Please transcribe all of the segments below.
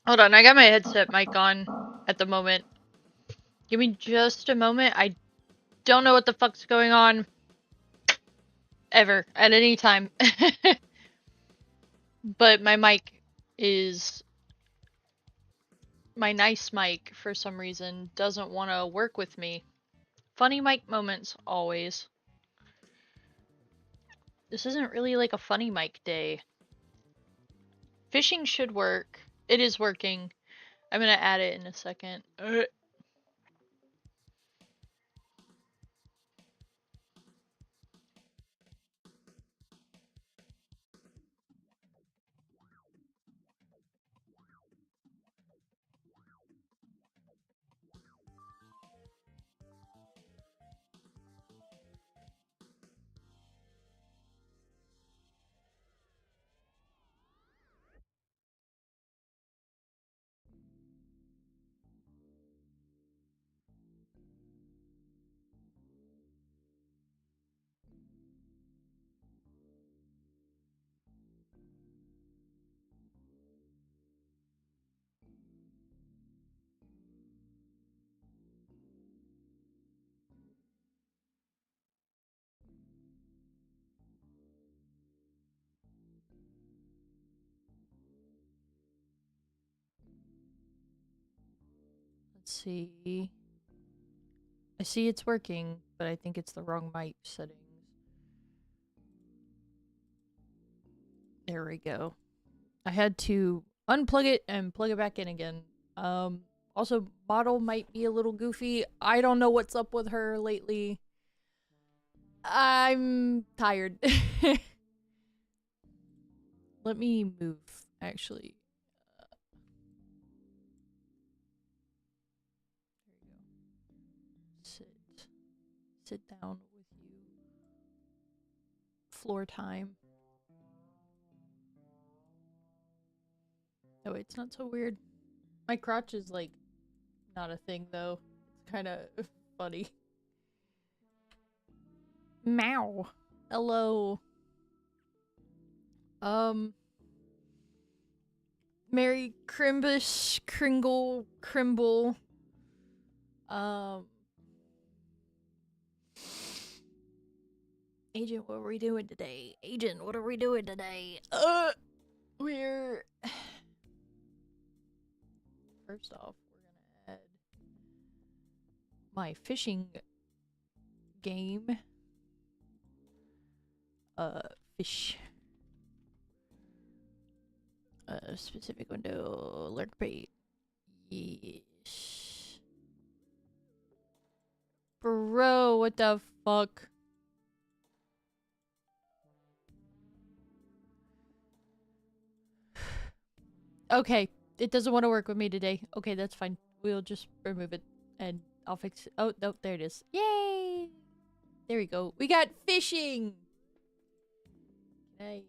Hold on, I got my headset mic on at the moment. Give me just a moment. I don't know what the fuck's going on. Ever. At any time. But my mic is... My nice mic, for some reason, doesn't want to work with me. Funny mic moments, always. This isn't really like a funny mic day. Fishing should work. It is working. I'm gonna add it in a second. Let's see. I see it's working, but I think it's the wrong mic settings. There we go. I had to unplug it and plug it back in again. Also, Bottle might be a little goofy. I don't know what's up with her lately. I'm tired. Let me move, actually. There you go. Sit down with you. Floor time. Oh, it's not so weird. My crotch is, like, not a thing, though. It's kind of funny. Meow. Hello. Mary Crimbush, Kringle, Crimble. Agent, what are we doing today? Agent, what are we doing today? We're... First off, we're gonna add my fishing game. Fish. Specific window, lurk bait. Yes. Bro, what the fuck? Okay, it doesn't want to work with me today. Okay, that's fine. We'll just remove it and I'll fix it. Oh, no, there it is. Yay! There we go. We got fishing! Hey.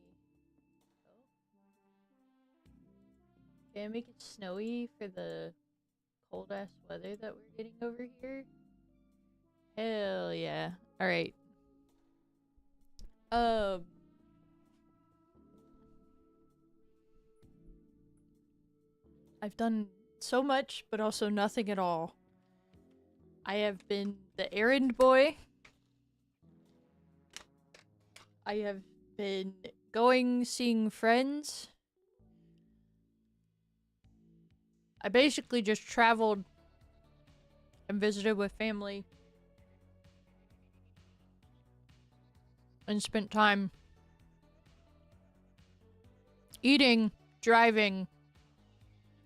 Can I make it snowy for the cold ass weather that we're getting over here? Hell yeah. Alright. I've done so much, but also nothing at all. I have been the errand boy. I have been seeing friends. I basically just traveled and visited with family. And spent time eating, driving,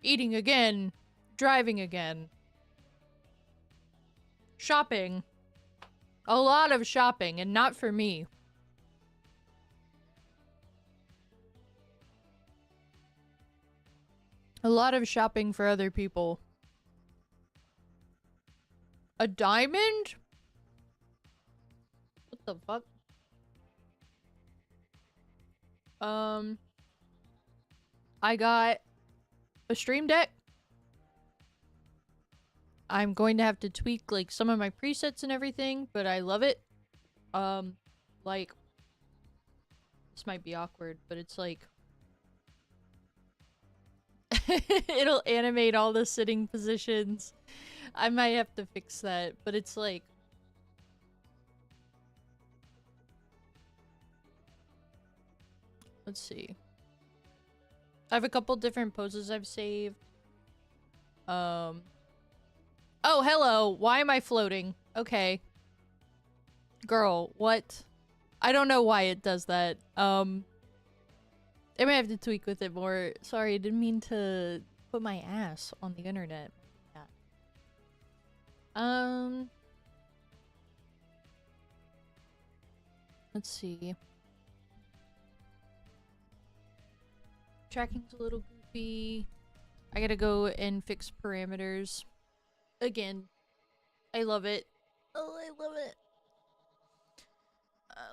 eating again, driving again. Shopping. A lot of shopping, and not for me. A lot of shopping for other people. A diamond? What the fuck? I got a stream deck. I'm going to have to tweak, like, some of my presets and everything, but I love it. Like, this might be awkward, but it's like... it'll animate all the sitting positions. I might have to fix that, but it's like... Let's see. I have a couple different poses I've saved. Oh, hello! Why am I floating? Okay. Girl, what? I don't know why it does that. I may have to tweak with it more. Sorry, I didn't mean to put my ass on the internet. Yeah. Let's see. Tracking's a little goofy. I gotta go and fix parameters. Again. I love it. Oh, I love it.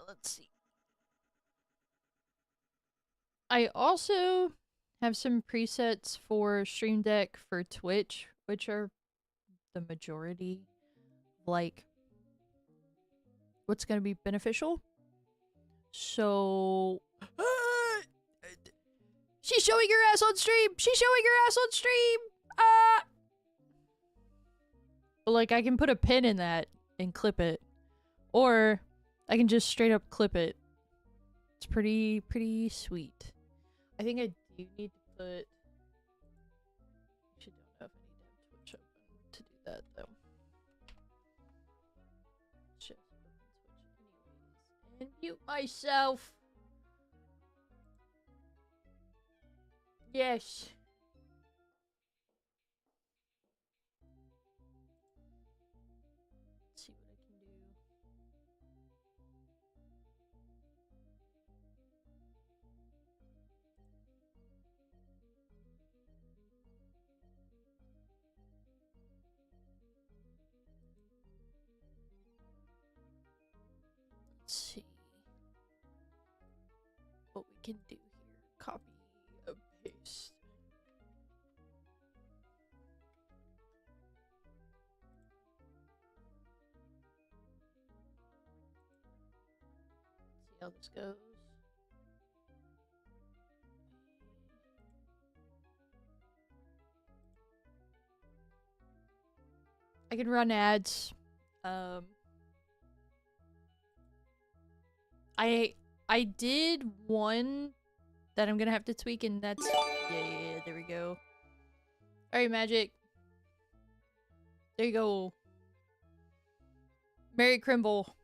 Let's see. I also have some presets for Stream Deck for Twitch, which are the majority. Like, what's gonna be beneficial? So... She's showing her ass on stream! She's showing her ass on stream! Like, I can put a pin in that and clip it. Or, I can just straight up clip it. It's pretty sweet. I think I do need to put... Actually, don't know if I need to have Twitch open to do that, though. Just open Twitch anyways. And mute myself! Yes. Let's see what I can do. Let's see what we can do here. Copy. Paste. See how this goes. I can run ads. I did one that I'm gonna have to tweak, and that's... Yeah, there we go. Alright, Magic. There you go. Merry Crimble.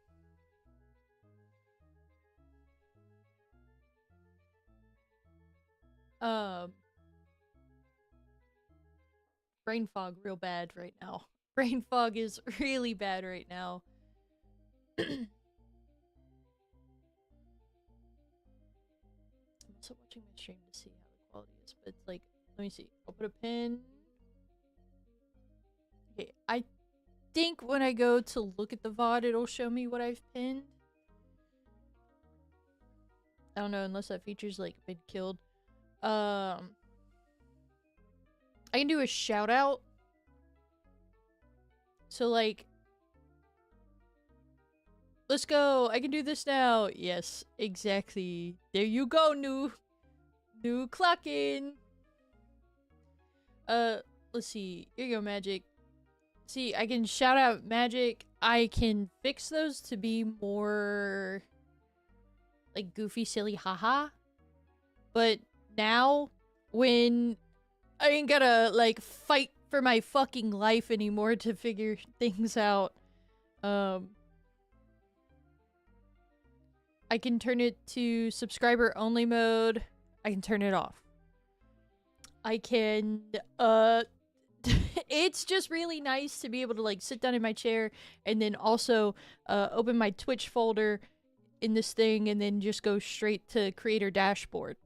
Brain fog real bad right now. Brain fog is really bad right now. I'm also watching my stream to see how the quality is, but it's like, let me see. I'll put a pin. Okay, I think when I go to look at the VOD, it'll show me what I've pinned. I don't know, unless that feature's like been killed. I can do a shout out. So like, let's go. I can do this now. Yes, exactly. There you go, new clock in. Let's see. Here you go, Magic. See, I can shout out Magic. I can fix those to be more like goofy, silly, haha. But now, when I ain't gotta like fight for my fucking life anymore to figure things out, I can turn it to subscriber only mode. I can turn it off. I can it's just really nice to be able to like sit down in my chair and then also open my Twitch folder in this thing and then just go straight to creator dashboard.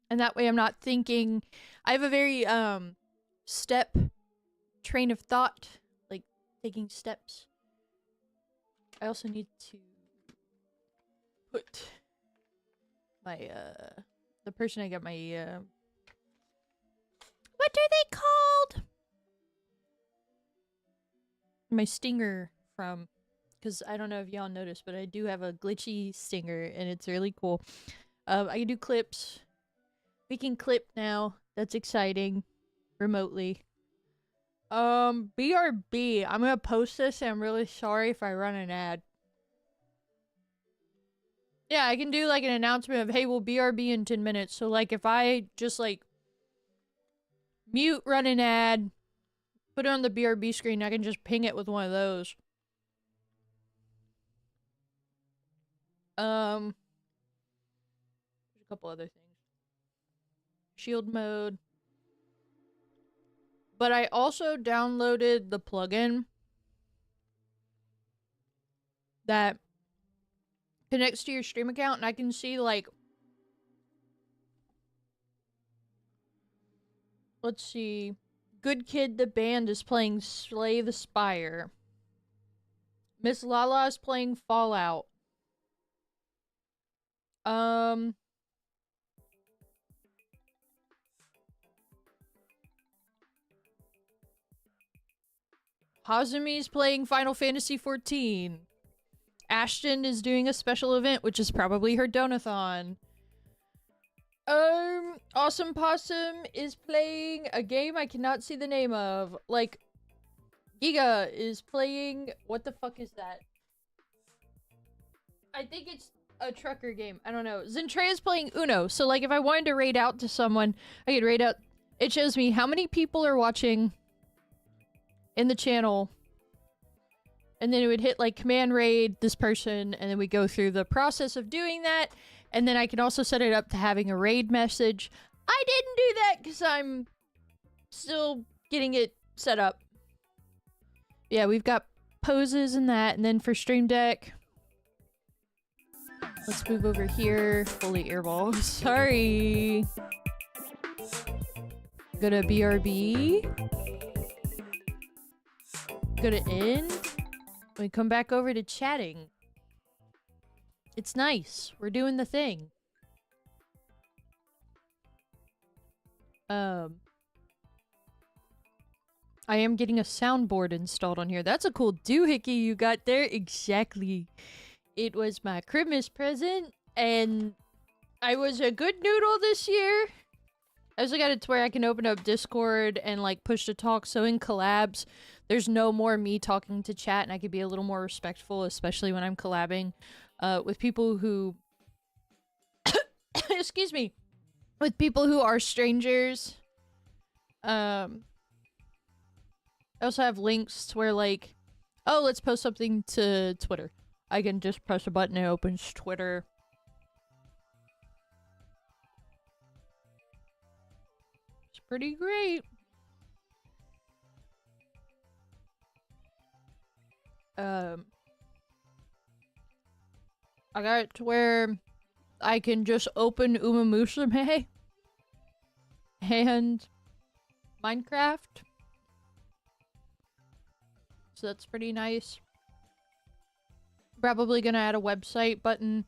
And that way I'm not thinking. I have a very step train of thought, like taking steps. I also need to put my the person I got my what are they called? My stinger from, because I don't know if y'all noticed, but I do have a glitchy stinger and it's really cool. I can do clips. We can clip now. That's exciting. Remotely. BRB. I'm gonna post this and I'm really sorry if I run an ad. Yeah, I can do like an announcement of, hey, we'll BRB in 10 minutes. So like if I just like mute, run an ad, put it on the BRB screen, I can just ping it with one of those. There's a couple other things. Shield mode. But I also downloaded the plugin that connects to your stream account, and I can see, like, let's see. Good Kid the Band is playing Slay the Spire. Miss Lala is playing Fallout. Hazumi's playing Final Fantasy XIV. Ashton is doing a special event, which is probably her donathon. Awesome Possum is playing a game I cannot see the name of. Like, Giga is playing... What the fuck is that? I think it's a trucker game. I don't know. Zentrea's playing Uno. So, like, if I wanted to raid out to someone, I could raid out... It shows me how many people are watching in the channel. And then it would hit, like, command raid this person, and then we go through the process of doing that. And then I can also set it up to having a raid message. I didn't do that because I'm still getting it set up. Yeah, we've got poses and that. And then for Stream Deck, let's move over here. Holy airball. Sorry. Go to BRB. Go to end. We come back over to chatting. It's nice. We're doing the thing. I am getting a soundboard installed on here. That's a cool doohickey you got there. Exactly. It was my Christmas present, and I was a good noodle this year. I also got it to where I can open up Discord and, like, push to talk. So in collabs, there's no more me talking to chat, and I could be a little more respectful, especially when I'm collabing with people who... Excuse me. With people who are strangers. I also have links to where, like, oh, let's post something to Twitter. I can just press a button and it opens Twitter. It's pretty great. I got it to where I can just open Uma Musume and Minecraft. So that's pretty nice. Probably gonna add a website button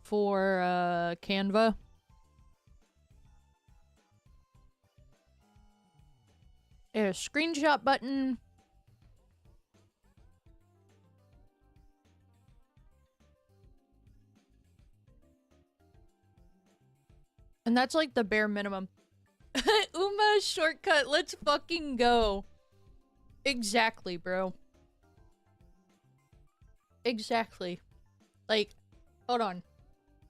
for Canva. And a screenshot button. And that's like the bare minimum. Uma shortcut, let's fucking go. Exactly, bro. Exactly. Like, hold on.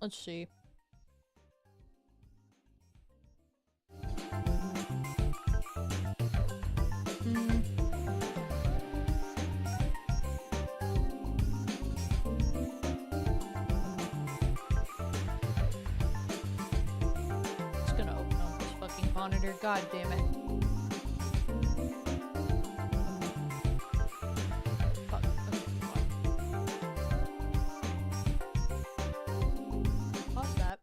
Let's see. It's gonna open on this fucking monitor. God damn it. Fuck. Okay, pause that.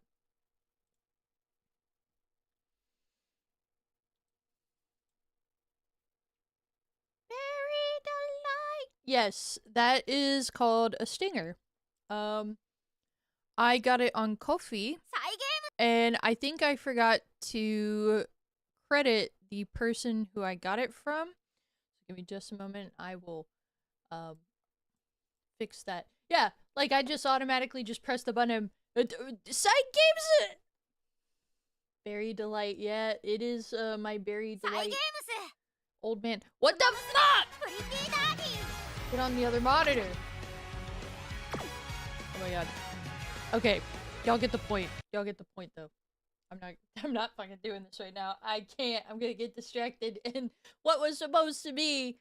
Berry delight. Yes, that is called a stinger. I got it on Ko-fi, and I think I forgot to credit the person who I got it from. Give me just a moment. I will fix that. Yeah, like I just automatically just pressed the button. Side games. Berry delight. Yeah, it is my berry delight. Old man. What the fuck? Get on the other monitor. Oh my god. Okay, y'all get the point. Y'all get the point though. I'm not fucking doing this right now. I can't. I'm gonna get distracted, and what was supposed to be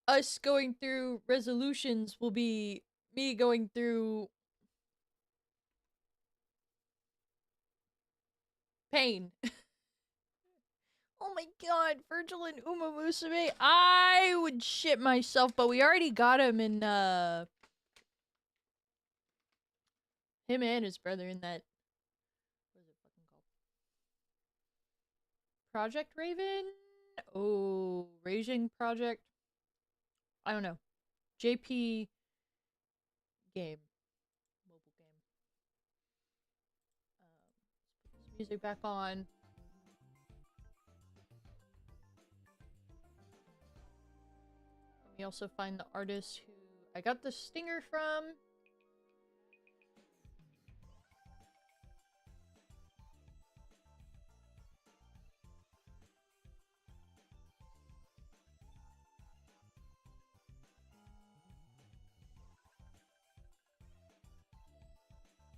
us going through resolutions will be me going through pain. Oh my god, Virgil and Uma Musume. I would shit myself, but we already got him in, him and his brother in that, what is it fucking called? Project Raven? Oh, Raging Project? I don't know. JP game. Mobile game. Let's put this music back on. Let me also find the artist who I got the stinger from.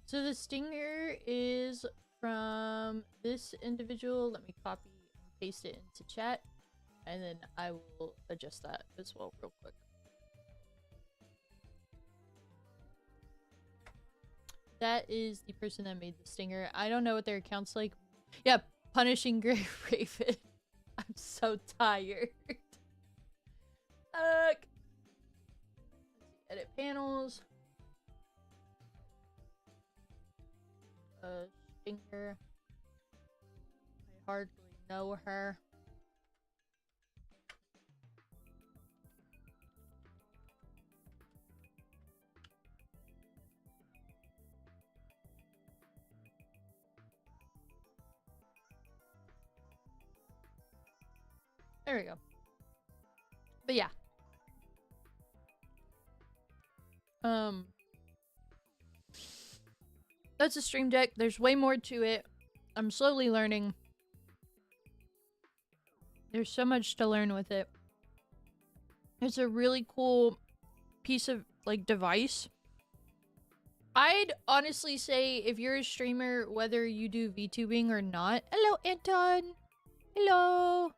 So the stinger is from this individual. Let me copy and paste it into chat, and then I will adjust that as well real quick. That is the person that made the stinger. I don't know what their account's like. Yeah, Punishing Grey Raven. I'm so tired. Let's see, edit panels. Stinger. I hardly know her. There we go. But yeah. That's a stream deck. There's way more to it. I'm slowly learning. There's so much to learn with it. It's a really cool piece of, like, device. I'd honestly say if you're a streamer, whether you do VTubing or not. Hello, Anton. Hello.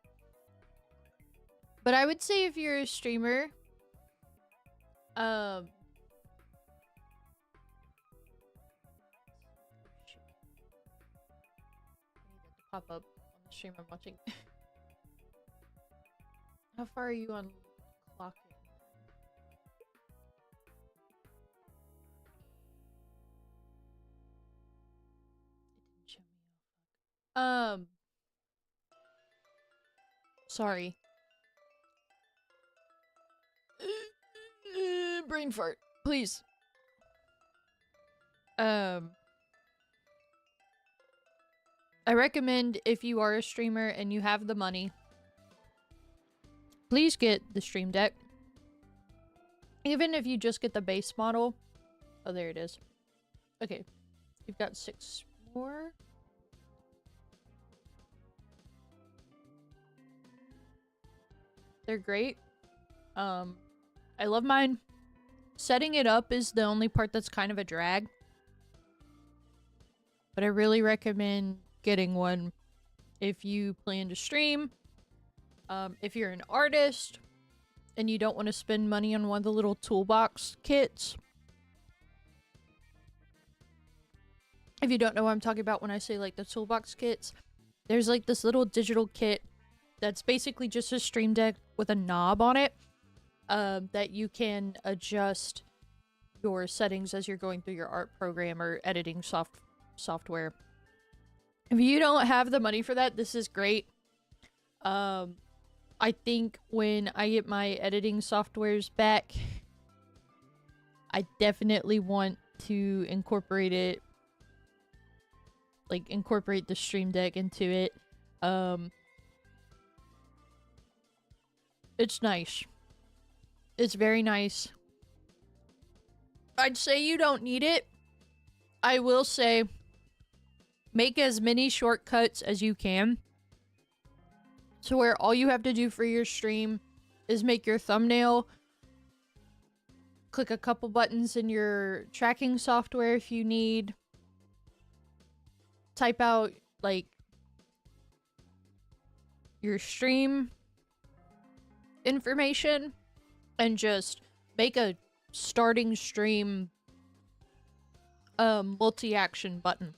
But I would say if you're a streamer, pop up on the stream I'm watching. How far are you on clock? It didn't show me. Sorry. Brain fart, please. I recommend if you are a streamer and you have the money, please get the stream deck. Even if you just get the base model. Oh, there it is. Okay. You've got 6 more. They're great. I love mine. Setting it up is the only part that's kind of a drag. But I really recommend getting one if you plan to stream. If you're an artist and you don't want to spend money on one of the little toolbox kits. If you don't know what I'm talking about when I say like the toolbox kits, there's like this little digital kit that's basically just a stream deck with a knob on it that you can adjust your settings as you're going through your art program or editing software. If you don't have the money for that, this is great. I think when I get my editing softwares back, I definitely want to incorporate it. Like, incorporate the Stream Deck into it. It's nice. It's very nice. I'd say you don't need it. I will say, make as many shortcuts as you can. So where all you have to do for your stream is make your thumbnail, click a couple buttons in your tracking software if you need, type out, like, your stream information, and just make a starting stream multi-action button.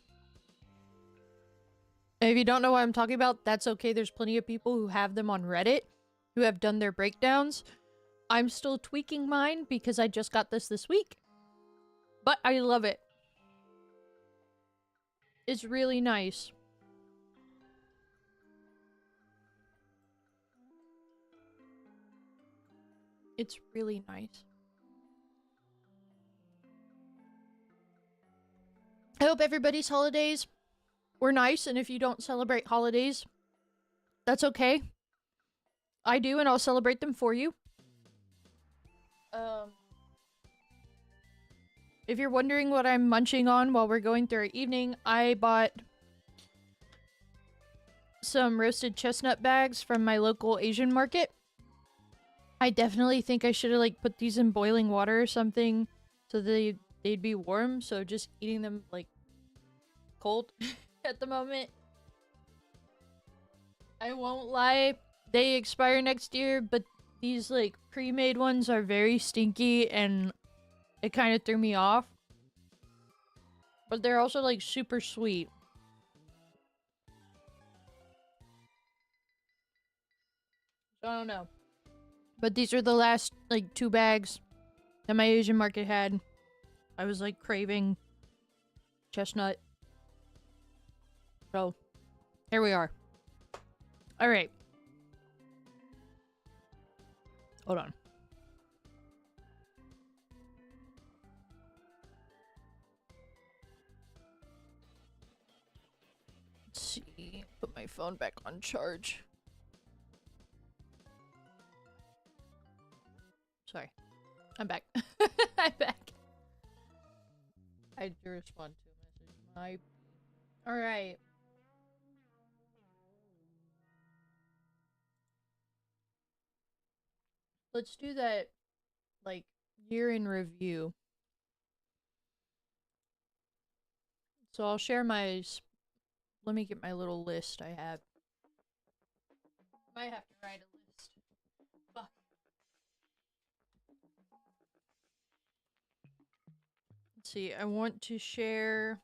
And if you don't know what I'm talking about, that's okay. There's plenty of people who have them on Reddit who have done their breakdowns. I'm still tweaking mine because I just got this week. But I love it. It's really nice. It's really nice. I hope everybody's holidays were nice, and if you don't celebrate holidays, that's okay. I do, and I'll celebrate them for you. If you're wondering what I'm munching on while we're going through our evening, I bought some roasted chestnut bags from my local Asian market. I definitely think I should have, like, put these in boiling water or something so they'd be warm, so just eating them, like, cold at the moment. I won't lie, they expire next year, but these, like, pre-made ones are very stinky, and it kind of threw me off. But they're also, like, super sweet. So I don't know. But these are the last, like, 2 bags that my Asian market had. I was, like, craving chestnut. So, here we are. Alright. Hold on. Let's see. Put my phone back on charge. Sorry. I'm back. I'm back. I had to respond to a message. Alright. Let's do that, like, year in review. So I'll share my... Let me get my little list I have. Might have to write a list. Fuck. Let's see, I want to share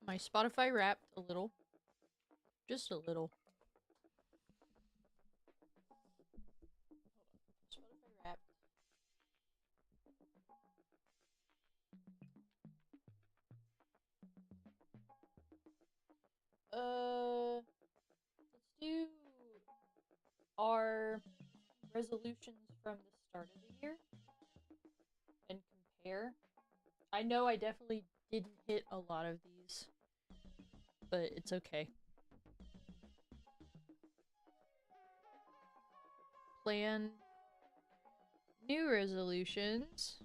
my Spotify Wrapped a little. Just a little. Spotify Wrapped. Let's do our resolutions from the start of the year and compare. I know I definitely didn't hit a lot of these, but it's okay. Plan new resolutions.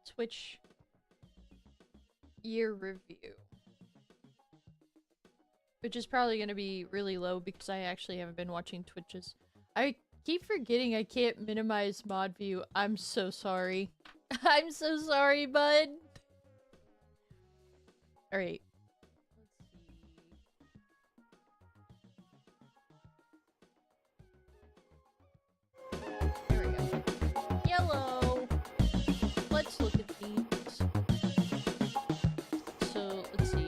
Twitch year review. Which is probably going to be really low because I actually haven't been watching Twitches. I keep forgetting I can't minimize mod view. I'm so sorry. I'm so sorry, bud. Alright. There we go. Yellow. Let's look at these. So, let's see.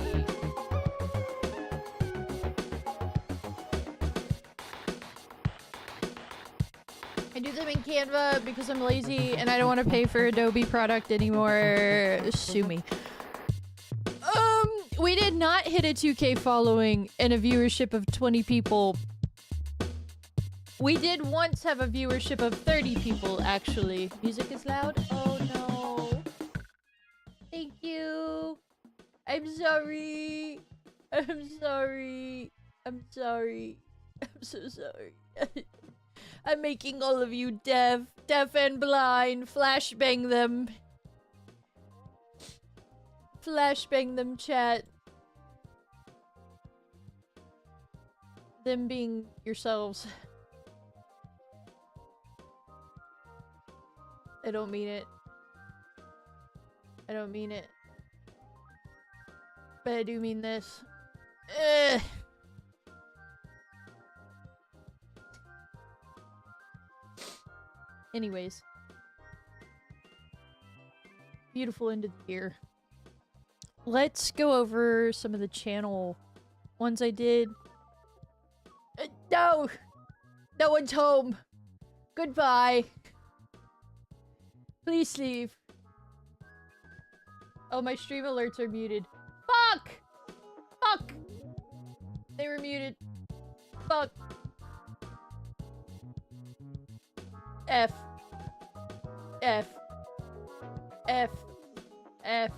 I do them in Canva because I'm lazy and I don't want to pay for Adobe product anymore. Sue me. We did not hit a 2K following and a viewership of 20 people. We did once have a viewership of 30 people, actually. Music is loud? Oh no. Thank you. I'm sorry. I'm sorry. I'm sorry. I'm so sorry. I'm making all of you deaf and blind. Flashbang them. Flashbang them, chat. Them being yourselves. I don't mean it. I don't mean it. But I do mean this. Ugh. Anyways. Beautiful end of the year. Let's go over some of the channel ones I did. No! No one's home! Goodbye! Please leave. Oh, my stream alerts are muted. Fuck! Fuck! They were muted. Fuck. F. F. F. F.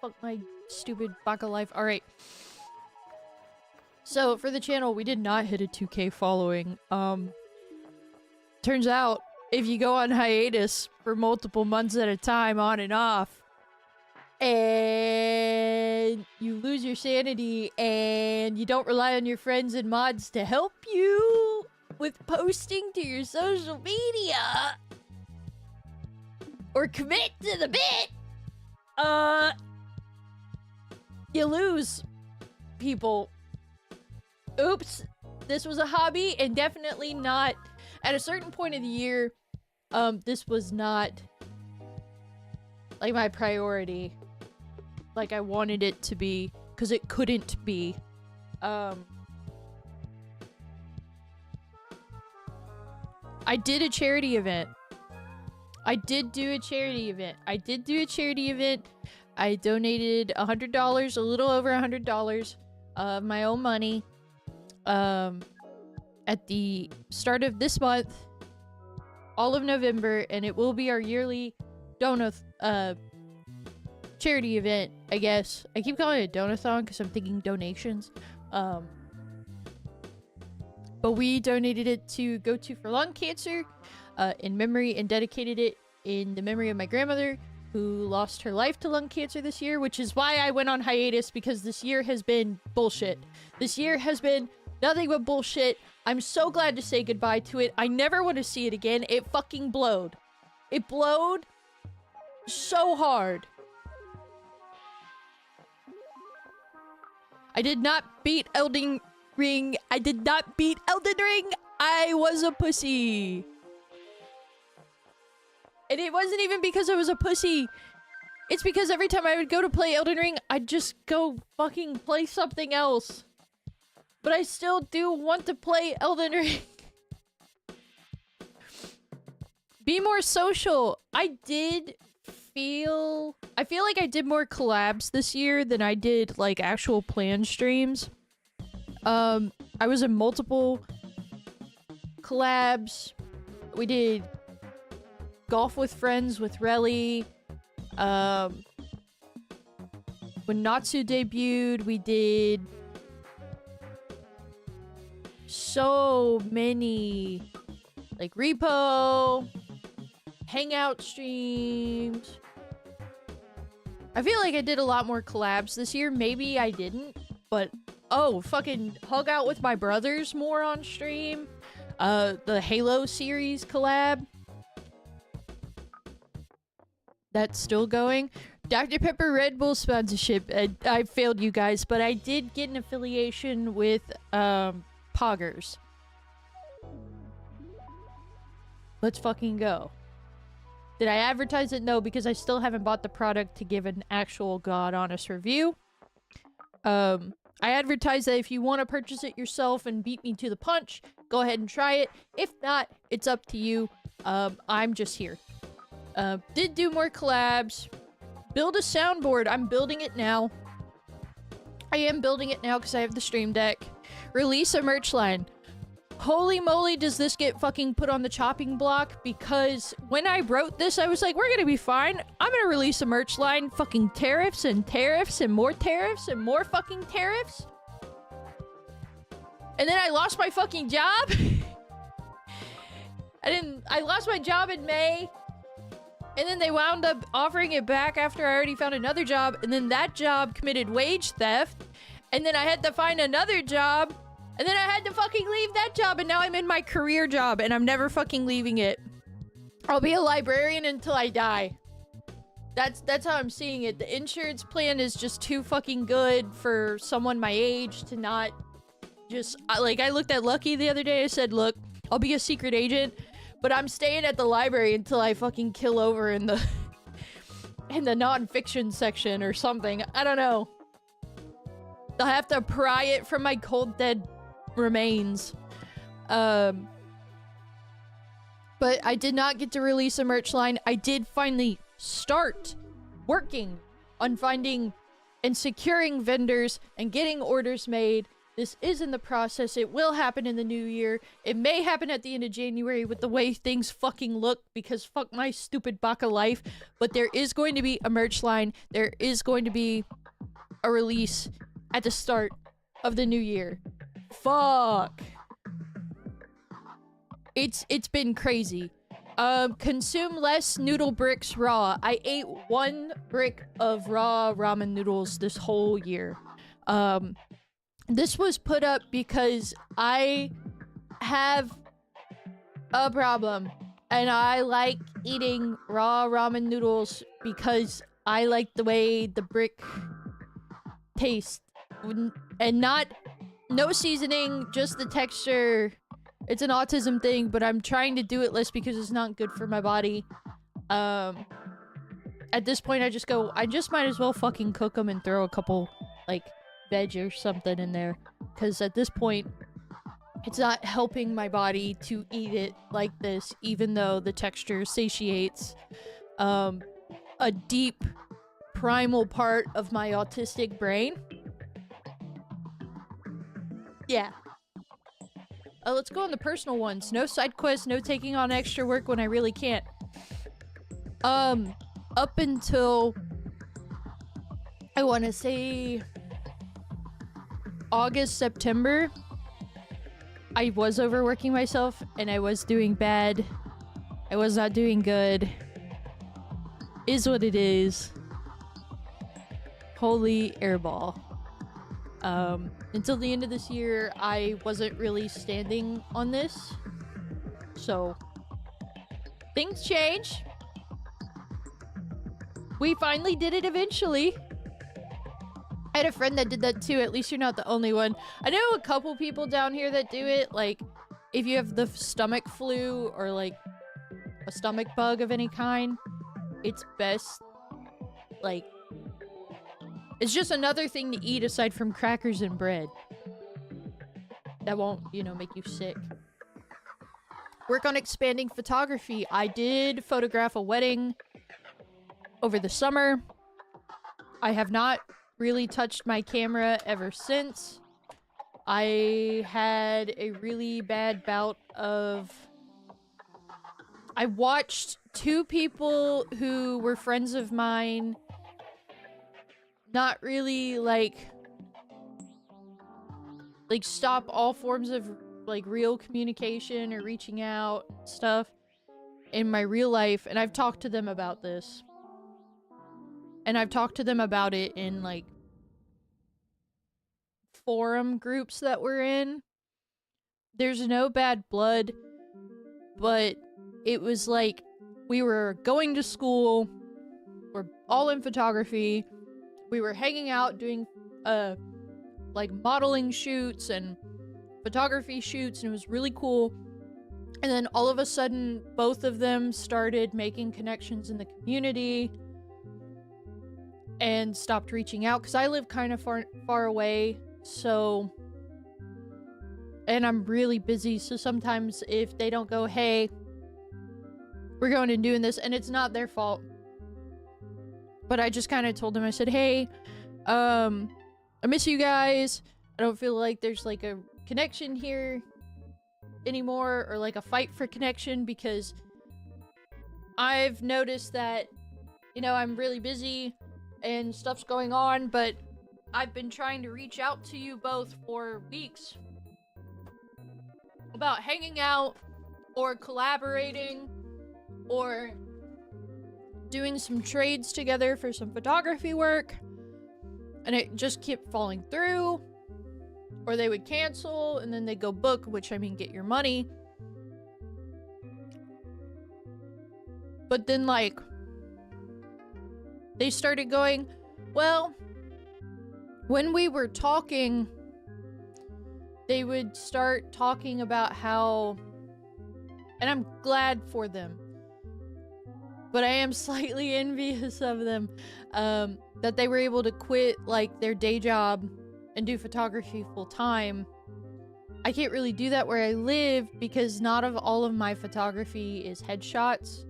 Fuck my stupid baka life. Alright. So, for the channel, we did not hit a 2K following. Turns out, if you go on hiatus for multiple months at a time, on and off, and you lose your sanity, and you don't rely on your friends and mods to help you with posting to your social media, or commit to the bit, you lose people. Oops, this was a hobby and definitely not, at a certain point of the year, this was not, like, my priority, like I wanted it to be, because it couldn't be. I did a charity event. I did do a charity event. I donated $100, a little over $100 of my own money. At the start of this month, all of November, and it will be our yearly charity event, I guess. I keep calling it a donathon because I'm thinking donations. But we donated it to Go To for lung cancer, in memory, and dedicated it in the memory of my grandmother, who lost her life to lung cancer this year, which is why I went on hiatus, because this year has been bullshit. This year has been nothing but bullshit. I'm so glad to say goodbye to it. I never want to see it again. It fucking blowed. It blowed so hard. I did not beat Elden Ring. I did not beat Elden Ring. I was a pussy. And it wasn't even because I was a pussy. It's because every time I would go to play Elden Ring, I'd just go fucking play something else. But I still do want to play Elden Ring. Be more social. I feel like I did more collabs this year than I did, like, actual planned streams. I was in multiple collabs. We did Golf with Friends with Relly. When Natsu debuted, we did so many, like, repo, hangout streams, I feel like I did a lot more collabs this year. Maybe I didn't, but oh, fucking hung out with my brothers more on stream. The Halo series collab. That's still going. Dr. Pepper Red Bull sponsorship. I failed you guys, but I did get an affiliation with Poggers. Let's fucking go. Did I advertise it? No, because I still haven't bought the product to give an actual god honest review. I advertised that if you want to purchase it yourself and beat me to the punch, go ahead and try it. If not, it's up to you. I'm just here. Did do more collabs. Build a soundboard. I'm building it now. I am building it now because I have the stream deck. Release a merch line. Holy moly, does this get fucking put on the chopping block? Because when I wrote this, I was like, we're gonna be fine. I'm gonna release a merch line. Fucking tariffs and tariffs and more fucking tariffs. And then I lost my fucking job. I lost my job in May. And then they wound up offering it back after I already found another job. And then that job committed wage theft. And then I had to find another job. And then I had to fucking leave that job. And now I'm in my career job. And I'm never fucking leaving it. I'll be a librarian until I die. That's how I'm seeing it. The insurance plan is just too fucking good for someone my age to not just... Like, I looked at Lucky the other day. I said, look, I'll be a secret agent. But I'm staying at the library until I fucking kill over in the in the non-fiction section or something. I don't know. I'll have to pry it from my cold dead remains. But I did not get to release a merch line. I did finally start working on finding and securing vendors and getting orders made. This is in the process. It will happen in the new year. It may happen at the end of January with the way things fucking look, because fuck my stupid baka life. But there is going to be a merch line. There is going to be a release at the start of the new year. Fuck. It's been crazy. Consume less noodle bricks raw. I ate 1 brick of raw ramen noodles this whole year. This was put up because I have a problem. And I like eating raw ramen noodles because I like the way the brick tastes. And no seasoning, just the texture. It's an autism thing, but I'm trying to do it less because it's not good for my body. At this point, I just might as well fucking cook them and throw a couple, like, veg or something in there, because at this point it's not helping my body to eat it like this, even though the texture satiates a deep primal part of my autistic brain. Yeah. Let's go on the personal ones. No side quests, no taking on extra work when I really can't. Up until I want to say August, September, I was overworking myself and I was doing bad. I was not doing good. Is what it is. Holy airball. Until the end of this year, I wasn't really standing on this. So, things change. We finally did it eventually. I had a friend that did that too. At least you're not the only one. I know a couple people down here that do it. Like, if you have the stomach flu or like a stomach bug of any kind, it's best, like, it's just another thing to eat aside from crackers and bread. That won't, you know, make you sick. Work on expanding photography. I did photograph a wedding over the summer. I have not really touched my camera ever since. I had a really bad bout of... I watched 2 people who were friends of mine not really, like, stop all forms of, like, real communication or reaching out stuff in my real life, and I've talked to them about this. And I've talked to them about it in like forum groups that we're in. There's no bad blood, but it was like we were going to school, we're all in photography, we were hanging out doing like modeling shoots and photography shoots, and it was really cool. And then all of a sudden, both of them started making connections in the community and stopped reaching out because I live kind of far away, so, and I'm really busy, so sometimes if they don't go, hey, we're going and doing this, and it's not their fault, but I just kind of told them, I said, hey, I miss you guys, I don't feel like there's like a connection here anymore, or like a fight for connection, because I've noticed that, you know, I'm really busy and stuff's going on, but I've been trying to reach out to you both for weeks about hanging out or collaborating or doing some trades together for some photography work, and it just kept falling through, or they would cancel and then they go book, which I mean, get your money. But then like they started going, well, when we were talking, they would start talking about how, and I'm glad for them, but I am slightly envious of them, that they were able to quit like their day job and do photography full time. I can't really do that where I live because not all of my photography is headshots,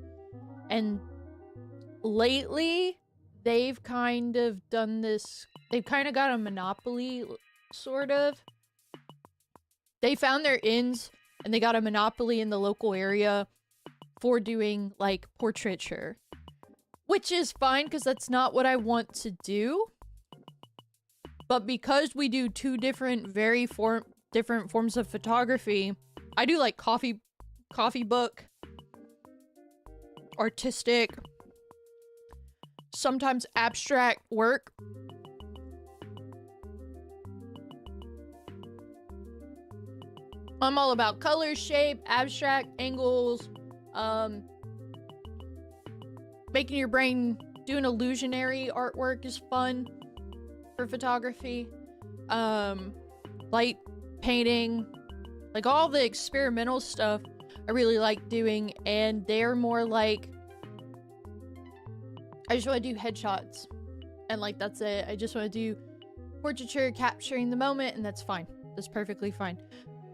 and lately they've kind of done this, they've kind of got a monopoly, sort of. They found their ends and they got a monopoly in the local area for doing like portraiture, which is fine because that's not what I want to do. But because we do two different, different forms of photography, I do like coffee book, artistic, sometimes abstract work. I'm all about color, shape, abstract, angles, making your brain, doing illusionary artwork is fun for photography. Light painting, like all the experimental stuff I really like doing, and they're more like, I just want to do headshots, and like that's it. I just want to do portraiture, capturing the moment, and that's fine. That's perfectly fine.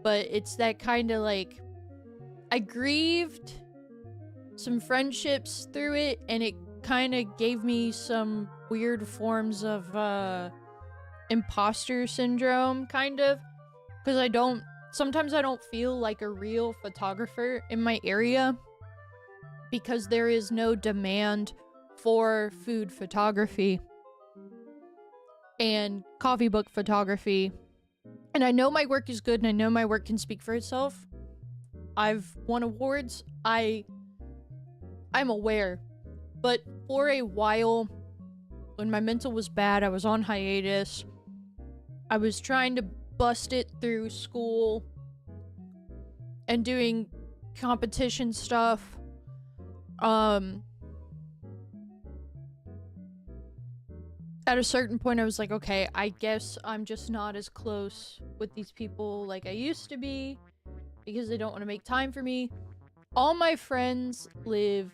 But it's that kind of like, I grieved some friendships through it, and it kind of gave me some weird forms of imposter syndrome, kind of, because sometimes I don't feel like a real photographer in my area because there is no demand for food photography and coffee book photography. And I know my work is good, and I know my work can speak for itself. I've won awards. I'm aware. But for a while, when my mental was bad, I was on hiatus. I was trying to bust it through school and doing competition stuff. At a certain point, I was like, okay, I guess I'm just not as close with these people like I used to be because they don't want to make time for me. All my friends live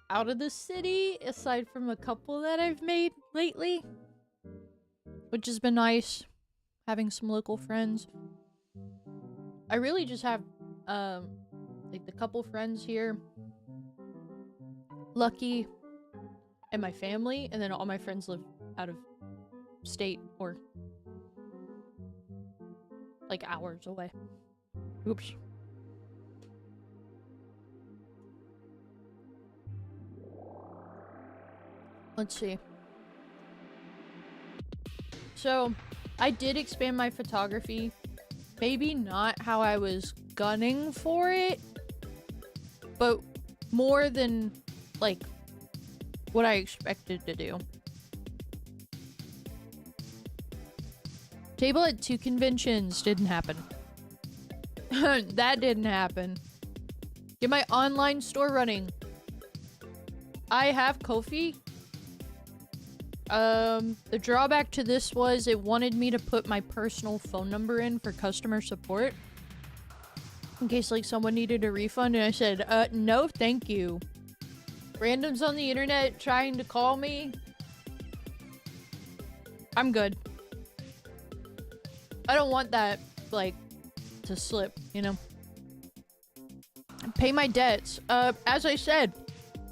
out of the city, aside from a couple that I've made lately, which has been nice, having some local friends. I really just have, like the couple friends here, Lucky, and my family, and then all my friends live out of state or like hours away. Oops. Let's see. So, I did expand my photography. Maybe not how I was gunning for it, but more than like what I expected to do. Table at 2 conventions. Didn't happen. That didn't happen. Get my online store running. I have Ko-fi. The drawback to this was it wanted me to put my personal phone number in for customer support. In case, like, someone needed a refund, and I said, no, thank you. Randoms on the internet trying to call me. I'm good. I don't want that, like, to slip, you know? Pay my debts. As I said,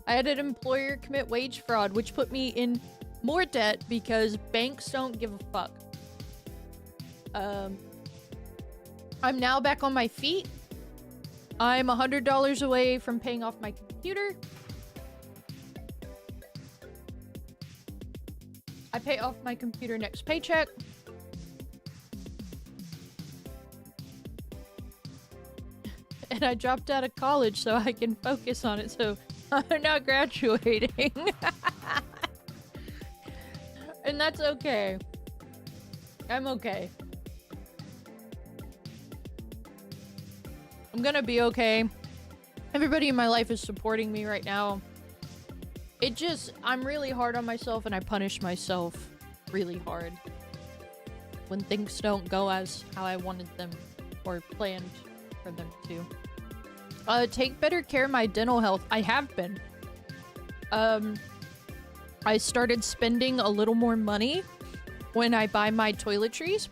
I had an employer commit wage fraud, which put me in more debt because banks don't give a fuck. I'm now back on my feet. I'm $100 away from paying off my computer. I pay off my computer next paycheck. And I dropped out of college so I can focus on it, so I'm not graduating. And that's okay. I'm okay. I'm gonna be okay. Everybody in my life is supporting me right now. I'm really hard on myself and I punish myself really hard when things don't go as how I wanted them or planned for them to. Take better care of my dental health. I have been. I started spending a little more money when I buy my toiletries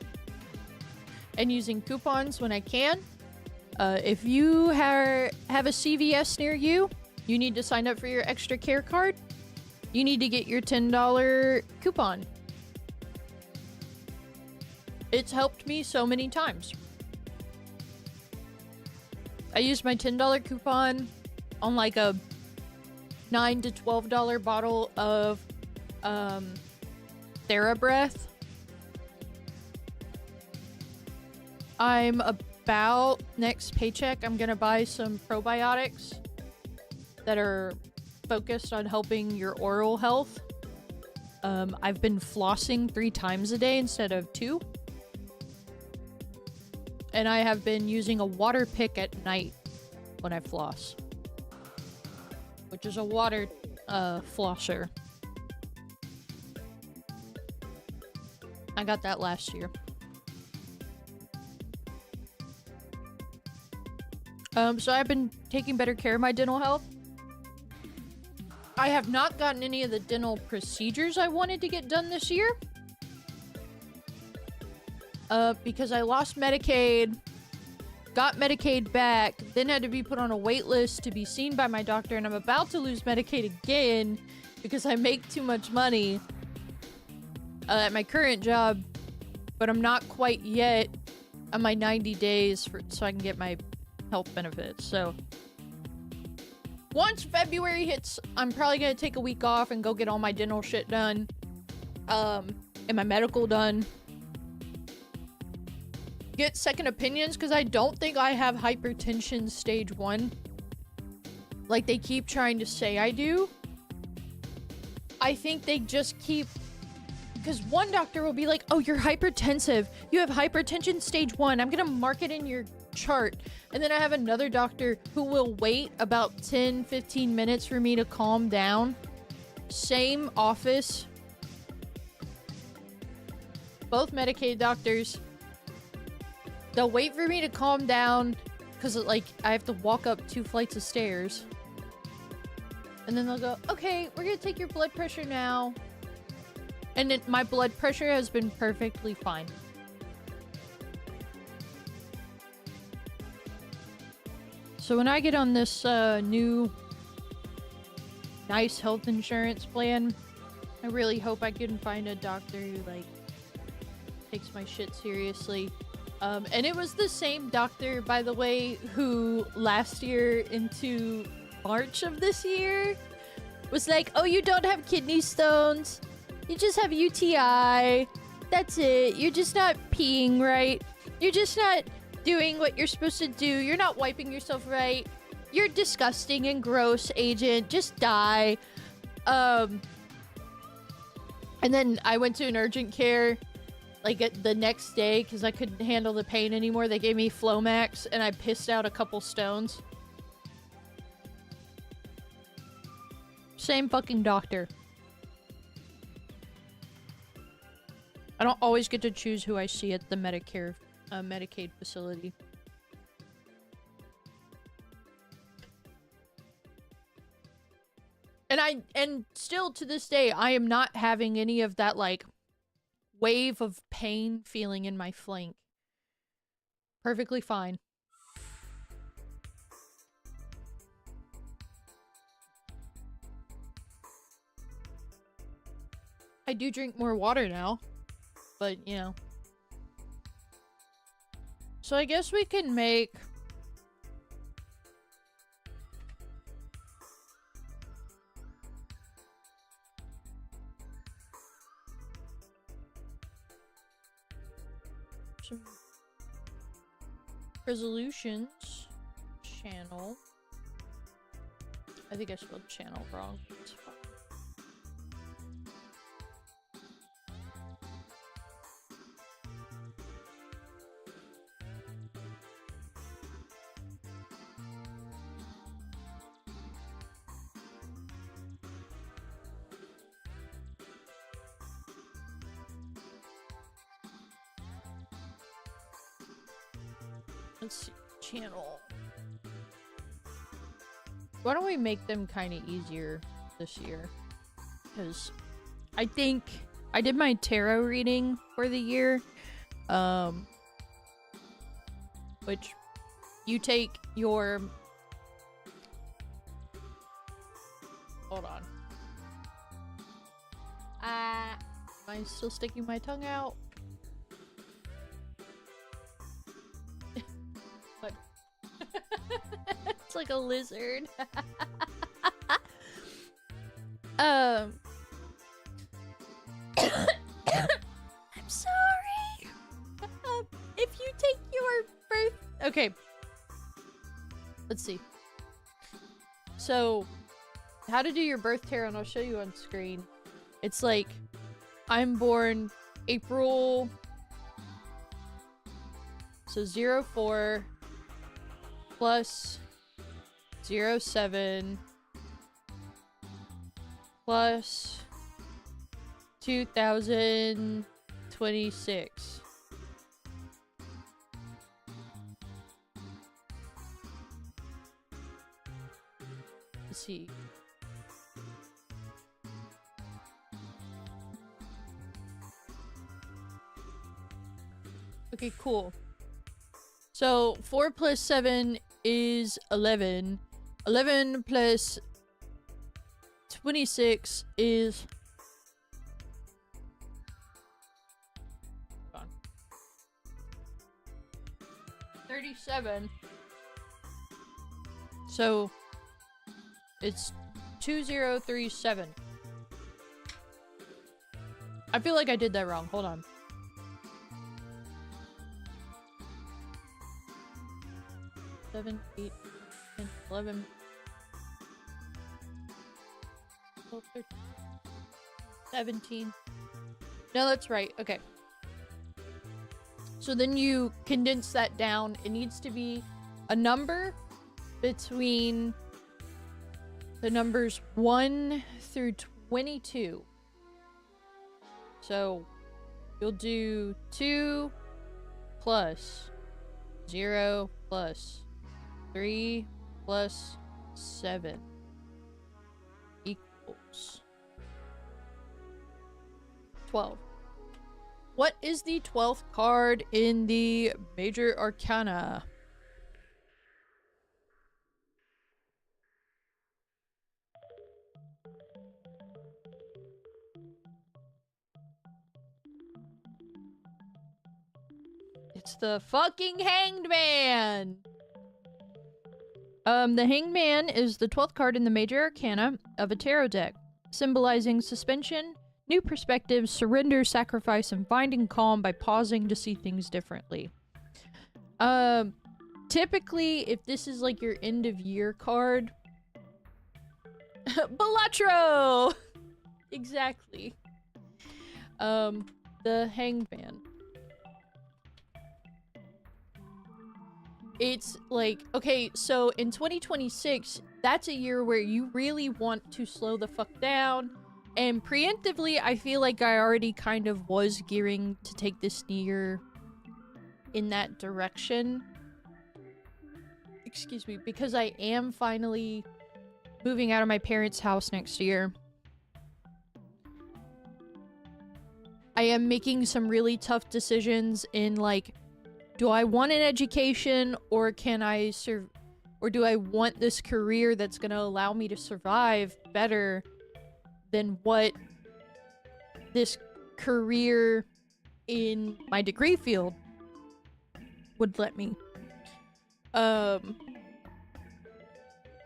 and using coupons when I can. If you have a CVS near you, you need to sign up for your extra care card. You need to get your $10 coupon. It's helped me so many times. I used my $10 coupon on like a $9 to $12 bottle of TheraBreath. I'm about next paycheck, I'm gonna buy some probiotics that are focused on helping your oral health. I've been flossing 3 times a day instead of 2. And I have been using a water pick at night when I floss, which is a water flosser. I got that last year. So I've been taking better care of my dental health. I have not gotten any of the dental procedures I wanted to get done this year. Because I lost Medicaid, got Medicaid back, then had to be put on a wait list to be seen by my doctor, and I'm about to lose Medicaid again because I make too much money at my current job, but I'm not quite yet on my 90 days so I can get my health benefits. So once February hits, I'm probably gonna take a week off and go get all my dental shit done, and my medical done. Get second opinions because I don't think I have hypertension stage 1 like they keep trying to say I do. I think they just keep, because one doctor will be like, oh, you're hypertensive, you have hypertension stage 1, I'm gonna mark it in your chart. And then I have another doctor who will wait about 10-15 minutes for me to calm down. Same office, both Medicaid doctors. They'll wait for me to calm down because, like, I have to walk up 2 flights of stairs. And then they'll go, okay, we're gonna take your blood pressure now. And then my blood pressure has been perfectly fine. So when I get on this new nice health insurance plan, I really hope I can find a doctor who, like, takes my shit seriously. And it was the same doctor, by the way, who last year into March of this year was like, oh, you don't have kidney stones. You just have UTI. That's it. You're just not peeing right. You're just not doing what you're supposed to do. You're not wiping yourself right. You're disgusting and gross, Agent. Just die. And then I went to an urgent care like the next day because I couldn't handle the pain anymore. They gave me Flomax and I pissed out a couple stones. Same fucking doctor. I don't always get to choose who I see at the Medicaid facility. And still to this day, I am not having any of that, like, wave of pain feeling in my flank. Perfectly fine. I do drink more water now, but, you know. So I guess we can make... some resolutions. Channel. I think I spelled channel wrong. It's fine. Let's see. Channel. Why don't we make them kind of easier this year? Because I think I did my tarot reading for the year. Which you take your... Hold on. Am I still sticking my tongue out? What? It's like a lizard. I'm sorry. If you take your birth... Okay. Let's see. So, how to do your birth tarot, and I'll show you on screen. It's like, I'm born April... So 04 plus 07 plus 2026. Let's see. Okay, cool. So 4 plus 7 is 11. 11 plus 26 is... Hold on. 37. So it's 2037. I feel like I did that wrong. Hold on. 7, 8, 10, 11, 12, 13, 17. No, that's right. Okay. So then you condense that down. It needs to be a number between the numbers 1 through 22. So you'll do 2 plus 0 plus 3 plus 7 equals 12. What is the 12th card in the Major Arcana? It's the fucking Hanged Man! The Hanged Man is the 12th card in the Major Arcana of a tarot deck, symbolizing suspension, new perspectives, surrender, sacrifice, and finding calm by pausing to see things differently. Typically, if this is like your end of year card... Balatro! Exactly. The Hanged Man. It's like, okay, so in 2026, that's a year where you really want to slow the fuck down. And preemptively, I feel like I already kind of was gearing to take this year in that direction. Excuse me, because I am finally moving out of my parents' house next year. I am making some really tough decisions in, like, do I want an education, or can I or do I want this career that's going to allow me to survive better than what this career in my degree field would let me?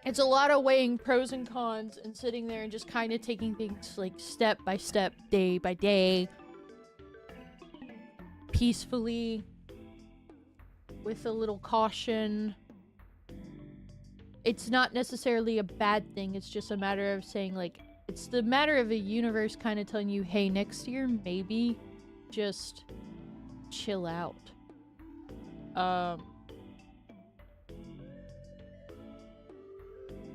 It's a lot of weighing pros and cons and sitting there and just kind of taking things like step by step, day by day, peacefully, with a little caution. It's not necessarily a bad thing, it's just a matter of saying, like, it's the matter of the universe kind of telling you, hey, next year, maybe just chill out.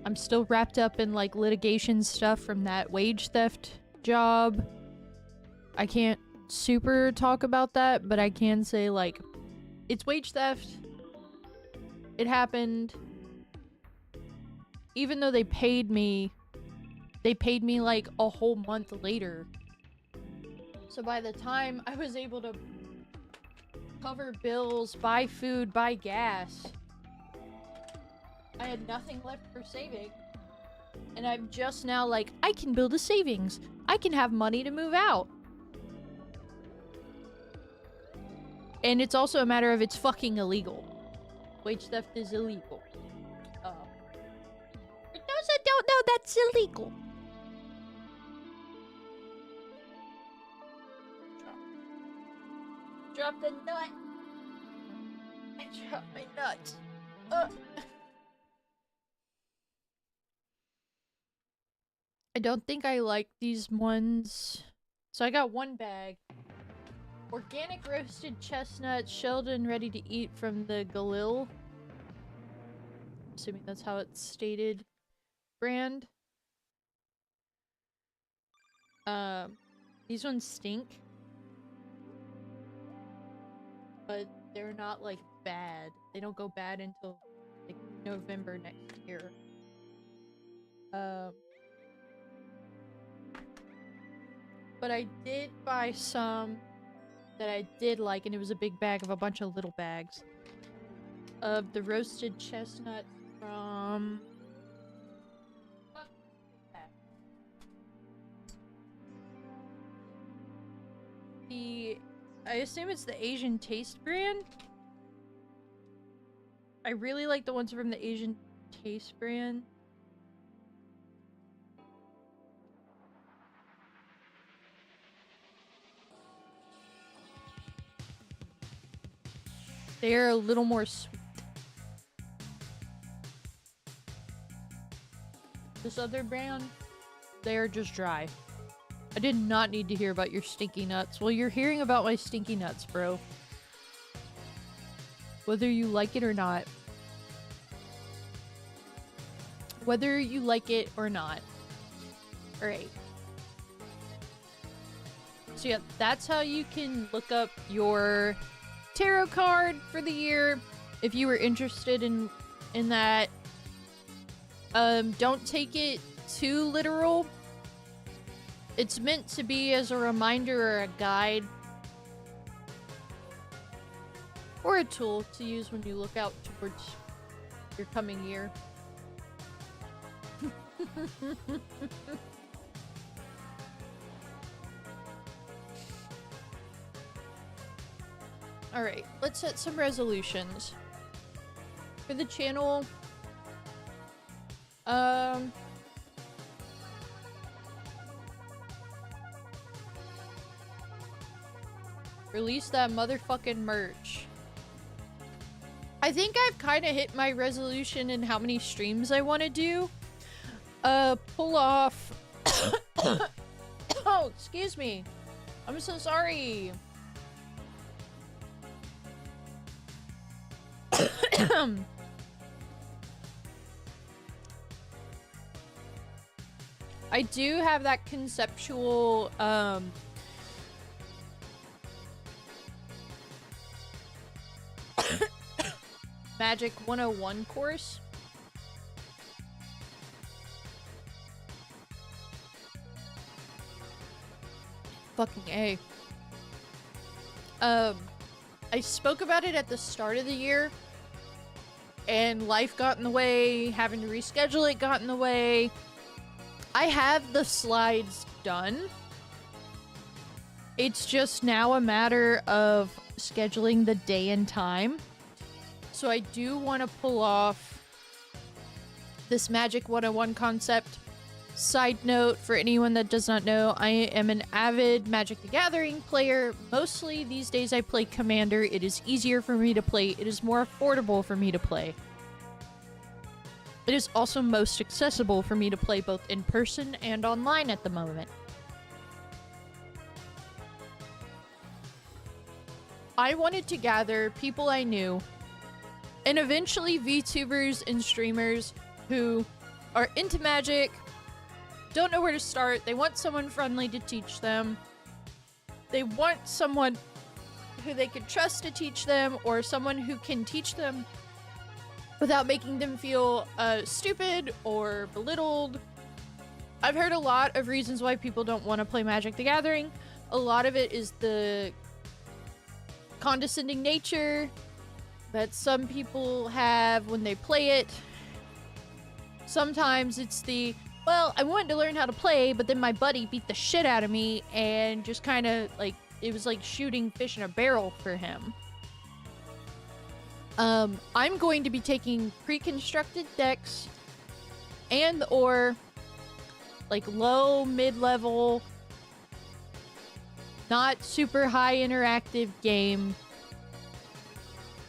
I'm still wrapped up in, like, litigation stuff from that wage theft job. I can't super talk about that, but I can say, like, it's wage theft. It happened. Even though they paid me like a whole month later. So by the time I was able to cover bills, buy food, buy gas, I had nothing left for saving. And I'm just now like, I can build a savings. I can have money to move out. And it's also a matter of it's fucking illegal. Wage theft is illegal. For those that don't know, that's illegal. Drop the nut. I dropped my nut. I don't think I like these ones. So I got one bag. Organic roasted chestnuts, shelled and ready to eat from the Galil. Assuming that's how it's stated. Brand. These ones stink. But they're not, like, bad. They don't go bad until, like, November next year. But I did buy some that I did like, and it was a big bag of a bunch of little bags of the roasted chestnut from I assume it's the Asian Taste brand. I really like the ones from the Asian Taste brand. They're a little more sweet. This other brand, they're just dry. I did not need to hear about your stinky nuts. Well, you're hearing about my stinky nuts, bro. Whether you like it or not. Whether you like it or not. Alright. So yeah, that's how you can look up your tarot card for the year if you were interested in that. Don't take it too literal. It's meant to be as a reminder or a guide or a tool to use when you look out towards your coming year. Alright, let's set some resolutions. For the channel, release that motherfucking merch. I think I've kind of hit my resolution in how many streams I want to do. Pull off... Oh, excuse me. I'm so sorry. I do have that conceptual, Magic 101 course. Fucking A. I spoke about it at the start of the year, and life got in the way, having to reschedule it got in the way. I have the slides done. It's just now a matter of scheduling the day and time. So I do want to pull off this Magic 101 concept. Side note, for anyone that does not know, I am an avid Magic the Gathering player. Mostly these days I play Commander. It is easier for me to play. It is more affordable for me to play. It is also most accessible for me to play both in person and online at the moment. I wanted to gather people I knew, and eventually VTubers and streamers who are into Magic, don't know where to start, they want someone friendly to teach them, they want someone who they can trust to teach them, or someone who can teach them without making them feel stupid or belittled. I've heard a lot of reasons why people don't want to play Magic the Gathering. A lot of it is the condescending nature that some people have when they play it. Sometimes it's the, well, I wanted to learn how to play, but then my buddy beat the shit out of me and just kind of like, it was like shooting fish in a barrel for him. I'm going to be taking pre-constructed decks and or like low, mid-level, not super high interactive game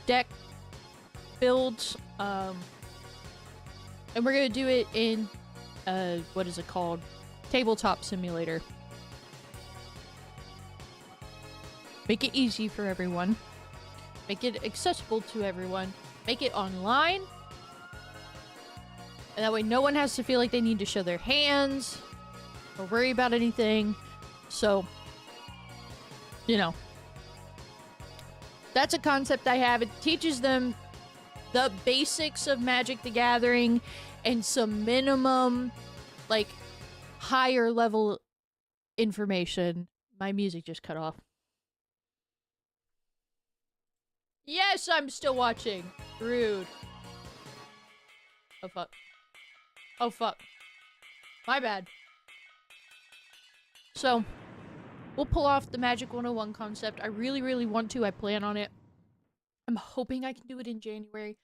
deck builds, and we're gonna do it in what is it called? Tabletop Simulator. Make it easy for everyone. Make it accessible to everyone. Make it online. And that way no one has to feel like they need to show their hands or worry about anything. So, you know, that's a concept I have. It teaches them the basics of Magic the Gathering and some minimum, like, higher level information. My music just cut off. Yes, I'm still watching. Rude. Oh, fuck. Oh, fuck. My bad. So, we'll pull off the Magic 101 concept. I really, really want to. I plan on it. I'm hoping I can do it in January.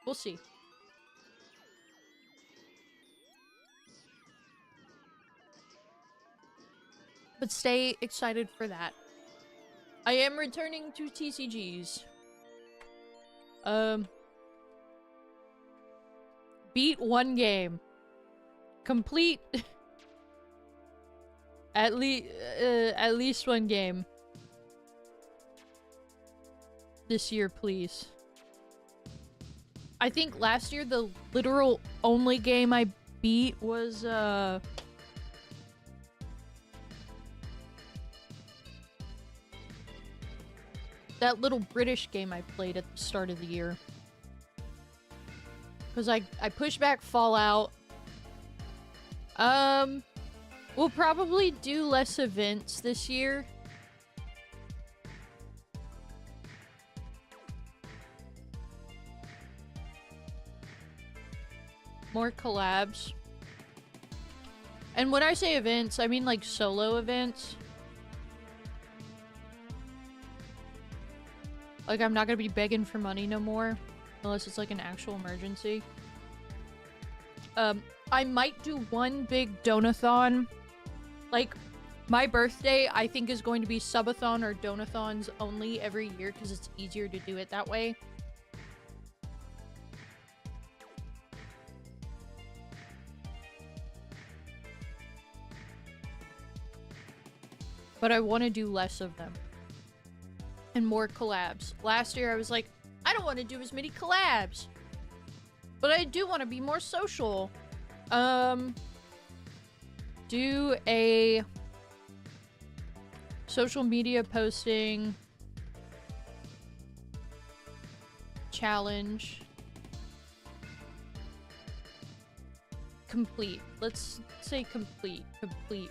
We'll see. But stay excited for that. I am returning to TCGs. Beat one game. Complete at least one game. This year, please. I think last year the literal only game I beat was that little British game I played at the start of the year. Because I pushed back Fallout. We'll probably do less events this year. More collabs. And when I say events, I mean like solo events. Like, I'm not gonna be begging for money no more. Unless it's like an actual emergency. I might do one big donathon. Like, my birthday, I think, is going to be subathon or donathons only every year because it's easier to do it that way. But but I want to do less of them and more collabs. Last year I was like, I don't want to do as many collabs, but I do want to be more social. Do a social media posting challenge. Complete. Let's say complete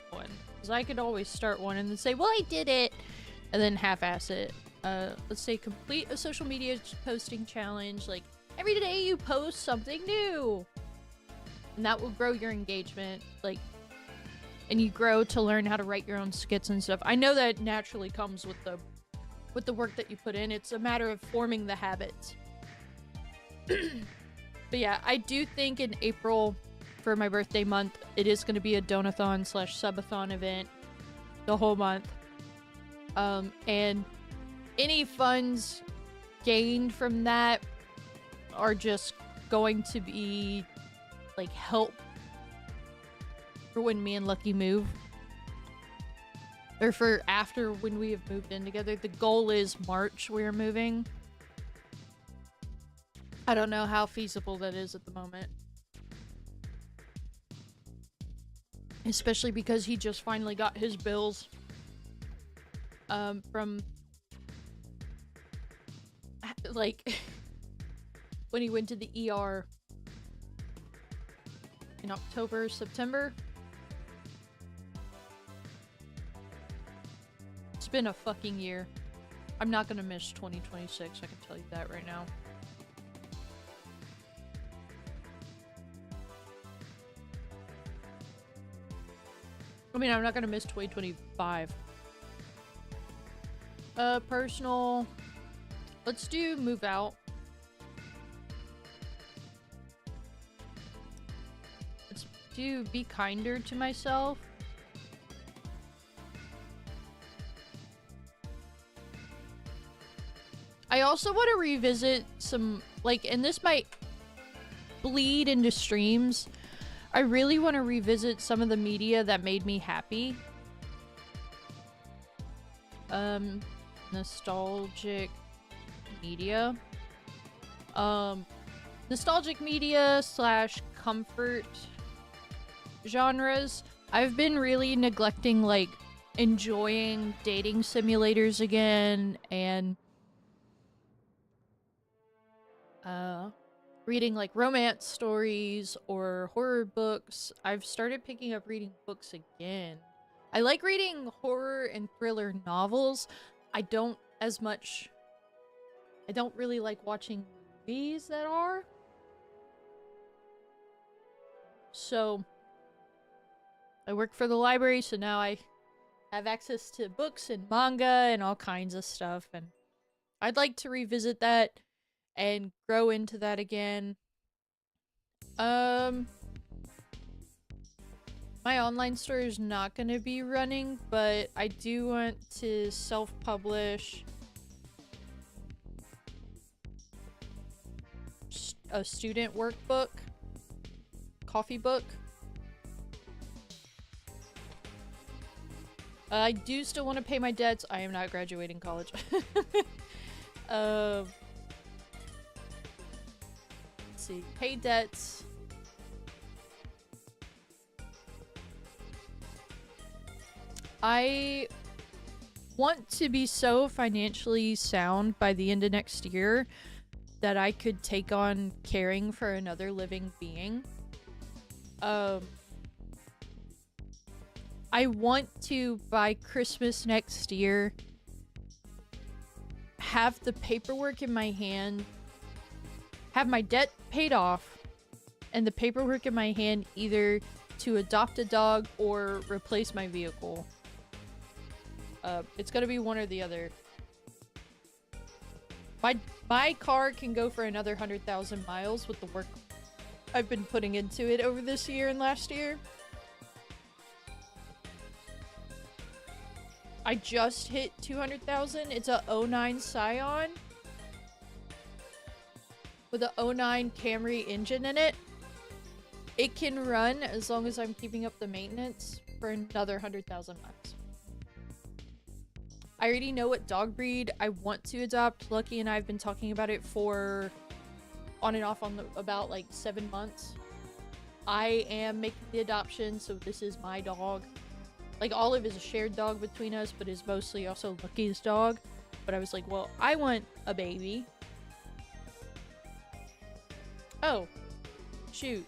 one. Because I could always start one and then say, well, I did it, and then half-ass it. Let's say complete a social media posting challenge. Like, every day you post something new. And that will grow your engagement. Like, and you grow to learn how to write your own skits and stuff. I know that naturally comes with the work that you put in. It's a matter of forming the habits. But yeah, I do think in April, for my birthday month, it is going to be a donathon / subathon event the whole month. And any funds gained from that are just going to be like help for when me and Lucky move. Or for after when we have moved in together. The goal is March we're moving. I don't know how feasible that is at the moment. Especially because he just finally got his bills from like when he went to the ER in October, September. It's been a fucking year. I'm not gonna miss 2026, I can tell you that right now. I mean, I'm not gonna miss 2025. Personal. Let's do move out. Let's do be kinder to myself. I also want to revisit some, like, and this might bleed into streams. I really want to revisit some of the media that made me happy. Nostalgic media. Nostalgic media / comfort genres. I've been really neglecting, like, enjoying dating simulators again, and reading like romance stories or horror books. I've started picking up reading books again. I like reading horror and thriller novels. I don't really like watching movies that are. So I work for the library, so now I have access to books and manga and all kinds of stuff, and I'd like to revisit that and grow into that again. My online store is not going to be running, but I do want to self-publish a student workbook, coffee book. I do still want to pay my debts. I am not graduating college. Let's see. Pay debts. I want to be so financially sound by the end of next year that I could take on caring for another living being. I want to, by Christmas next year, have the paperwork in my hand, have my debt paid off, and the paperwork in my hand either to adopt a dog or replace my vehicle. It's gonna be one or the other. My car can go for another 100,000 miles with the work I've been putting into it over this year and last year. I just hit 200,000. It's a 09 Scion with a 09 Camry engine in it. It can run, as long as I'm keeping up the maintenance, for another 100,000 miles. I already know what dog breed I want to adopt. Lucky and I have been talking about it for on and off about like 7 months. I am making the adoption, so this is my dog. Like, Olive is a shared dog between us, but is mostly also Lucky's dog. But I was like, well, I want a baby. Oh, shoot.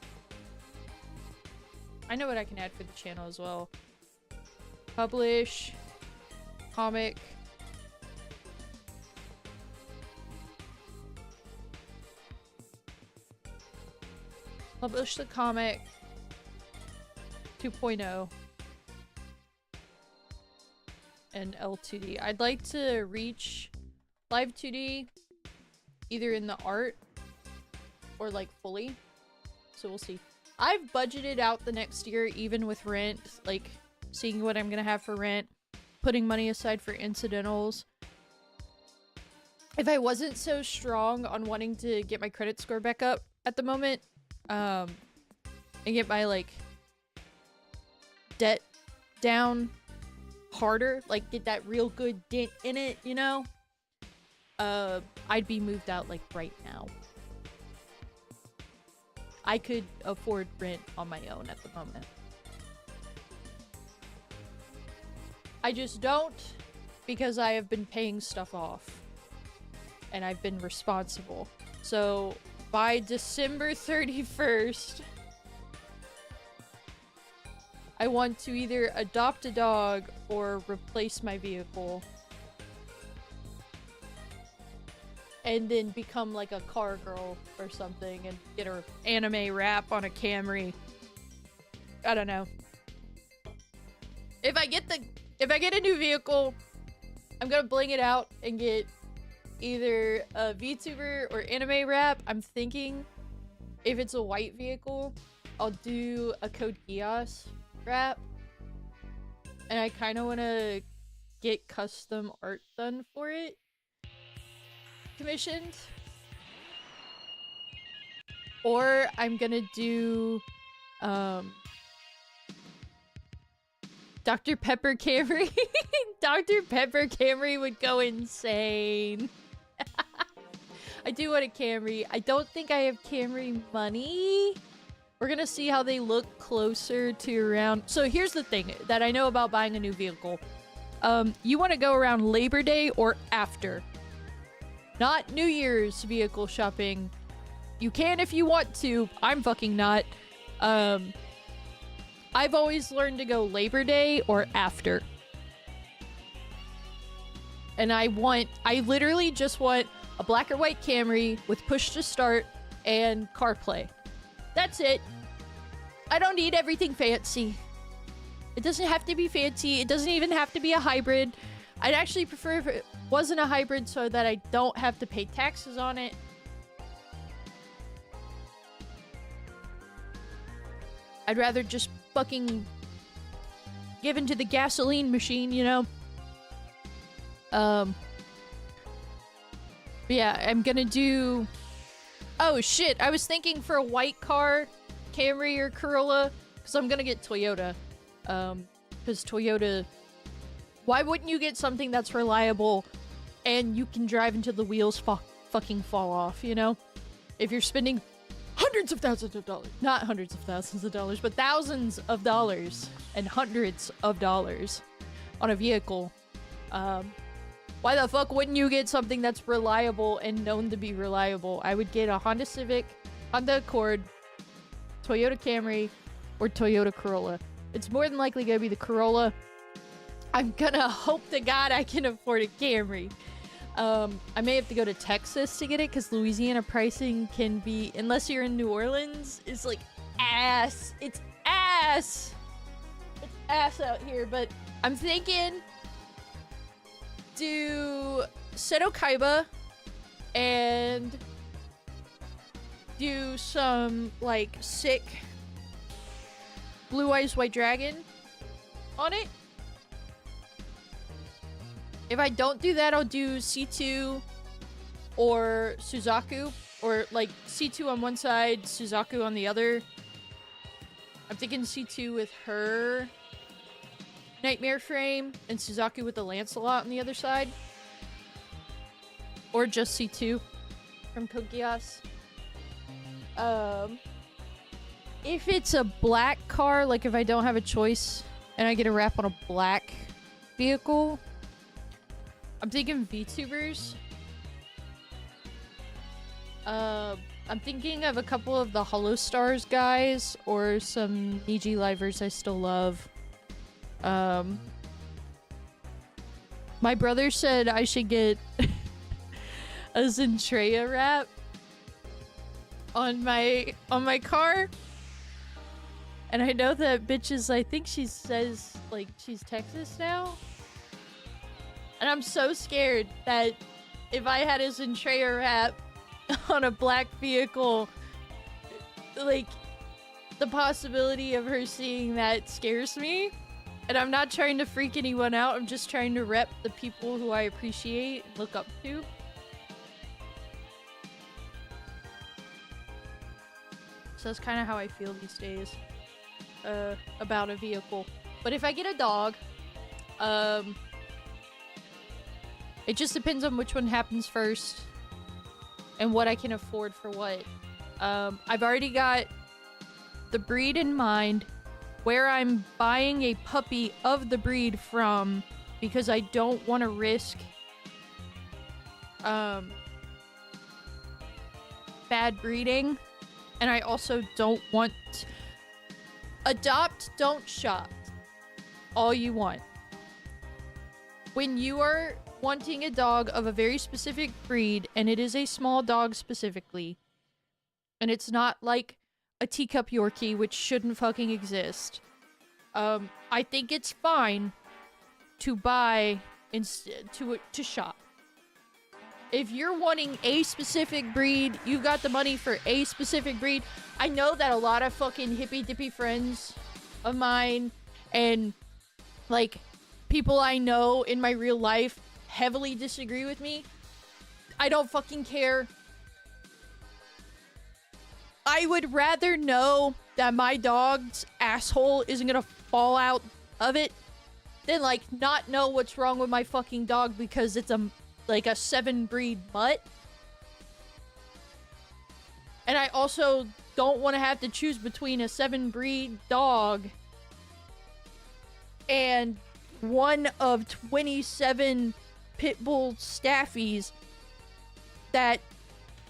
I know what I can add for the channel as well. Publish. Comic. Publish the comic 2.0 and L2D. I'd like to reach live 2D either in the art or like fully. So we'll see. I've budgeted out the next year even with rent, like seeing what I'm gonna have for rent, putting money aside for incidentals. If I wasn't so strong on wanting to get my credit score back up at the moment, and get my, like, debt down harder, like, get that real good dent in it, you know? I'd be moved out, like, right now. I could afford rent on my own at the moment. I just don't, because I have been paying stuff off. And I've been responsible. So by December 31st, I want to either adopt a dog or replace my vehicle. And then become like a car girl or something and get her anime wrap on a Camry. I don't know. If I get a new vehicle, I'm gonna bling it out and get either a VTuber or anime wrap. I'm thinking if it's a white vehicle, I'll do a Code Geass wrap. And I kind of want to get custom art done for it. Commissioned. Or I'm gonna do Dr. Pepper Camry. Dr. Pepper Camry would go insane. I do want a Camry. I don't think I have Camry money. We're gonna see how they look closer to around. So here's the thing that I know about buying a new vehicle. You want to go around Labor Day or after. Not New Year's vehicle shopping. You can if you want to. I'm fucking not. I've always learned to go Labor Day or after. And I literally just want a black or white Camry with push to start and CarPlay. That's it. I don't need everything fancy. It doesn't have to be fancy. It doesn't even have to be a hybrid. I'd actually prefer if it wasn't a hybrid so that I don't have to pay taxes on it. I'd rather just fucking give into the gasoline machine, you know? But yeah, I'm gonna do... Oh shit, I was thinking for a white car, Camry or Corolla, because I'm gonna get Toyota. Because Toyota... Why wouldn't you get something that's reliable and you can drive until the wheels fucking fall off, you know? If you're spending hundreds of thousands of dollars. Not hundreds of thousands of dollars, but thousands of dollars and hundreds of dollars on a vehicle. Why the fuck wouldn't you get something that's reliable and known to be reliable? I would get a Honda Civic, Honda Accord, Toyota Camry, or Toyota Corolla. It's more than likely gonna be the Corolla. I'm gonna hope to God I can afford a Camry. I may have to go to Texas to get it because Louisiana pricing can be, unless you're in New Orleans, it's like ass. It's ass. It's ass out here, but I'm thinking do Seto Kaiba and do some like sick Blue Eyes White Dragon on it. If I don't do that, I'll do C2 or Suzaku. Or, like, C2 on one side, Suzaku on the other. I'm thinking C2 with her. Nightmare Frame and Suzaku with the Lancelot on the other side. Or just C2 from Kokias. If it's a black car, like if I don't have a choice and I get a wrap on a black vehicle, I'm thinking VTubers. I'm thinking of a couple of the Hollow Stars guys or some Niji Livers I still love. My brother said I should get a Zentreya wrap on my car. And I know that bitch is, I think she says, like, she's Texas now. And I'm so scared that if I had a Zentreya wrap on a black vehicle, like, the possibility of her seeing that scares me. And I'm not trying to freak anyone out, I'm just trying to rep the people who I appreciate and look up to. So that's kind of how I feel these days about a vehicle. But if I get a dog, it just depends on which one happens first and what I can afford for what. I've already got the breed in mind, where I'm buying a puppy of the breed from, because I don't want to risk bad breeding, and I also don't want adopt, don't shop all you want. When you are wanting a dog of a very specific breed, and it is a small dog specifically, and it's not like a teacup Yorkie, which shouldn't fucking exist, I think it's fine to buy instead to shop. If you're wanting a specific breed, you've got the money for a specific breed. I know that a lot of fucking hippy dippy friends of mine and like people I know in my real life heavily disagree with me. I don't fucking care. I would rather know that my dog's asshole isn't gonna fall out of it than like not know what's wrong with my fucking dog because it's like a 7 breed mutt. And I also don't want to have to choose between a 7 breed dog and one of 27 pit bull staffies that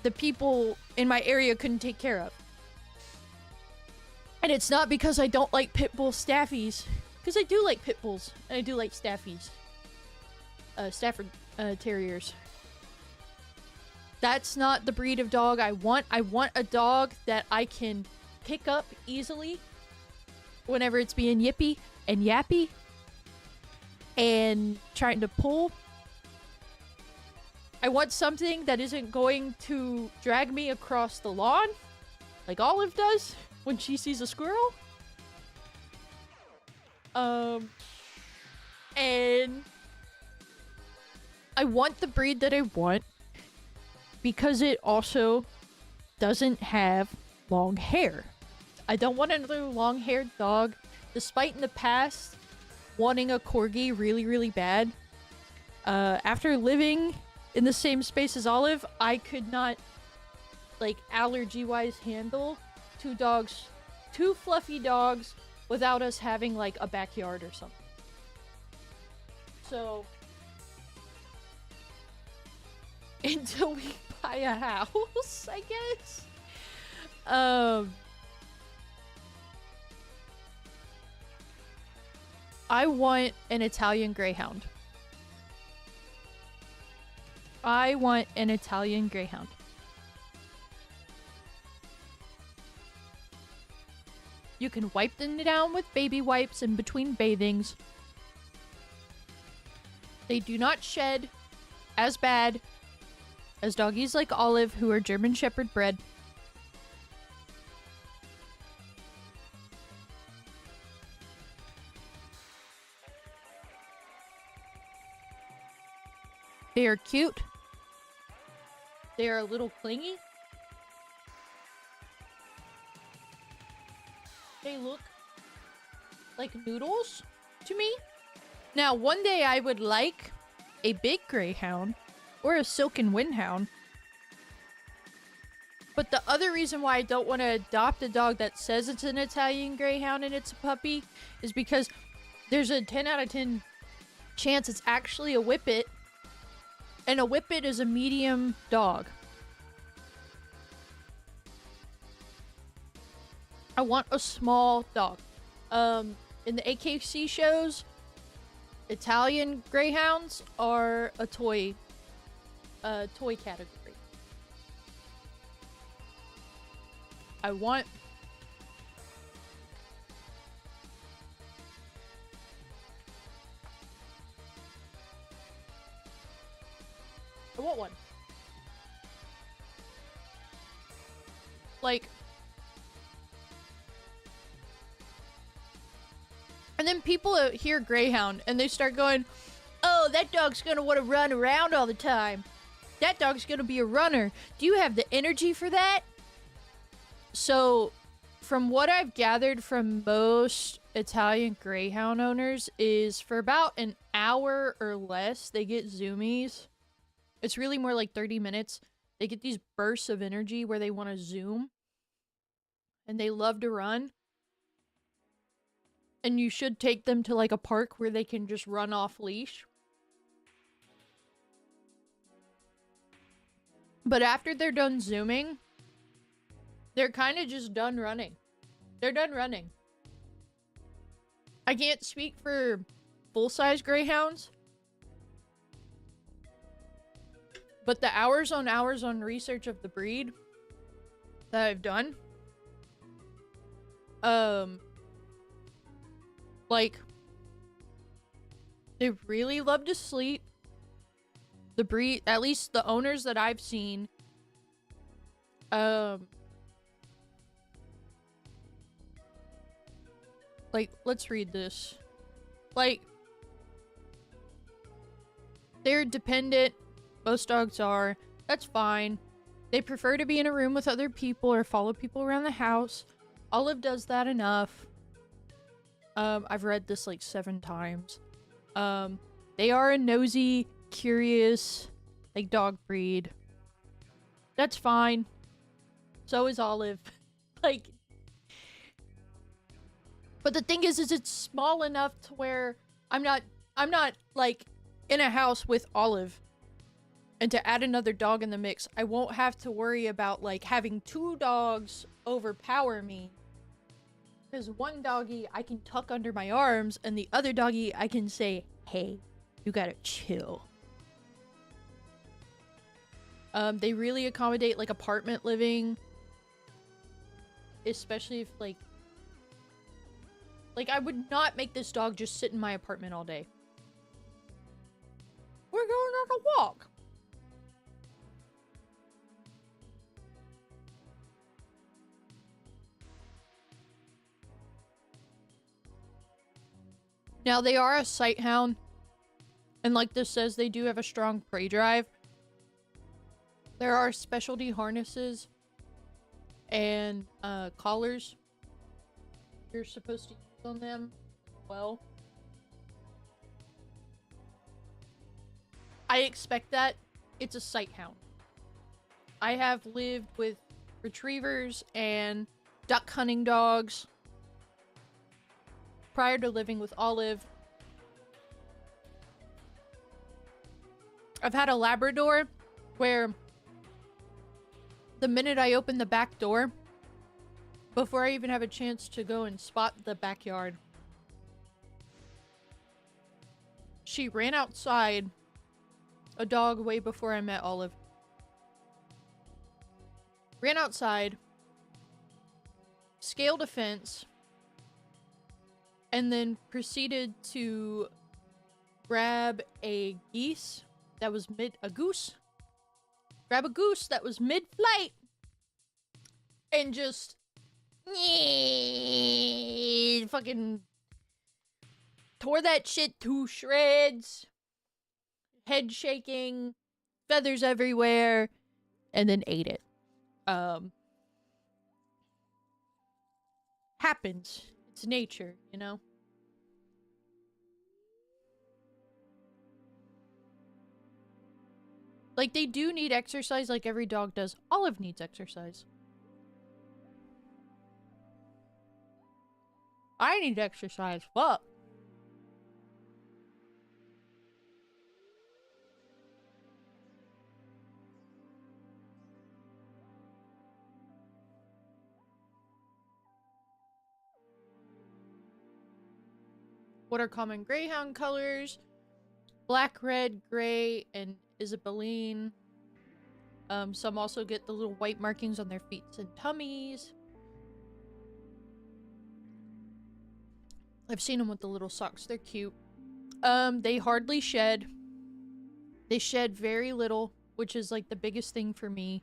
the people in my area couldn't take care of. And it's not because I don't like pit bull staffies, because I do like pit bulls and I do like staffies. Stafford terriers. That's not the breed of dog I want. I want a dog that I can pick up easily whenever it's being yippy and yappy and trying to pull. I want something that isn't going to drag me across the lawn like Olive does when she sees a squirrel. And I want the breed that I want because it also doesn't have long hair. I don't want another long-haired dog, despite in the past wanting a corgi really, really bad. After living in the same space as Olive, I could not, like, allergy-wise handle two fluffy dogs without us having, like, a backyard or something. So until we buy a house, I guess. I want an Italian Greyhound. I want an Italian Greyhound. You can wipe them down with baby wipes in between bathings. They do not shed as bad as doggies like Olive, who are German Shepherd bred. They are cute. They are a little clingy. They look like noodles to me. Now, one day I would like a big greyhound or a silken windhound. But the other reason why I don't want to adopt a dog that says it's an Italian greyhound and it's a puppy is because there's a 10 out of 10 chance it's actually a whippet. And a whippet is a medium dog. I want a small dog. In the AKC shows, Italian greyhounds are a toy category. I want one. Like, and then people hear greyhound and they start going, "Oh, that dog's gonna want to run around all the time. That dog's gonna be a runner. Do you have the energy for that?" So, from what I've gathered from most Italian greyhound owners is for about an hour or less, they get zoomies. It's really more like 30 minutes. They get these bursts of energy where they want to zoom. And they love to run. And you should take them to like a park where they can just run off leash. But after they're done zooming, they're kind of just done running. They're done running. I can't speak for full-size greyhounds. But the hours on research of the breed that I've done, like, they really love to sleep. The breed, at least the owners that I've seen, like, let's read this. Like, they're dependent. Most dogs are. That's fine. They prefer to be in a room with other people or follow people around the house. Olive does that enough. I've read this like 7 times. They are a nosy, curious, like, dog breed. That's fine. So is Olive. Like, but the thing is it's small enough to where I'm not like in a house with Olive. And to add another dog in the mix, I won't have to worry about like having 2 dogs overpower me. Because one doggy I can tuck under my arms, and the other doggy I can say, "Hey, you gotta chill." They really accommodate like apartment living. Especially if like I would not make this dog just sit in my apartment all day. We're going on a walk. Now, they are a sight hound. And like this says, they do have a strong prey drive. There are specialty harnesses and collars you're supposed to use on them. Well, I expect that. It's a sight hound. I have lived with retrievers and duck hunting dogs prior to living with Olive. I've had a Labrador where the minute I open the back door, before I even have a chance to go and spot the backyard, she ran outside, a dog way before I met Olive. Ran outside, scaled a fence, and then proceeded to grab a goose that was mid-flight, and just fucking tore that shit to shreds, head shaking, feathers everywhere, and then ate it. Happens. It's nature, you know? Like, they do need exercise like every dog does. Olive needs exercise. I need exercise. Fuck. What are common greyhound colors? Black, red, gray, and Isabelline. Some also get the little white markings on their feet and tummies. I've seen them with the little socks. They're cute. They hardly shed. They shed very little, which is like the biggest thing for me.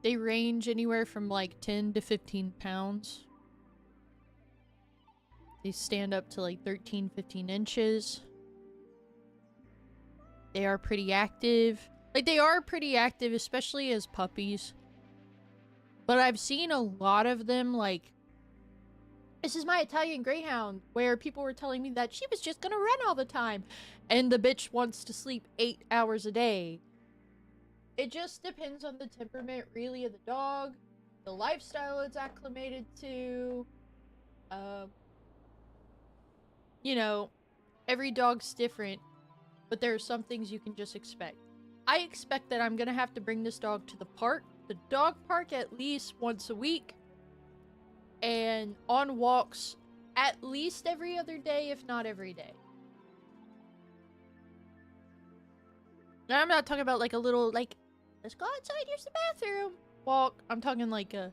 They range anywhere from like 10 to 15 pounds. They stand up to like 13, 15 inches. They are pretty active. Like, they are pretty active, especially as puppies. But I've seen a lot of them, like, this is my Italian Greyhound, where people were telling me that she was just gonna run all the time. And the bitch wants to sleep 8 hours a day. It just depends on the temperament, really, of the dog, the lifestyle it's acclimated to. You know, every dog's different, but there are some things you can just expect. I expect that I'm gonna have to bring this dog to the park, the dog park, at least once a week, and on walks at least every other day, if not every day. Now, I'm not talking about like a little, like, let's go outside, use the bathroom walk. I'm talking like a,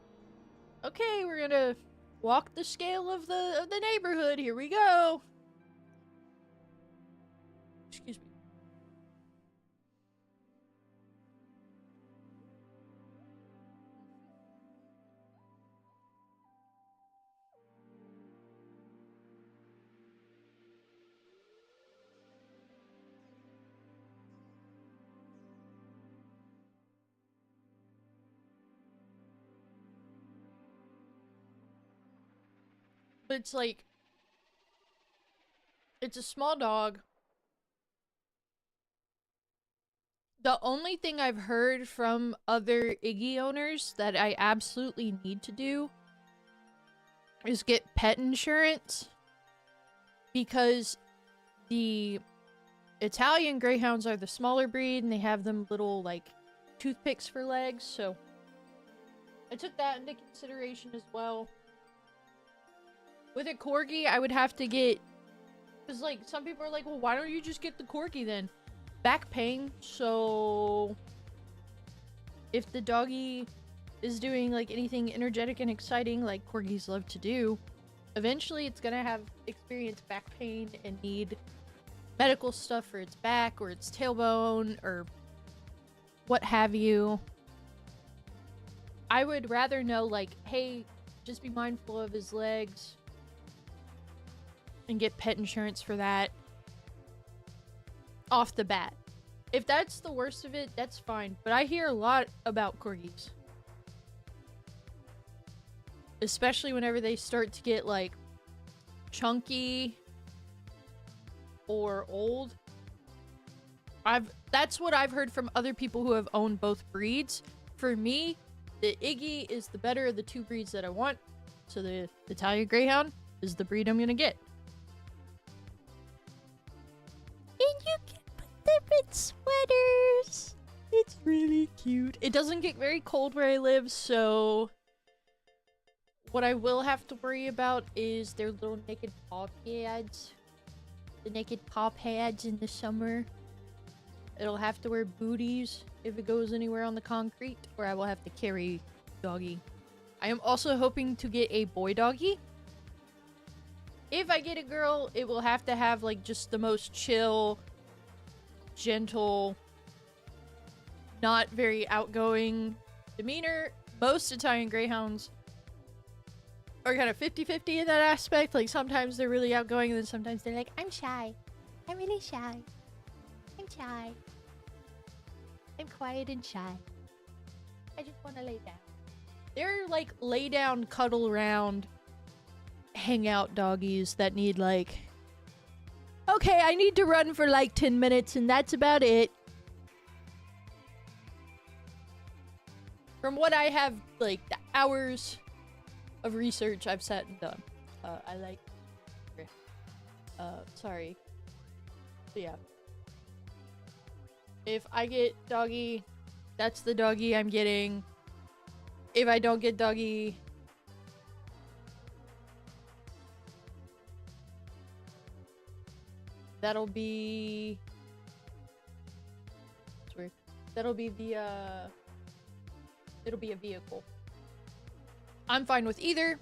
okay, we're gonna walk the scale of the neighborhood. Here we go. Excuse me. But it's like, it's a small dog. The only thing I've heard from other Iggy owners that I absolutely need to do is get pet insurance, because the Italian Greyhounds are the smaller breed and they have them little, like, toothpicks for legs, so I took that into consideration as well. With a Corgi, I would have to get, because, like, some people are like, well, why don't you just get the Corgi then? Back pain, so if the doggy is doing like anything energetic and exciting like corgis love to do, eventually it's gonna have experienced back pain and need medical stuff for its back or its tailbone or what have you. I would rather know, like, hey, just be mindful of his legs and get pet insurance for that off the bat. If that's the worst of it, that's fine. But I hear a lot about corgis. Especially whenever they start to get, like, chunky or old. That's what I've heard from other people who have owned both breeds. For me, the Iggy is the better of the two breeds that I want. So the Italian Greyhound is the breed I'm gonna get. And you can put them in sweaters. It's really cute. It doesn't get very cold where I live, so what I will have to worry about is their little naked paw pads. The naked paw pads in the summer. It'll have to wear booties if it goes anywhere on the concrete, or I will have to carry doggy. I am also hoping to get a boy doggy. If I get a girl, it will have to have, like, just the most chill, gentle, not very outgoing demeanor. Most Italian Greyhounds are kind of 50-50 in that aspect. Like, sometimes they're really outgoing, and then sometimes they're like, I'm shy. I'm really shy. I'm shy. I'm quiet and shy. I just want to lay down. They're like lay down, cuddle around, hang out doggies that need, like, Okay, I need to run for like 10 minutes, and that's about it. From what I have, like, the hours of research I've sat and done. I like... sorry. So yeah. If I get doggy, that's the doggy I'm getting. If I don't get doggy... that'll be... It's weird. That'll be the, it'll be a vehicle. I'm fine with either.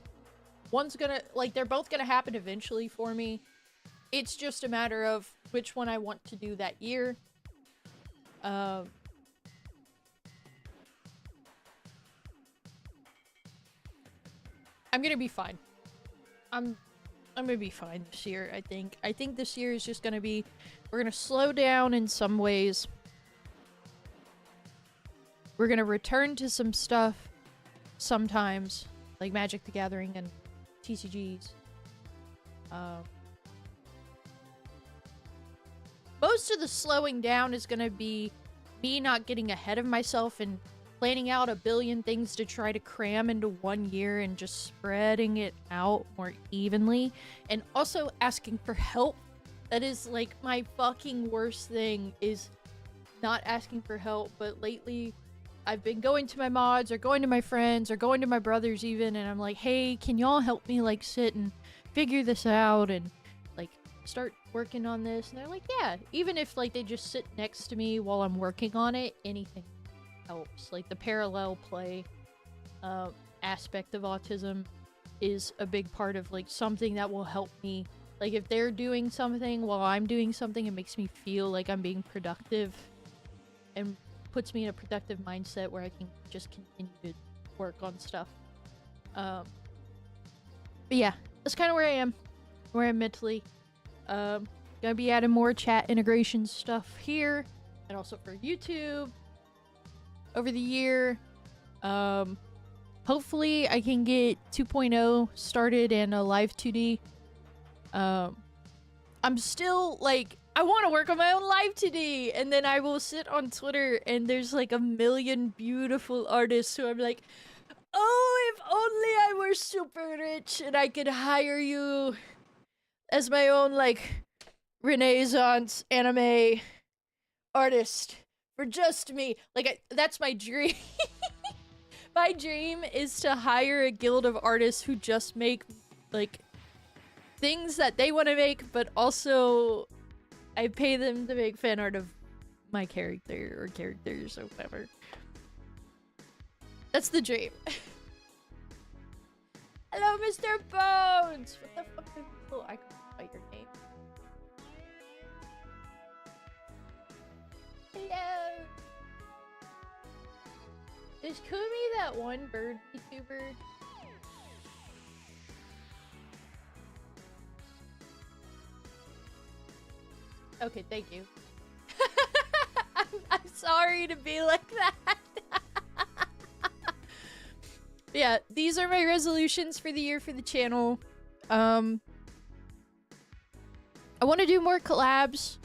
One's gonna... like, they're both gonna happen eventually for me. It's just a matter of which one I want to do that year. I'm gonna be fine. I'm gonna be fine this year, I think. I think this year is just gonna be... we're gonna slow down in some ways. We're gonna return to some stuff sometimes. Like Magic the Gathering and TCGs. Most of the slowing down is gonna be me not getting ahead of myself and planning out a billion things to try to cram into 1 year and just spreading it out more evenly. And also asking for help. That is like my fucking worst thing, is not asking for help. But lately I've been going to my mods or going to my friends or going to my brothers even, and I'm like, hey, can y'all help me like sit and figure this out and like start working on this? And they're like, yeah. Even if like they just sit next to me while I'm working on it, anything helps. Like the parallel play aspect of autism is a big part of like something that will help me. Like if they're doing something while I'm doing something, it makes me feel like I'm being productive and puts me in a productive mindset where I can just continue to work on stuff. But yeah, that's kind of where I am. Where I'm mentally. Gonna be adding more chat integration stuff here and also for YouTube over the year. Hopefully I can get 2.0 started and a live 2D. I'm still like, I want to work on my own live 2D, and then I will sit on Twitter and there's like a million beautiful artists who I'm like, oh, if only I were super rich and I could hire you as my own like Renaissance anime artist for just me. Like that's my dream. My dream is to hire a guild of artists who just make like things that they want to make, but also I pay them to make fan art of my character or characters or whatever. That's the dream. Hello, Mr. Bones! What the fuck is... oh, I can't fight your name. Hello! Is Kumi that one bird YouTuber? Okay, thank you. I'm sorry to be like that. Yeah, these are my resolutions for the year for the channel. I want to do more collabs.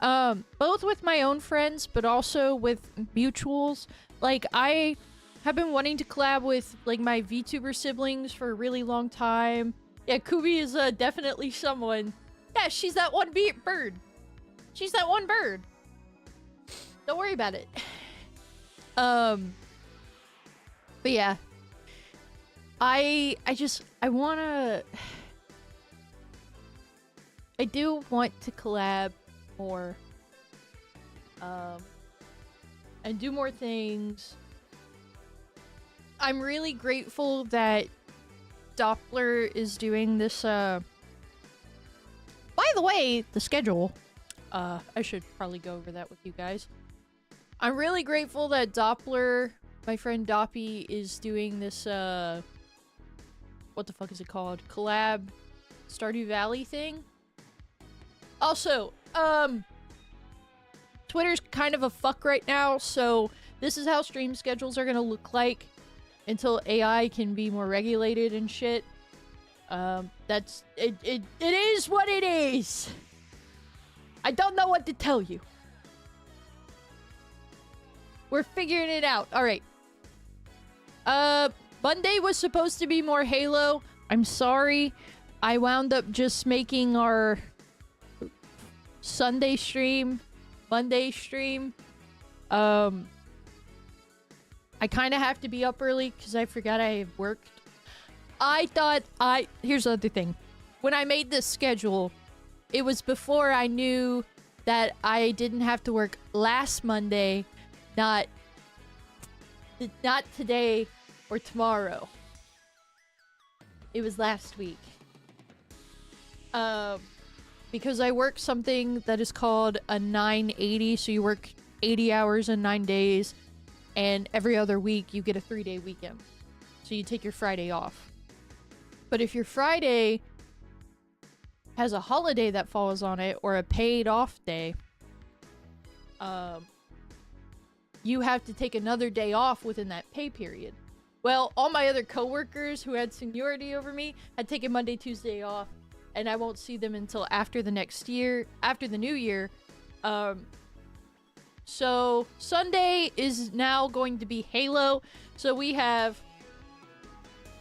Both with my own friends, but also with mutuals. Like, I have been wanting to collab with, like, my VTuber siblings for a really long time. Yeah, Kubi is definitely someone. Yeah, she's that one bird. She's that one bird. Don't worry about it. But yeah. I wanna... I do want to collab more. And do more things. I'm really grateful that Doppler is doing this, By the way, the schedule. I should probably go over that with you guys. I'm really grateful that Doppler, my friend Doppy, is doing this, what the fuck is it called? Collab Stardew Valley thing. Also, Twitter's kind of a fuck right now, so this is how stream schedules are gonna look like until AI can be more regulated and shit. It is what it is! I don't know what to tell you. We're figuring it out. All right. Monday was supposed to be more Halo. I'm sorry. I wound up just making our Sunday stream, Monday stream. I kind of have to be up early because I forgot I worked. Here's the other thing. When I made this schedule, it was before I knew that I didn't have to work last Monday, not today or tomorrow. It was last week. Because I work something that is called a 980, so you work 80 hours in 9 days, and every other week you get a 3-day weekend. So you take your Friday off. But if your Friday has a holiday that falls on it, or a paid off day, you have to take another day off within that pay period. Well, all my other coworkers who had seniority over me had taken Monday, Tuesday off, and I won't see them until after the next year, after the new year. So Sunday is now going to be Halo. So we have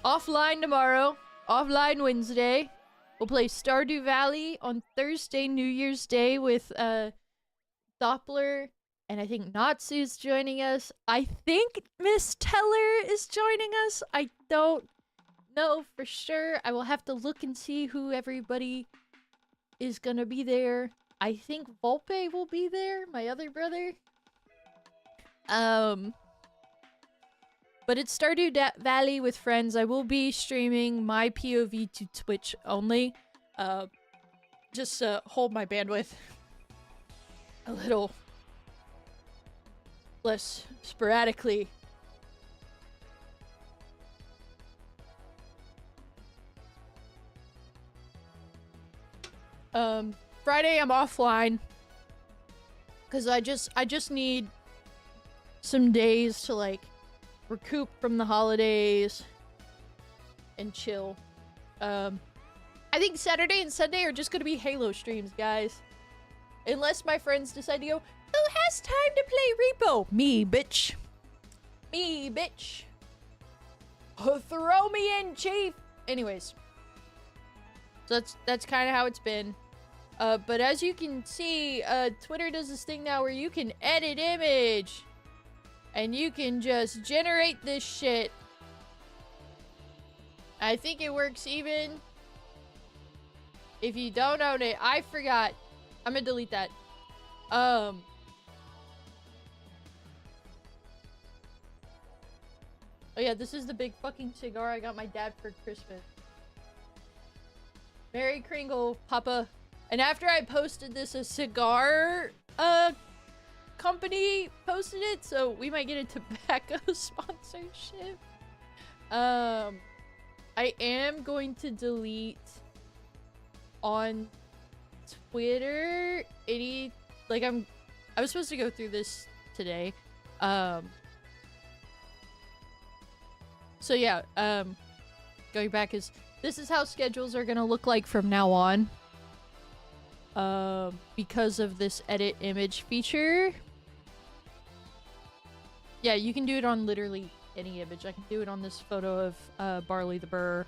offline tomorrow, offline Wednesday. We'll play Stardew Valley on Thursday, New Year's Day, with Doppler, and I think Natsu is joining us. I think Miss Teller is joining us. I don't know for sure. I will have to look and see who everybody is gonna be there. I think Volpe will be there, my other brother. But it's Stardew Valley with friends. I will be streaming my POV to Twitch only. Just hold my bandwidth a little less sporadically. Friday I'm offline because I just need some days to like recoup from the holidays and chill. I think Saturday and Sunday are just gonna be Halo streams, guys. Unless my friends decide to go, who has time to play Repo? Me, bitch. Me, bitch. Throw me in, chief. Anyways. So that's kind of how it's been. But as you can see, Twitter does this thing now where you can edit image. And you can just generate this shit. I think it works even if you don't own it. I forgot. I'm gonna delete that. Oh yeah, this is the big fucking cigar I got my dad for Christmas. Merry Kringle, Papa. And after I posted this, a cigar company posted it, so we might get a tobacco sponsorship. I am going to delete on Twitter I was supposed to go through this today. So yeah, going back this is how schedules are gonna look like from now on. Because of this edit image feature. Yeah, you can do it on literally any image. I can do it on this photo of Barley the Burr.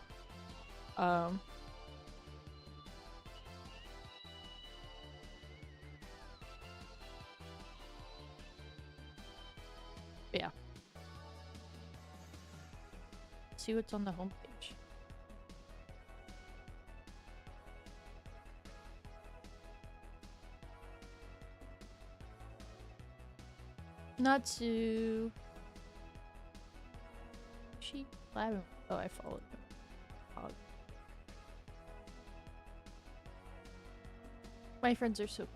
Yeah. See what's on the homepage. Natsu. She. Oh, I followed him. My friends are so.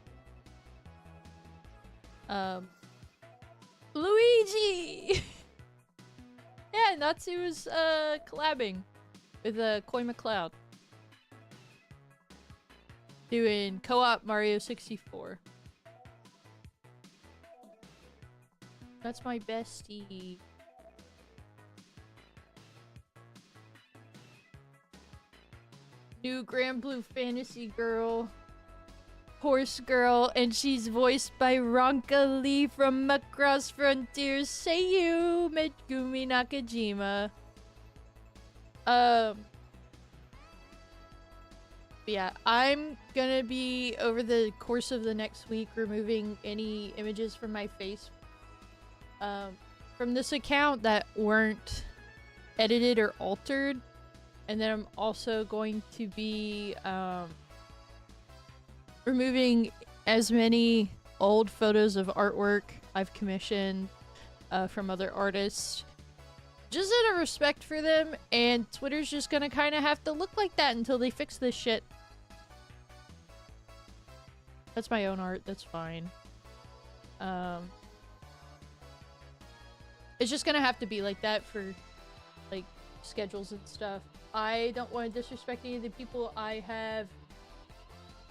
Luigi. Yeah, Natsu was collabing with Koi McLeod, doing co-op Mario 64. That's my bestie. New Grand Blue Fantasy Girl. horse girl, and she's voiced by Ronka Lee from Across Frontiers Seiyu Megumi Nakajima. Yeah, I'm gonna be, over the course of the next week, removing any images from my face from this account that weren't edited or altered. And then I'm also going to be removing as many old photos of artwork I've commissioned from other artists. Just out of respect for them, and Twitter's just gonna kind of have to look like that until they fix this shit. That's my own art, that's fine. It's just gonna have to be like that for, like, schedules and stuff. I don't want to disrespect any of the people I have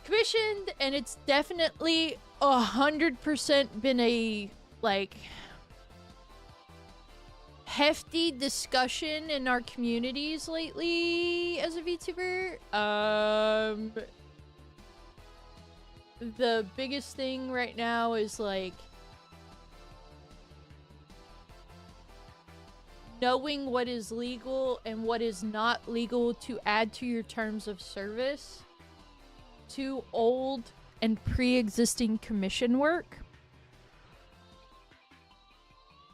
commissioned, and it's definitely 100% been a, like, hefty discussion in our communities lately as a VTuber. The biggest thing right now is, like, knowing what is legal and what is not legal to add to your terms of service to old and pre-existing commission work.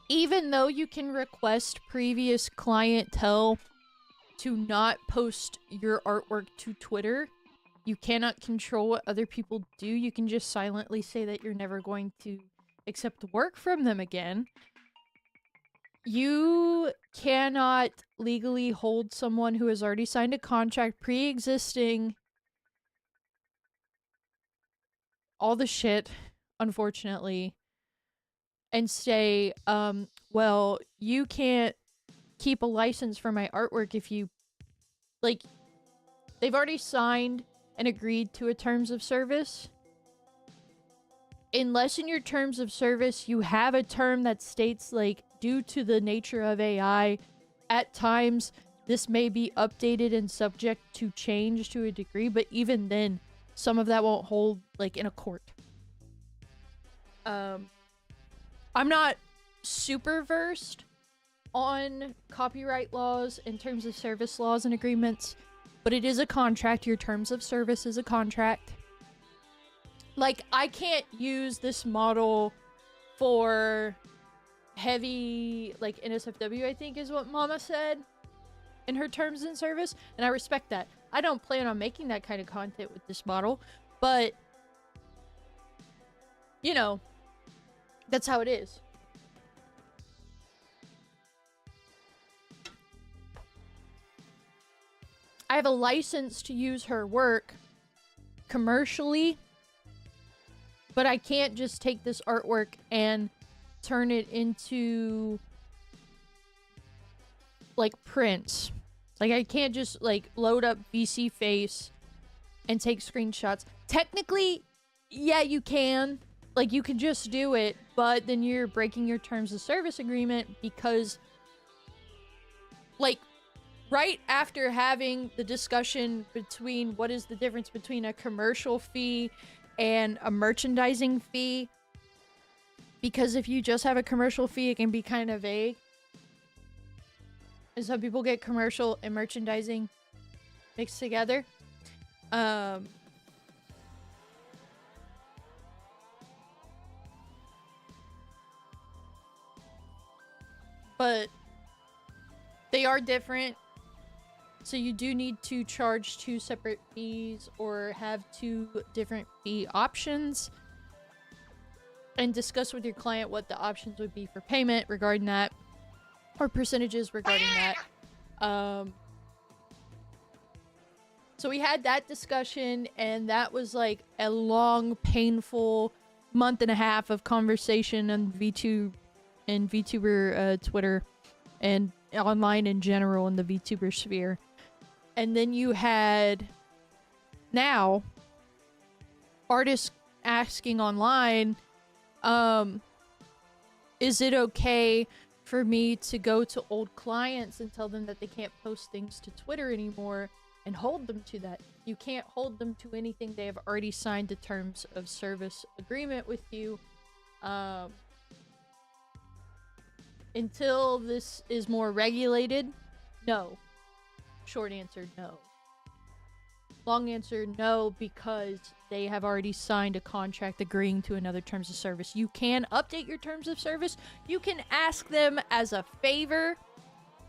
Even though you can request previous clientele to not post your artwork to Twitter, you cannot control what other people do. You can just silently say that you're never going to accept work from them again. You cannot legally hold someone who has already signed a contract pre-existing all the shit, unfortunately, and say, well, you can't keep a license for my artwork if you, like, they've already signed and agreed to a terms of service. Unless in your terms of service you have a term that states, like, due to the nature of AI, at times this may be updated and subject to change to a degree, but even then, some of that won't hold, like, in a court. I'm not super versed on copyright laws and terms of service laws and agreements, but it is a contract. Your terms of service is a contract. Like, I can't use this model for heavy, like, NSFW, I think is what Mama said in her terms and service, and I respect that. I don't plan on making that kind of content with this model, but, you know, that's how it is. I have a license to use her work commercially, but I can't just take this artwork and turn it into, like, prints. Like, I can't just, like, load up VC Face and take screenshots. Technically, yeah, you can. Like, you can just do it, but then you're breaking your terms of service agreement because, like, right after having the discussion between what is the difference between a commercial fee and a merchandising fee, because if you just have a commercial fee, it can be kind of vague. And some people get commercial and merchandising mixed together. But they are different. So you do need to charge 2 separate fees or have 2 different fee options. And discuss with your client what the options would be for payment regarding that. Or percentages regarding that. So we had that discussion, and that was like a long, painful month and a half of conversation on VTuber Twitter and online in general in the VTuber sphere. And then you had now artists asking online, is it okay for me to go to old clients and tell them that they can't post things to Twitter anymore and hold them to that. You can't hold them to anything they have already signed a terms of service agreement with you. Until this is more regulated, no. Short answer, no. Long answer, no, because they have already signed a contract agreeing to another terms of service. You can update your terms of service. You can ask them as a favor.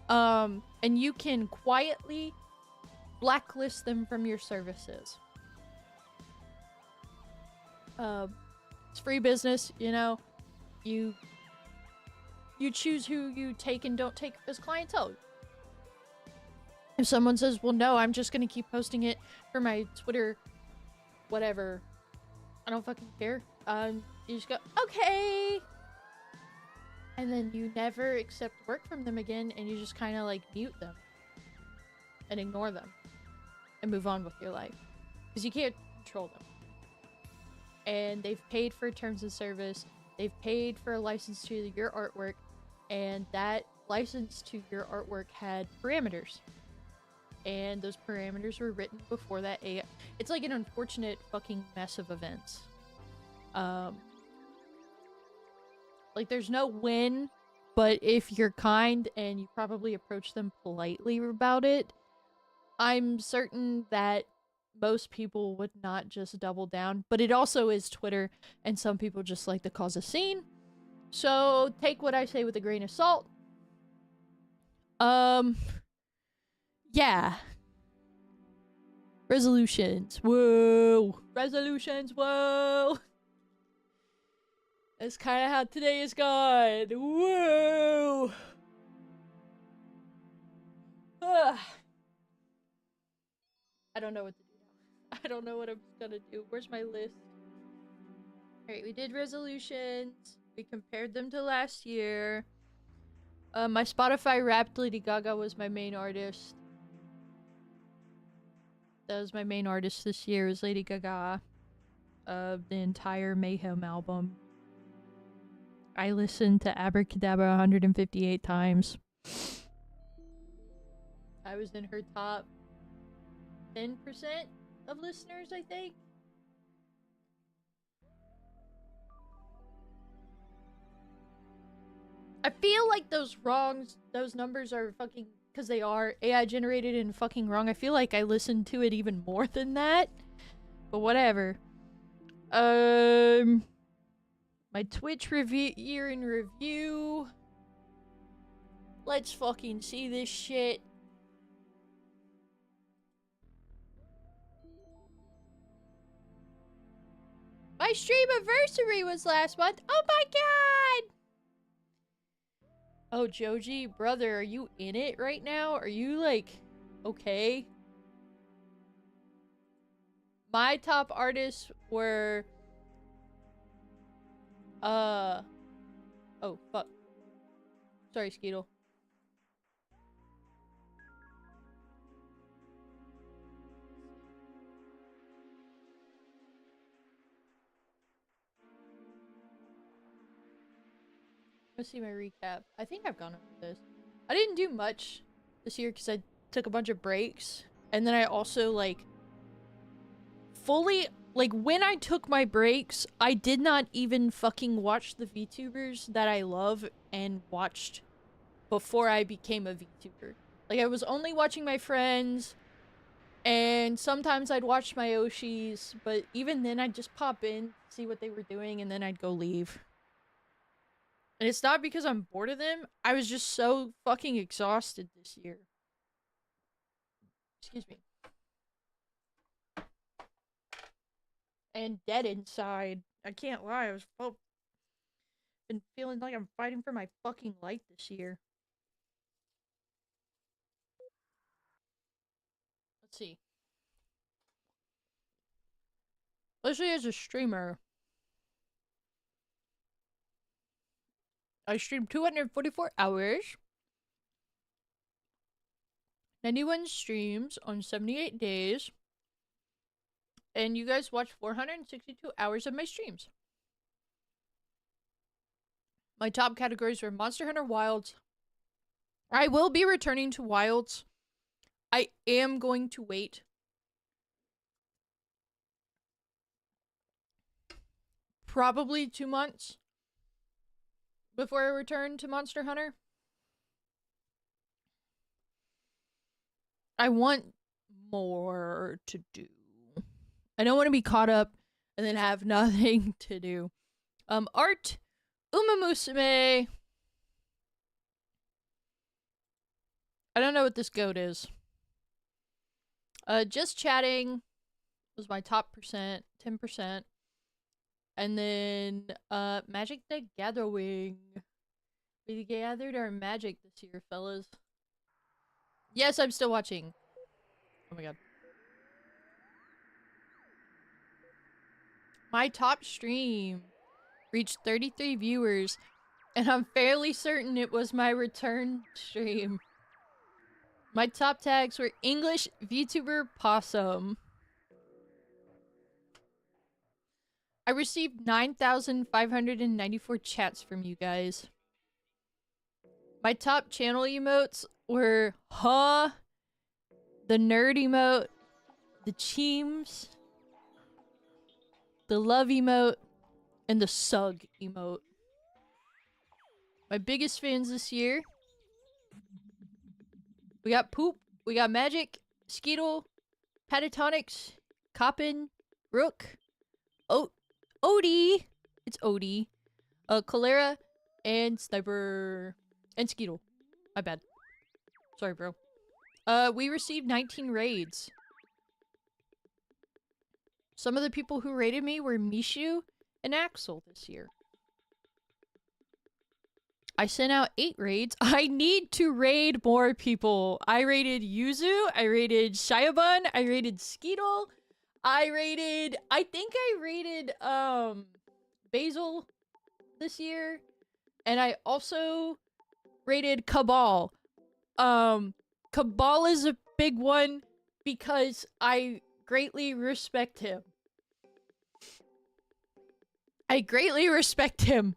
And you can quietly blacklist them from your services. It's free business, you know. You choose who you take and don't take as clientele. If someone says, well, no, I'm just gonna keep posting it for my Twitter, whatever, I don't fucking care. You just go, okay. And then you never accept work from them again, and you just kind of like mute them and ignore them and move on with your life. Because you can't control them. And they've paid for terms of service, they've paid for a license to your artwork, and that license to your artwork had parameters. And those parameters were written before that AI. It's like an unfortunate fucking mess of events. Like there's no win, but if you're kind and you probably approach them politely about it, I'm certain that most people would not just double down. But it also is Twitter, and some people just like to cause a scene. So take what I say with a grain of salt. Yeah. Resolutions. Whoa. Resolutions. Whoa. That's kind of how today is gone. Whoa. Ugh. I don't know what to do now. I don't know what I'm gonna do. Where's my list? Alright, we did resolutions. We compared them to last year. My Spotify Wrapped Lady Gaga was my main artist. That was my main artist this year, was Lady Gaga. The entire Mayhem album. I listened to Abracadabra 158 times. I was in her top 10% of listeners, I think. I feel like those numbers are fucking, because they are AI generated and fucking wrong. I feel like I listened to it even more than that. But whatever. My Twitch year in review. Let's fucking see this shit. My stream anniversary was last month. Oh my god! Oh, Joji, brother, are you in it right now? Are you, like, okay? My top artists were... Oh, fuck. Sorry, Skeetle. Let's see my recap. I think I've gone over this. I didn't do much this year because I took a bunch of breaks. And then I also, like, fully... Like, when I took my breaks, I did not even fucking watch the VTubers that I love and watched before I became a VTuber. Like, I was only watching my friends, and sometimes I'd watch my Oshis, but even then I'd just pop in, see what they were doing, and then I'd go leave. And it's not because I'm bored of them, I was just so fucking exhausted this year. Excuse me. And dead inside. I can't lie, I was been feeling like I'm fighting for my fucking life this year. Let's see. Especially as a streamer. I streamed 244 hours. 91 streams on 78 days. And you guys watched 462 hours of my streams. My top categories were Monster Hunter Wilds. I will be returning to Wilds I am going to wait probably 2 months before I return to Monster Hunter. I want more to do. I don't want to be caught up and then have nothing to do. Art Umamusume. I don't know what this goat is. Just chatting was my top percent, 10%. And then Magic the Gathering. We gathered our magic this year, fellas. Yes, I'm still watching. Oh my god. My top stream reached 33 viewers, and I'm fairly certain it was my return stream. My top tags were English VTuber Possum. I received 9,594 chats from you guys. My top channel emotes were Huh, the nerd emote, the Cheems, the love emote, and the Sug emote. My biggest fans this year, we got Poop, we got Magic, Skeetle, Patatonics, Coppin, Rook, Odie, it's Odie, Cholera, and Sniper, and Skeetle. My bad. Sorry, bro. We received 19 raids. Some of the people who raided me were Mishu and Axel this year. I sent out 8 raids. I need to raid more people. I raided Yuzu, I raided Shiabun, I raided Skeetle, I think I raided, Basil this year. And I also raided Cabal. Cabal is a big one because I greatly respect him. I greatly respect him.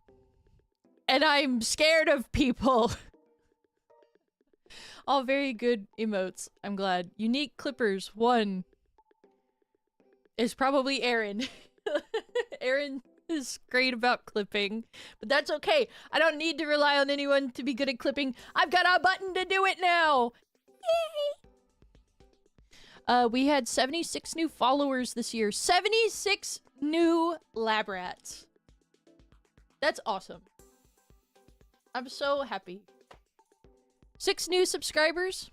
And I'm scared of people. All very good emotes. I'm glad. Unique Clippers 1 is probably Aaron. Aaron is great about clipping, but that's okay. I don't need to rely on anyone to be good at clipping. I've got a button to do it now. Yay! We had 76 new followers this year. 76 new Labrats. That's awesome. I'm so happy. 6 new subscribers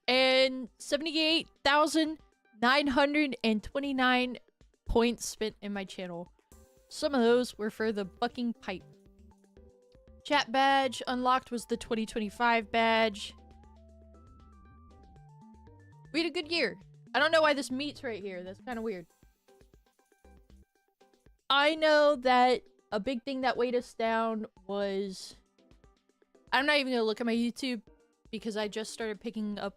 and 78,929 points spent in my channel. Some of those were for the bucking pipe. Chat badge unlocked was the 2025 badge. We had a good year. I don't know why this meat's right here. That's kind of weird. I know that a big thing that weighed us down was... I'm not even gonna look at my YouTube because I just started picking up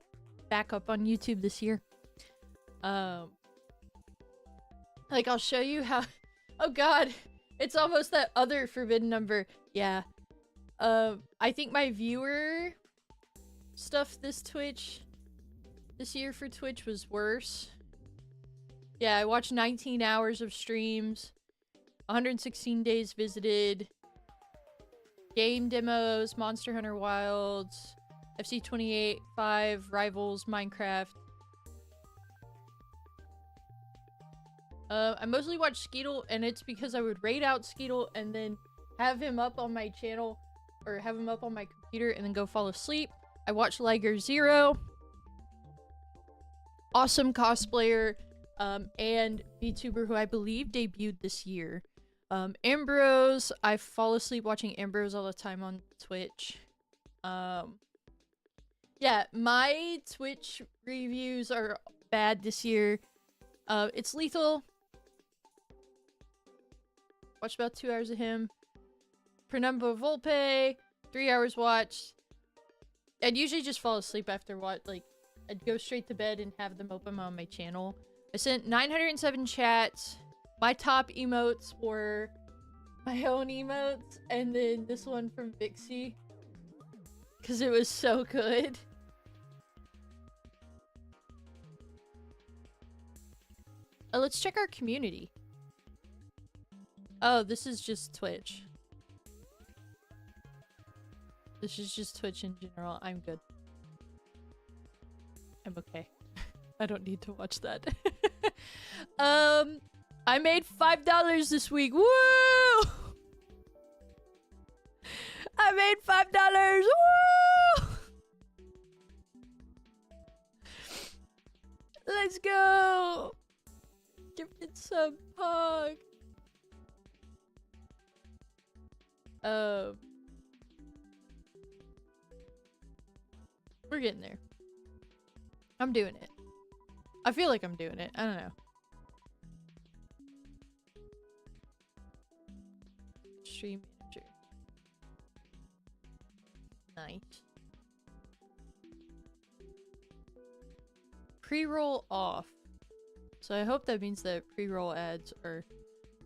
back up on YouTube this year. Like I'll show you how. Oh god, it's almost that other forbidden number. Yeah. I think my viewer stuff this year for Twitch was worse. Yeah, I watched 19 hours of streams, 116 days visited. Game demos, Monster Hunter Wilds, FC 28, 5, Rivals, Minecraft. I mostly watch Skeetle, and it's because I would raid out Skeetle and then have him up on my channel, or have him up on my computer and then go fall asleep. I watch Liger Zero. Awesome cosplayer, and VTuber who I believe debuted this year. Ambrose, I fall asleep watching Ambrose all the time on Twitch. Yeah, my Twitch reviews are bad this year. It's Lethal. Watched about 2 hours of him. Prenumbo Volpe, 3 hours watched. I'd usually just fall asleep after what, like, I'd go straight to bed and have them open on my channel. I sent 907 chats. My top emotes were my own emotes, and then this one from Vixie. Because it was so good. Let's check our community. Oh, this is just Twitch. This is just Twitch in general. I'm good. I'm okay. I don't need to watch that. I made $5 this week. Woo! I made $5. Woo! Let's go. Gifted sub hug. We're getting there. I'm doing it. I feel like I'm doing it. I don't know. Stream manager. Nice. Pre-roll off. So I hope that means that pre-roll ads are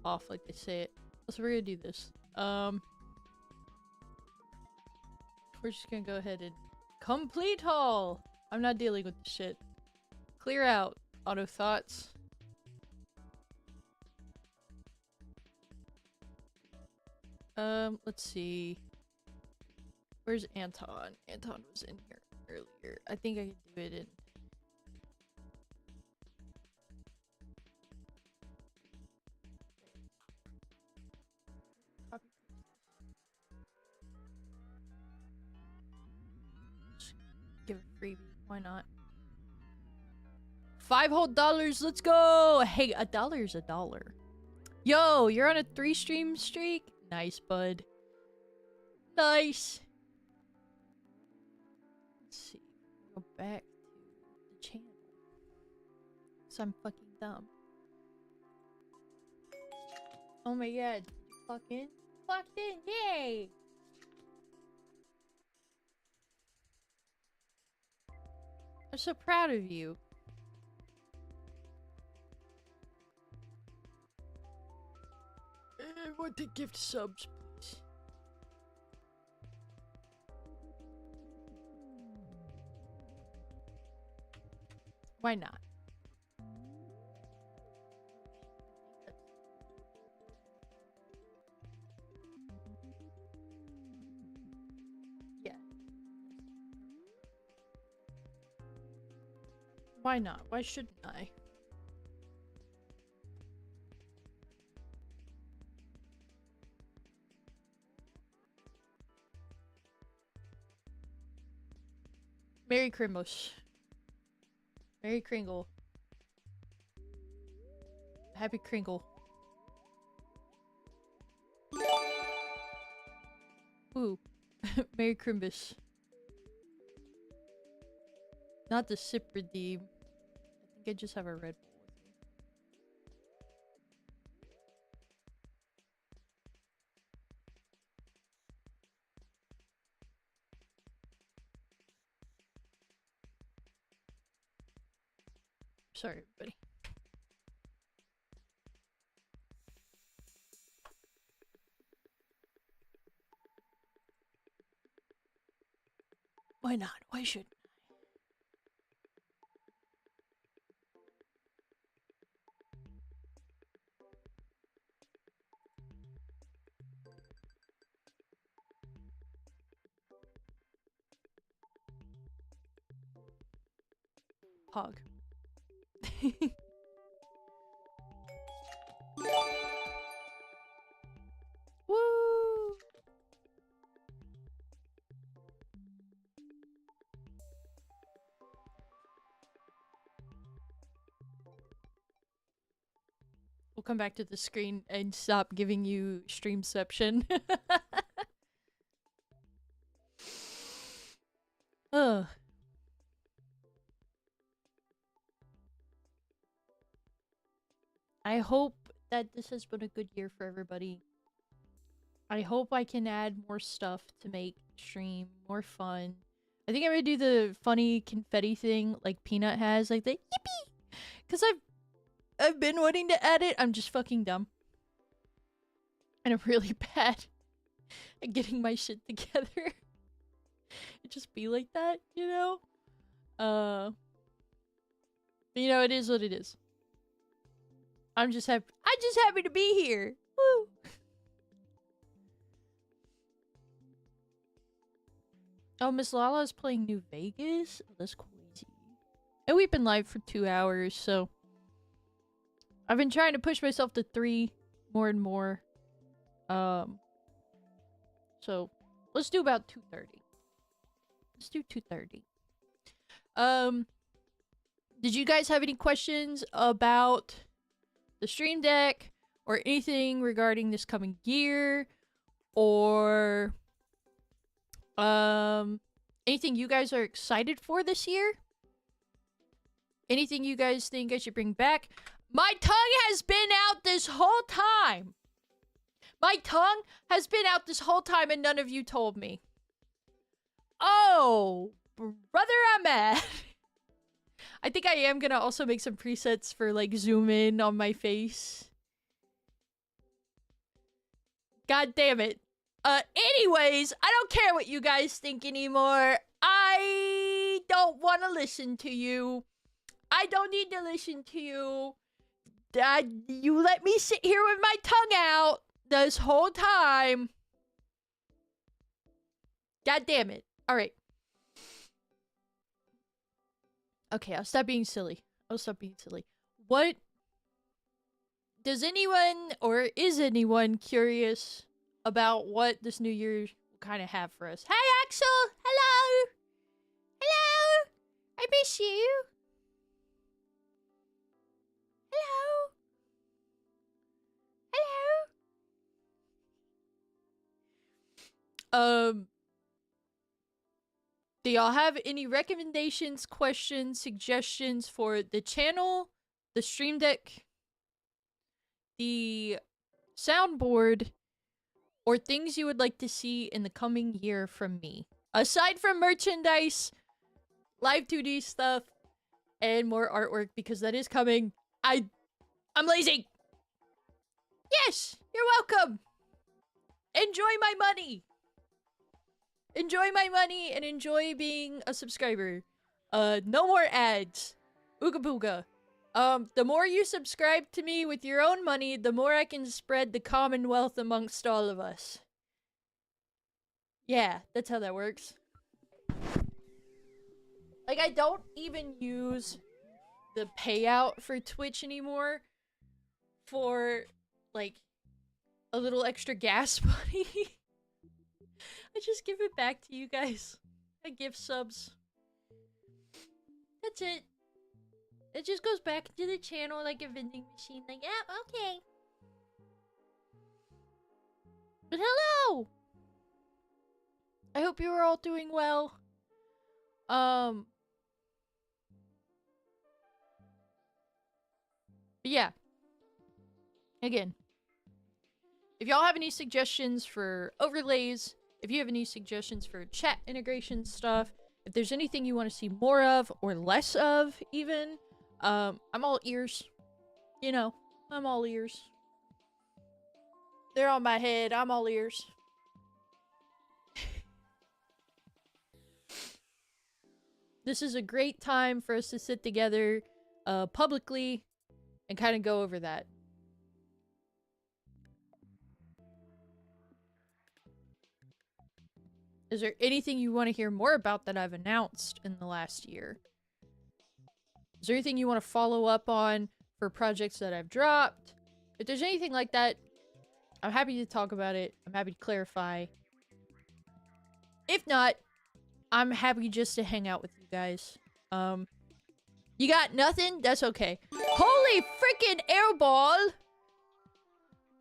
off like they say it. So we're gonna do this. We're just gonna go ahead and complete haul. I'm not dealing with this shit. Clear out. Auto thoughts. Let's see. Where's Anton? Anton was in here earlier. I think I can do it in... Just give a freebie. Why not? $5 whole. Let's go! Hey, $1's $1. Yo, you're on a 3-stream streak? Nice, bud. Nice. Let's see. Go back to the channel. So I'm fucking dumb. Oh my god. Fucking clocked in. Yay! I'm so proud of you. I want to gift subs, please. Why not? Yeah. Why not? Why shouldn't I? Merry Christmas. Merry Kringle. Happy Kringle. Ooh. Merry Crimbus. Not the sip redeem. I think I just have a Red Bull with me. Sorry, everybody. Why not? Why should Hog. Woo! We'll come back to the screen and stop giving you streamception. Ugh. I hope that this has been a good year for everybody. I hope I can add more stuff to make stream more fun. I think I'm gonna do the funny confetti thing like Peanut has, like the yippee! Because I've been wanting to add it. I'm just fucking dumb. And I'm really bad at getting my shit together. It just be like that, you know? But you know, it is what it is. I'm just happy to be here. Woo! Oh, Miss Lala's playing New Vegas? Oh, that's crazy. And we've been live for 2 hours, so I've been trying to push myself to 3 more and more. So let's do about 2:30. Let's do 2:30. Did you guys have any questions about the Stream Deck or anything regarding this coming year, or anything you guys are excited for this year? Anything you guys think I should bring back? My tongue has been out this whole time. My tongue has been out this whole time and none of you told me. Oh, brother, I'm mad. I think I am gonna also make some presets for, like, zoom in on my face. God damn it. Anyways, I don't care what you guys think anymore. I don't want to listen to you. I don't need to listen to you. You let me sit here with my tongue out this whole time. God damn it. Alright. Okay, I'll stop being silly. What? Does anyone, or is anyone curious about what this new year will kind of have for us? Hi, Axel! Hello! Hello! I miss you! Hello! Hello! Do y'all have any recommendations, questions, suggestions for the channel, the Stream Deck, the soundboard, or things you would like to see in the coming year from me? Aside from merchandise, live 2D stuff, and more artwork, because that is coming. I'm lazy! Yes! You're welcome! Enjoy my money! Enjoy my money and enjoy being a subscriber. No more ads. Ooga booga. The more you subscribe to me with your own money, the more I can spread the commonwealth amongst all of us. Yeah, that's how that works. Like, I don't even use the payout for Twitch anymore for, like, a little extra gas money. I just give it back to you guys. I give subs. That's it. It just goes back into the channel like a vending machine. Like, yeah, okay. But hello! I hope you are all doing well. But yeah. Again. If y'all have any suggestions for overlays, if you have any suggestions for chat integration stuff, if there's anything you want to see more of or less of, even, I'm all ears. You know, I'm all ears. They're on my head. I'm all ears. This is a great time for us to sit together, publicly, and kind of go over that. Is there anything you want to hear more about that I've announced in the last year? Is there anything you want to follow up on for projects that I've dropped? If there's anything like that, I'm happy to talk about it. I'm happy to clarify. If not, I'm happy just to hang out with you guys. You got nothing? That's okay. Holy freaking airball!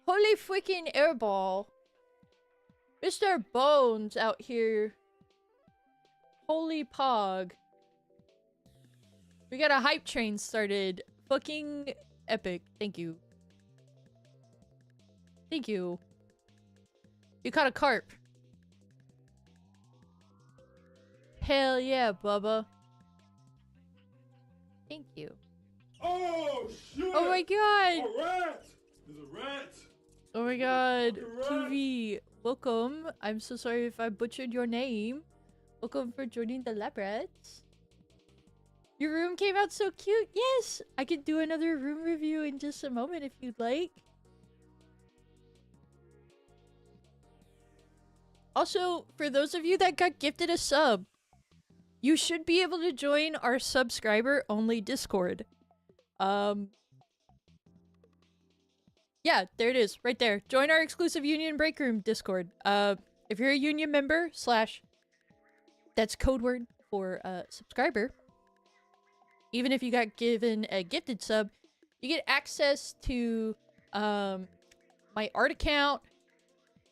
Holy freaking airball. Mr. Bones out here. Holy pog. We got a hype train started. Fucking epic. Thank you. Thank you. You caught a carp. Hell yeah, Bubba. Thank you. Oh shit! Oh my god! A rat! There's a rat! Oh my god. TV, welcome. I'm so sorry if I butchered your name. Welcome for joining the Labratz. Your room came out so cute. Yes, I could do another room review in just a moment if you'd like. Also, for those of you that got gifted a sub, you should be able to join our subscriber-only Discord. Yeah, there it is, right there. Join our exclusive Union Break Room Discord. If you're a Union member, / that's code word for subscriber. Even if you got given a gifted sub, you get access to my art account,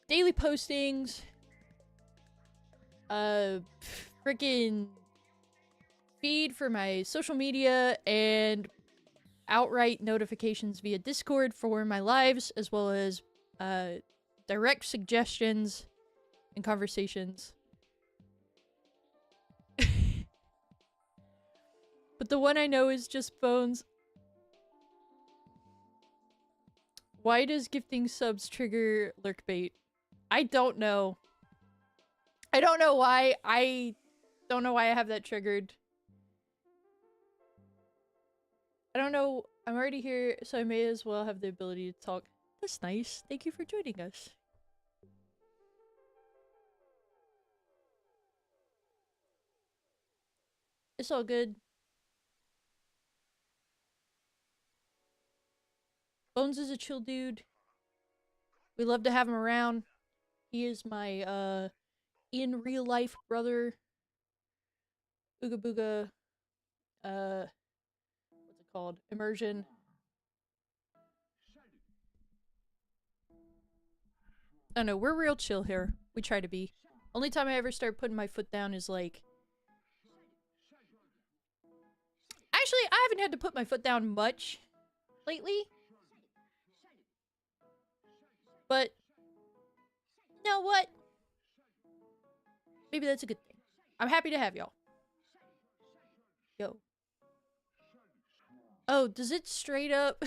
daily postings, freaking feed for my social media, and outright notifications via Discord for my lives, as well as direct suggestions and conversations. But the one I know is just Bones. Why does gifting subs trigger lurk bait? I don't know. I don't know why. I don't know why I have that triggered. I don't know. I'm already here, so I may as well have the ability to talk. That's nice. Thank you for joining us. It's all good. Bones is a chill dude. We love to have him around. He is my, in real life brother. Ooga booga. What's it called? Immersion. Oh no, we're real chill here. We try to be. Only time I ever start putting my foot down is like... Actually, I haven't had to put my foot down much lately. But, you know what? Maybe that's a good thing. I'm happy to have y'all. Yo. Oh, does it straight up...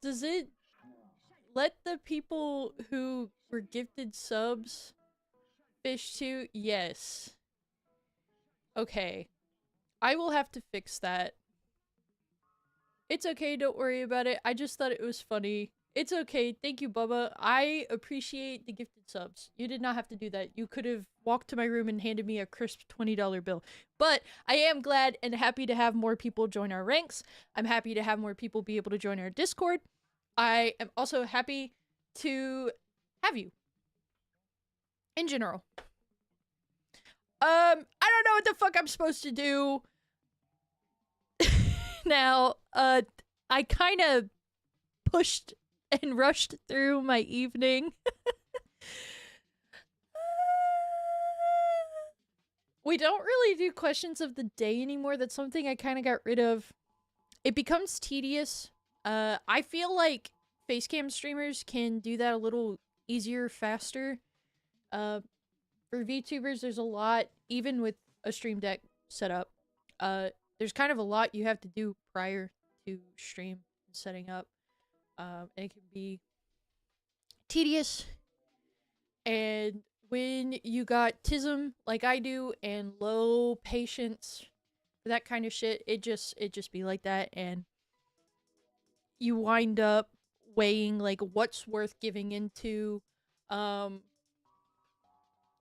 Does it let the people who were gifted subs fish too? Yes. Okay. I will have to fix that. It's okay, don't worry about it. I just thought it was funny. It's okay. Thank you, Bubba. I appreciate the gifted subs. You did not have to do that. You could have walked to my room and handed me a crisp $20 bill. But I am glad and happy to have more people join our ranks. I'm happy to have more people be able to join our Discord. I am also happy to have you. In general. I don't know what the fuck I'm supposed to do. Now, I kind of pushed and rushed through my evening. We don't really do questions of the day anymore. That's something I kind of got rid of. It becomes tedious. I feel like facecam streamers can do that a little easier, faster. For VTubers, there's a lot, even with a stream deck setup. There's kind of a lot you have to do prior to stream setting up. And it can be tedious. And when you got tism like I do and low patience for that kind of shit, it just be like that, and you wind up weighing like what's worth giving into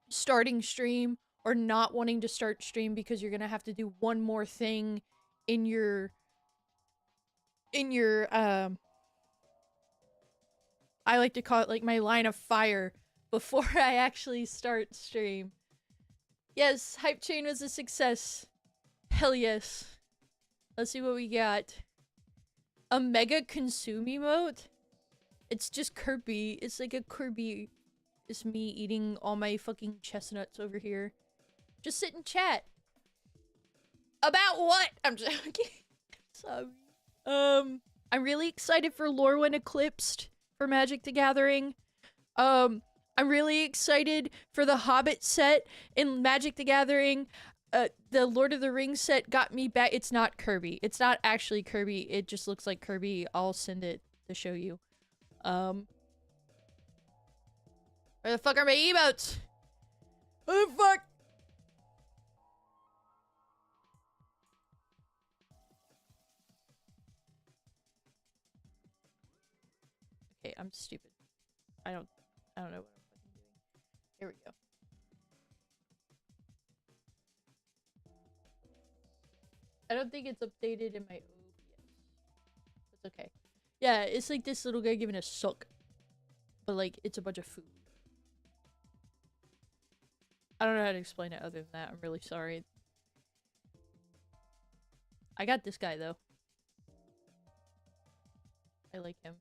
starting stream or not wanting to start stream because you're gonna have to do one more thing in your I like to call it like my line of fire before I actually start stream. Yes, Hype Chain was a success. Hell yes. Let's see what we got. A mega consume emote? It's just Kirby. It's like a Kirby. It's me eating all my fucking chestnuts over here. Just sit and chat. About what? I'm joking. Sorry. I'm really excited for Lorwyn Eclipsed for Magic the Gathering. I'm really excited for the Hobbit set in Magic the Gathering. The Lord of the Rings set got me back. It's not Kirby. It's not actually Kirby. It just looks like Kirby. I'll send it to show you. Where the fuck are my emotes? Oh fuck! Okay, I'm stupid. I don't know what I'm fucking doing. Here we go. I don't think it's updated in my OBS. It's okay. Yeah, it's like this little guy giving a suck. But like, it's a bunch of food. I don't know how to explain it other than that. I'm really sorry. I got this guy though. I like him.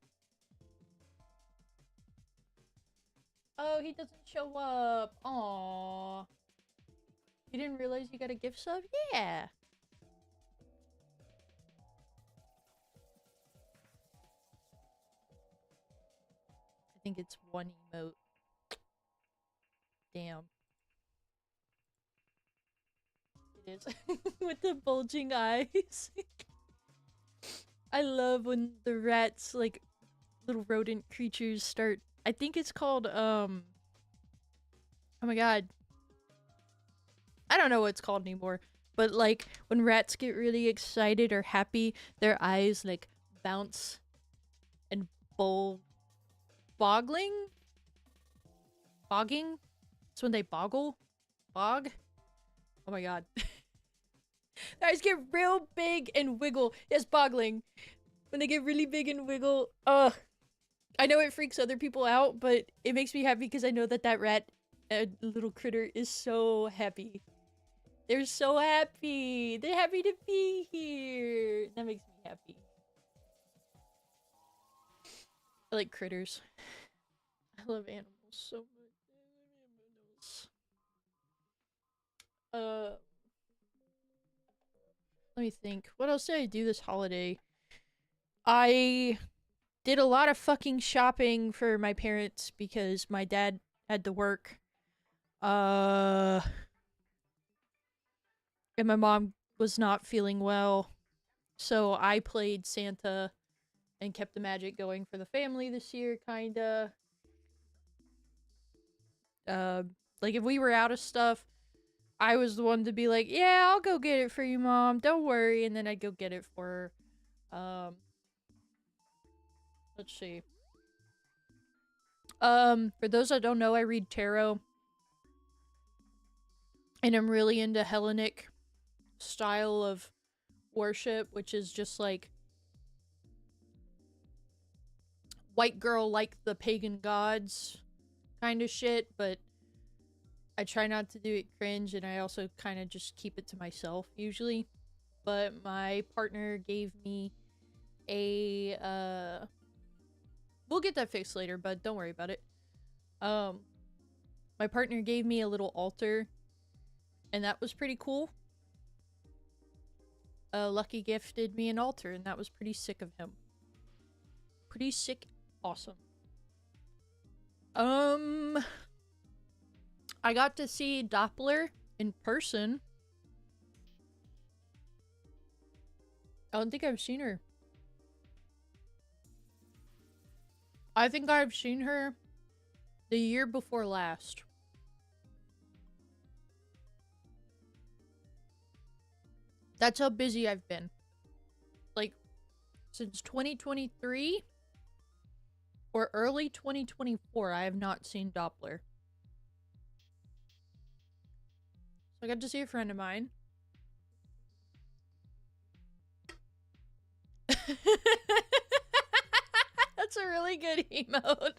Oh, he doesn't show up. Aww. You didn't realize you got a gift sub? Yeah. I think it's one emote. Damn. It is. With the bulging eyes. I love when the rats, like, little rodent creatures start. I think it's called, oh my god. I don't know what it's called anymore. But, like, when rats get really excited or happy, their eyes, like, bounce and boggling? Bogging? It's when they boggle? Bog? Oh my god. Their eyes get real big and wiggle. Yes, boggling. When they get really big and wiggle. Ugh. I know it freaks other people out, but it makes me happy because I know that that rat, little critter, is so happy. They're so happy. They're happy to be here. That makes me happy. I like critters. I love animals so much. Let me think. What else did I do this holiday? I did a lot of fucking shopping for my parents because my dad had to work. And my mom was not feeling well. So I played Santa and kept the magic going for the family this year, kinda. Like if we were out of stuff, I was the one to be like, yeah, I'll go get it for you, Mom. Don't worry. And then I'd go get it for her. Let's see. For those that don't know, I read tarot. And I'm really into Hellenic style of worship, which is just like white girl like the pagan gods kind of shit, but I try not to do it cringe, and I also kind of just keep it to myself usually. But my partner gave me a we'll get that fixed later, but don't worry about it. My partner gave me a little altar, and that was pretty cool. Lucky gifted me an altar, and that was pretty sick of him. Pretty sick, awesome. I got to see Doppler in person. I don't think I've seen her. I think I've seen her the year before last. That's how busy I've been. Like, since 2023 or early 2024, I have not seen Doppler. So I got to see a friend of mine. That's a really good emote.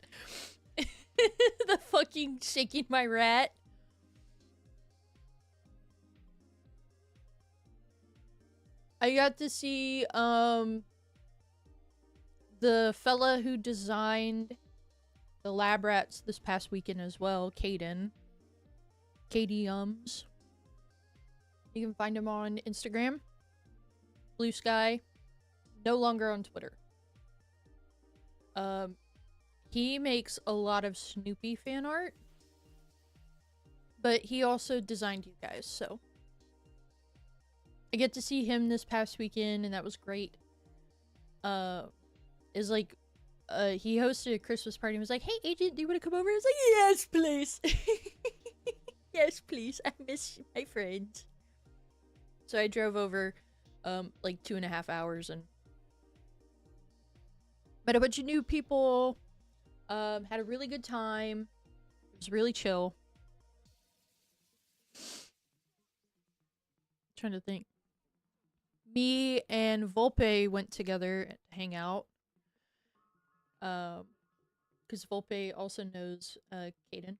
The fucking shaking my rat. I got to see the fella who designed the Labratz this past weekend as well, Caden. KDums. You can find him on Instagram, Blue Sky, no longer on Twitter. He makes a lot of Snoopy fan art, but he also designed you guys, so I get to see him this past weekend, and that was great. Is like he hosted a Christmas party and was like, "Hey, Agent, do you want to come over?" I was like, "Yes, please." Yes, please. I miss my friends. So I drove over, like 2.5 hours and met a bunch of new people. Had a really good time. It was really chill. Trying to think. Me and Volpe went together to hang out. Because Volpe also knows Caden.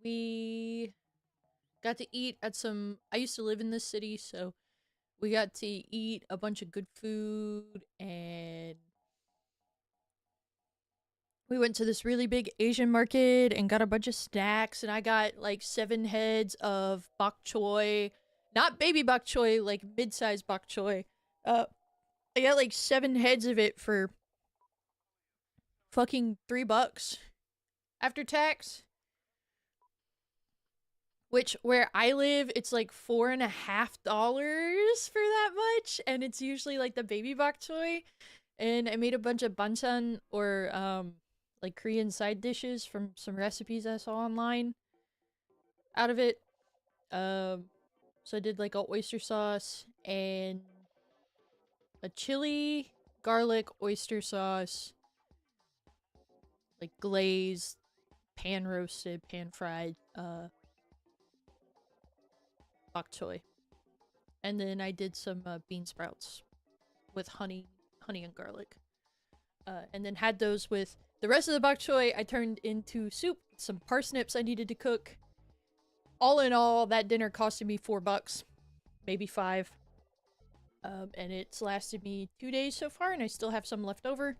We got to eat at some. I used to live in this city, so we got to eat a bunch of good food, and we went to this really big Asian market and got a bunch of snacks, and I got like 7 heads of bok choy. Not baby bok choy, like mid-sized bok choy. I got like 7 heads of it for fucking $3 after tax. Which, where I live, it's like $4.50 for that much, and it's usually like the baby bok choy. And I made a bunch of banchan, or like Korean side dishes from some recipes I saw online out of it. So I did like a oyster sauce and a chili garlic oyster sauce, like glazed, pan roasted, pan fried bok choy. And then I did some bean sprouts with honey and garlic. And then had those with the rest of the bok choy. I turned into soup, some parsnips I needed to cook. All in all, that dinner costed me $4, maybe 5. And it's lasted me 2 days so far, and I still have some left over.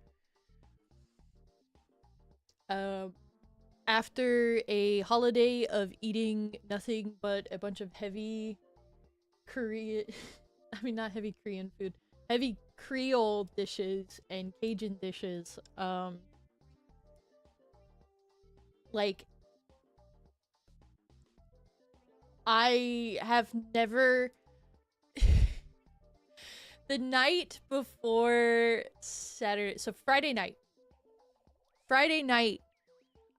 After a holiday of eating nothing but a bunch of heavy Korean, I mean not heavy Korean food, heavy Creole dishes and Cajun dishes, like, I have never the night before Saturday, so Friday night,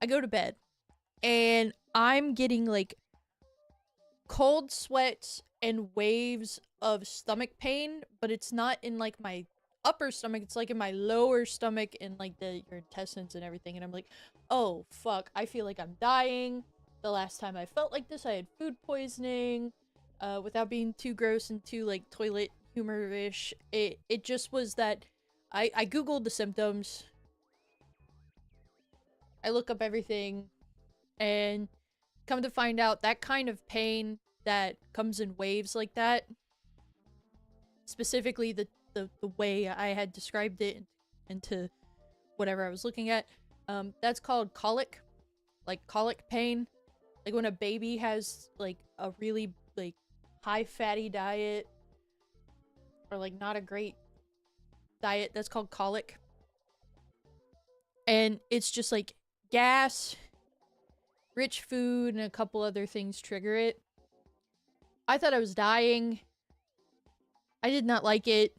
I go to bed, and I'm getting, like, cold sweats and waves of stomach pain, but it's not in, like, my upper stomach, it's, like, in my lower stomach and, like, your intestines and everything, and I'm like, oh, fuck, I feel like I'm dying. The last time I felt like this, I had food poisoning, without being too gross and too, like, toilet humor-ish. It just was that I googled the symptoms. I look up everything, and come to find out that kind of pain that comes in waves like that, specifically the way I had described it into whatever I was looking at, that's called colic. Like colic pain. Like when a baby has like a really like high fatty diet, or like not a great diet, that's called colic. And it's just like gas, rich food, and a couple other things trigger it. I thought I was dying. I did not like it.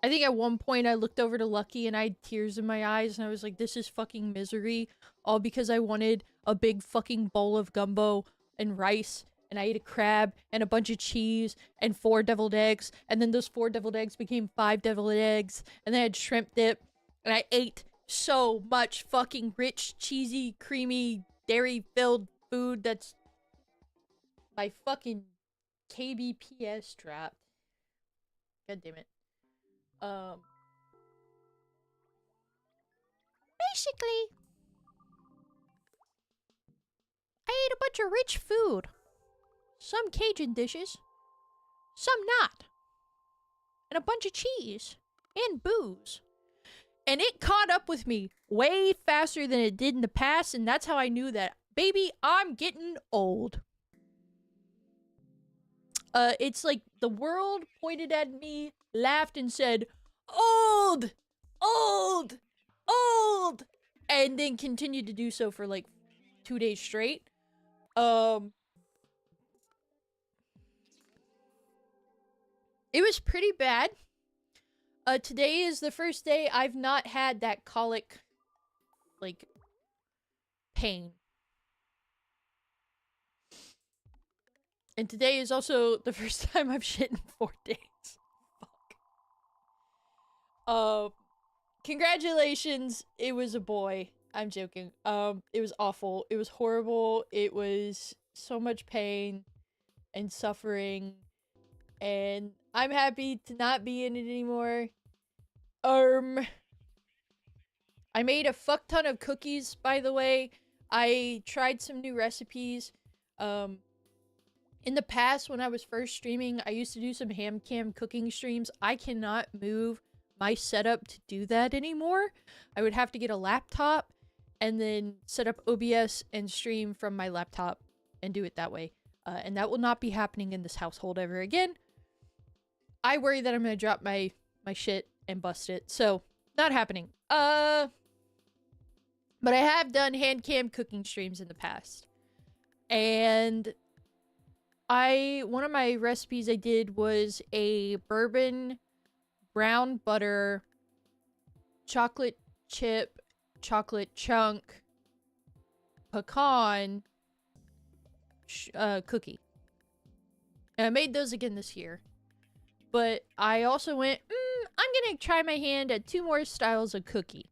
I think at one point I looked over to Lucky and I had tears in my eyes and I was like, this is fucking misery. All because I wanted a big fucking bowl of gumbo and rice, and I ate a crab and a bunch of cheese and 4 deviled eggs, and then those 4 deviled eggs became 5 deviled eggs, and then I had shrimp dip, and I ate so much fucking rich, cheesy, creamy, dairy-filled food that's my fucking KBPS dropped. God damn it. Basically, I ate a bunch of rich food. Some Cajun dishes, some not. And a bunch of cheese. And booze. And it caught up with me way faster than it did in the past, and that's how I knew that, baby, I'm getting old. It's like the world pointed at me, laughed, and said, old! Old! Old! And then continued to do so for like 2 days straight. It was pretty bad. Today is the first day I've not had that colic, like, pain. And today is also the first time I've shit in 4 days. Fuck. Congratulations, it was a boy. I'm joking. It was awful. It was horrible. It was so much pain and suffering. And I'm happy to not be in it anymore. I made a fuck ton of cookies, by the way. I tried some new recipes. In the past, when I was first streaming, I used to do some ham cam cooking streams. I cannot move my setup to do that anymore. I would have to get a laptop and then set up OBS and stream from my laptop and do it that way. And that will not be happening in this household ever again. I worry that I'm gonna drop my shit and bust it. So, not happening. But I have done hand cam cooking streams in the past. And one of my recipes I did was a bourbon brown butter chocolate chip chocolate chunk pecan cookie. And I made those again this year. But I also went, I'm gonna try my hand at 2 more styles of cookie.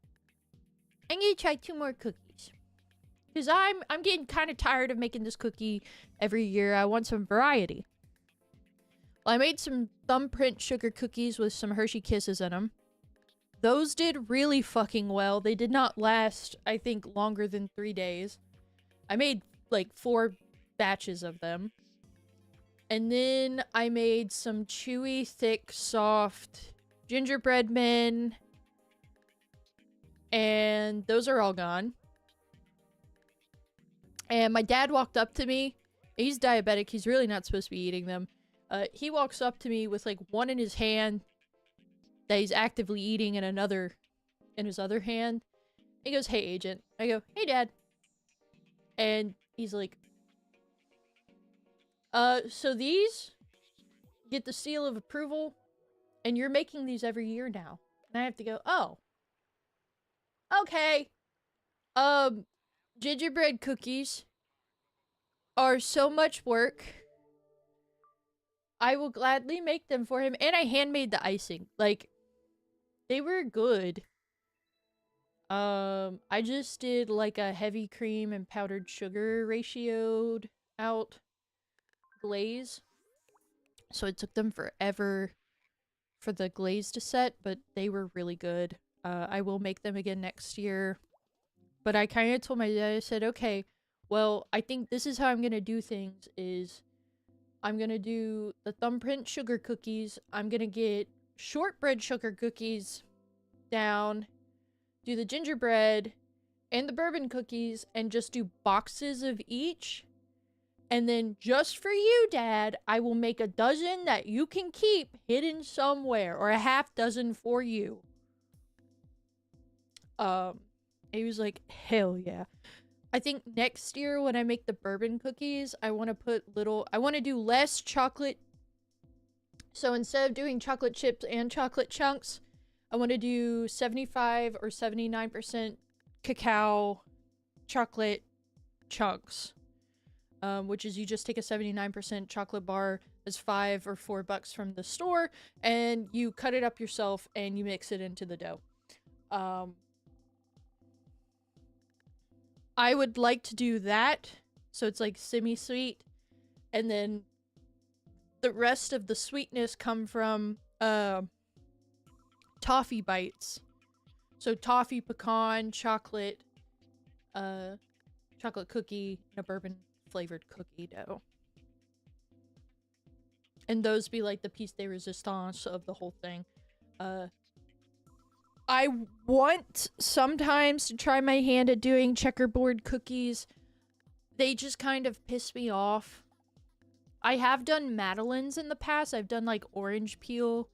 I'm gonna try 2 more cookies. Because I'm getting kind of tired of making this cookie every year. I want some variety. Well, I made some thumbprint sugar cookies with some Hershey Kisses in them. Those did really fucking well. They did not last, I think, longer than 3 days. I made, like, 4 batches of them. And then I made some chewy, thick, soft gingerbread men. And those are all gone. And my dad walked up to me. He's diabetic. He's really not supposed to be eating them. He walks up to me with, like, one in his hand that he's actively eating and another in his other hand. He goes, "Hey, Agent." I go, "Hey, Dad." And he's like, so these get the seal of approval, and you're making these every year now." And I have to go, "Oh. Okay. Gingerbread cookies are so much work. I will gladly make them for him." And I handmade the icing. Like, they were good. I just did like a heavy cream and powdered sugar ratioed out glaze. So it took them forever for the glaze to set, but they were really good. I will make them again next year. But I kind of told my dad, I said, okay, well, I think this is how I'm going to do things is I'm going to do the thumbprint sugar cookies. I'm going to get shortbread sugar cookies down, do the gingerbread and the bourbon cookies, and just do boxes of each. And then just for you, Dad, I will make a dozen that you can keep hidden somewhere, or a half dozen for you. He was like, hell yeah. I think next year when I make the bourbon cookies, I want to do less chocolate. So instead of doing chocolate chips and chocolate chunks, I want to do 75 or 79% cacao chocolate chunks. Which is you just take a 79% chocolate bar that's $5 or $4 from the store, and you cut it up yourself and you mix it into the dough. I would like to do that, so it's like semi-sweet, and then the rest of the sweetness come from toffee bites. So toffee, pecan, chocolate, chocolate cookie, and a bourbon flavored cookie dough. And those be like the piece de resistance of the whole thing. I want sometimes to try my hand at doing checkerboard cookies. They just kind of piss me off. I have done madeleines in the past. I've done like orange peel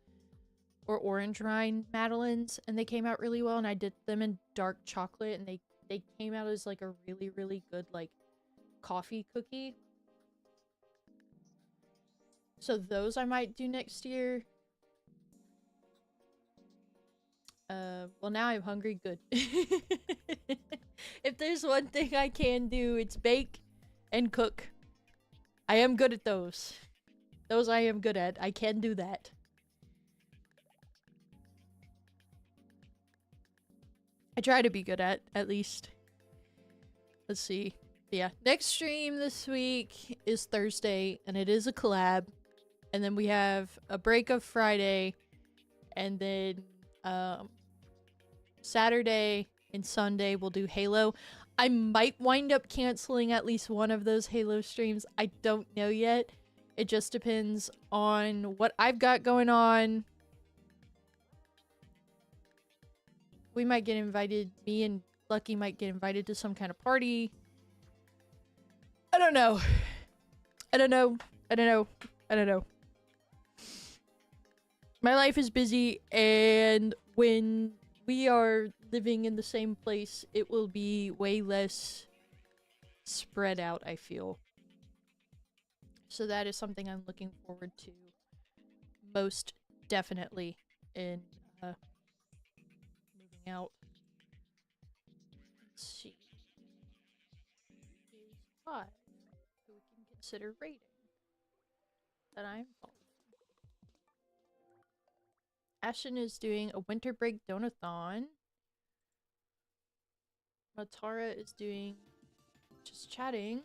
or orange rind madeleines, and they came out really well, and I did them in dark chocolate, and they came out as like a really, really good like coffee cookie. So those I might do next year. Well, now I'm hungry. Good. If there's one thing I can do, it's bake and cook. I am good at those. Those I am good at. I can do that. I try to be good at least. Let's see. Yeah, next stream this week is Thursday, and it is a collab. And then we have a break of Friday, and then Saturday and Sunday we'll do Halo. I might wind up canceling at least one of those Halo streams. I don't know yet. It just depends on what I've got going on. We might get invited. Me and Lucky might get invited to some kind of party. I don't know. I don't know. I don't know. I don't know. My life is busy, and when we are living in the same place, it will be way less spread out, I feel. So that is something I'm looking forward to most definitely in moving out. Let's see. Is 5 who we can consider rating that I'm following. Ashton is doing a winter break donathon. Matara is doing just chatting.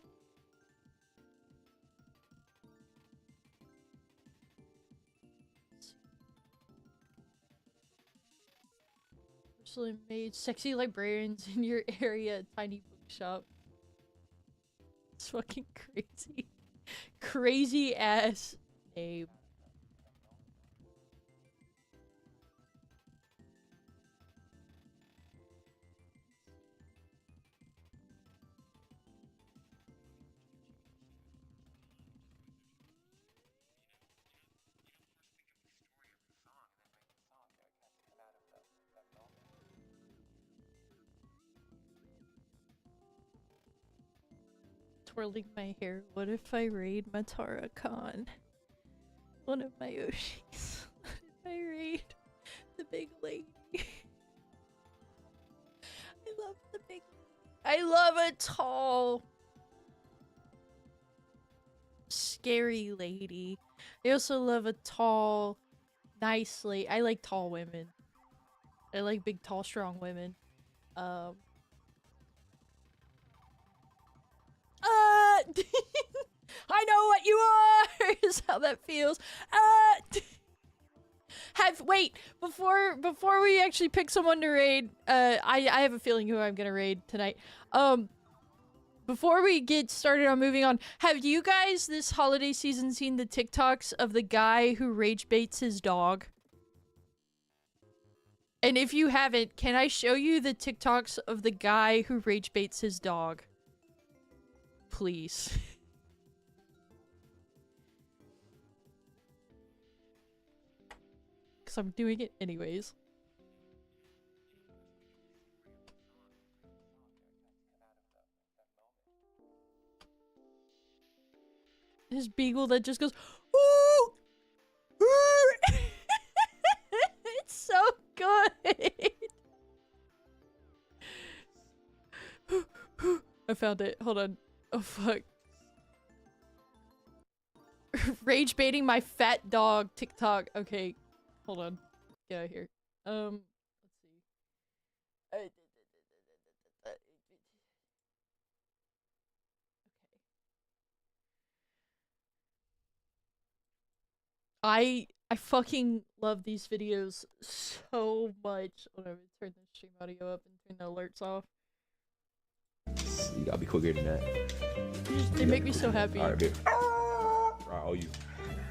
Personally made sexy librarians in your area, tiny bookshop. It's fucking crazy. Crazy ass name. Twirling my hair. What if I raid Matara Khan? One of my Oshis. What if I raid the big lady? I love the big lady. I love a tall, scary lady. I also love a tall, nice lady. I like tall women. I like big, tall, strong women. I know what you are is how that feels. Wait, before we actually pick someone to raid, I have a feeling who I'm gonna raid tonight. Before we get started on moving on, have you guys this holiday season seen the TikToks of the guy who rage baits his dog? And if you haven't, can I show you the TikToks of the guy who rage baits his dog? Please. Because I'm doing it anyways. His beagle that just goes, ooh! Ooh! It's so good! I found it. Hold on. Oh, fuck. Rage baiting my fat dog TikTok. Okay. Hold on. Get out of here. Let's see. Okay. I fucking love these videos so much. Hold on, turn the stream audio up and turn the alerts off. You gotta be quicker than that. They make me so happy. Alright, babe. Alright, all you.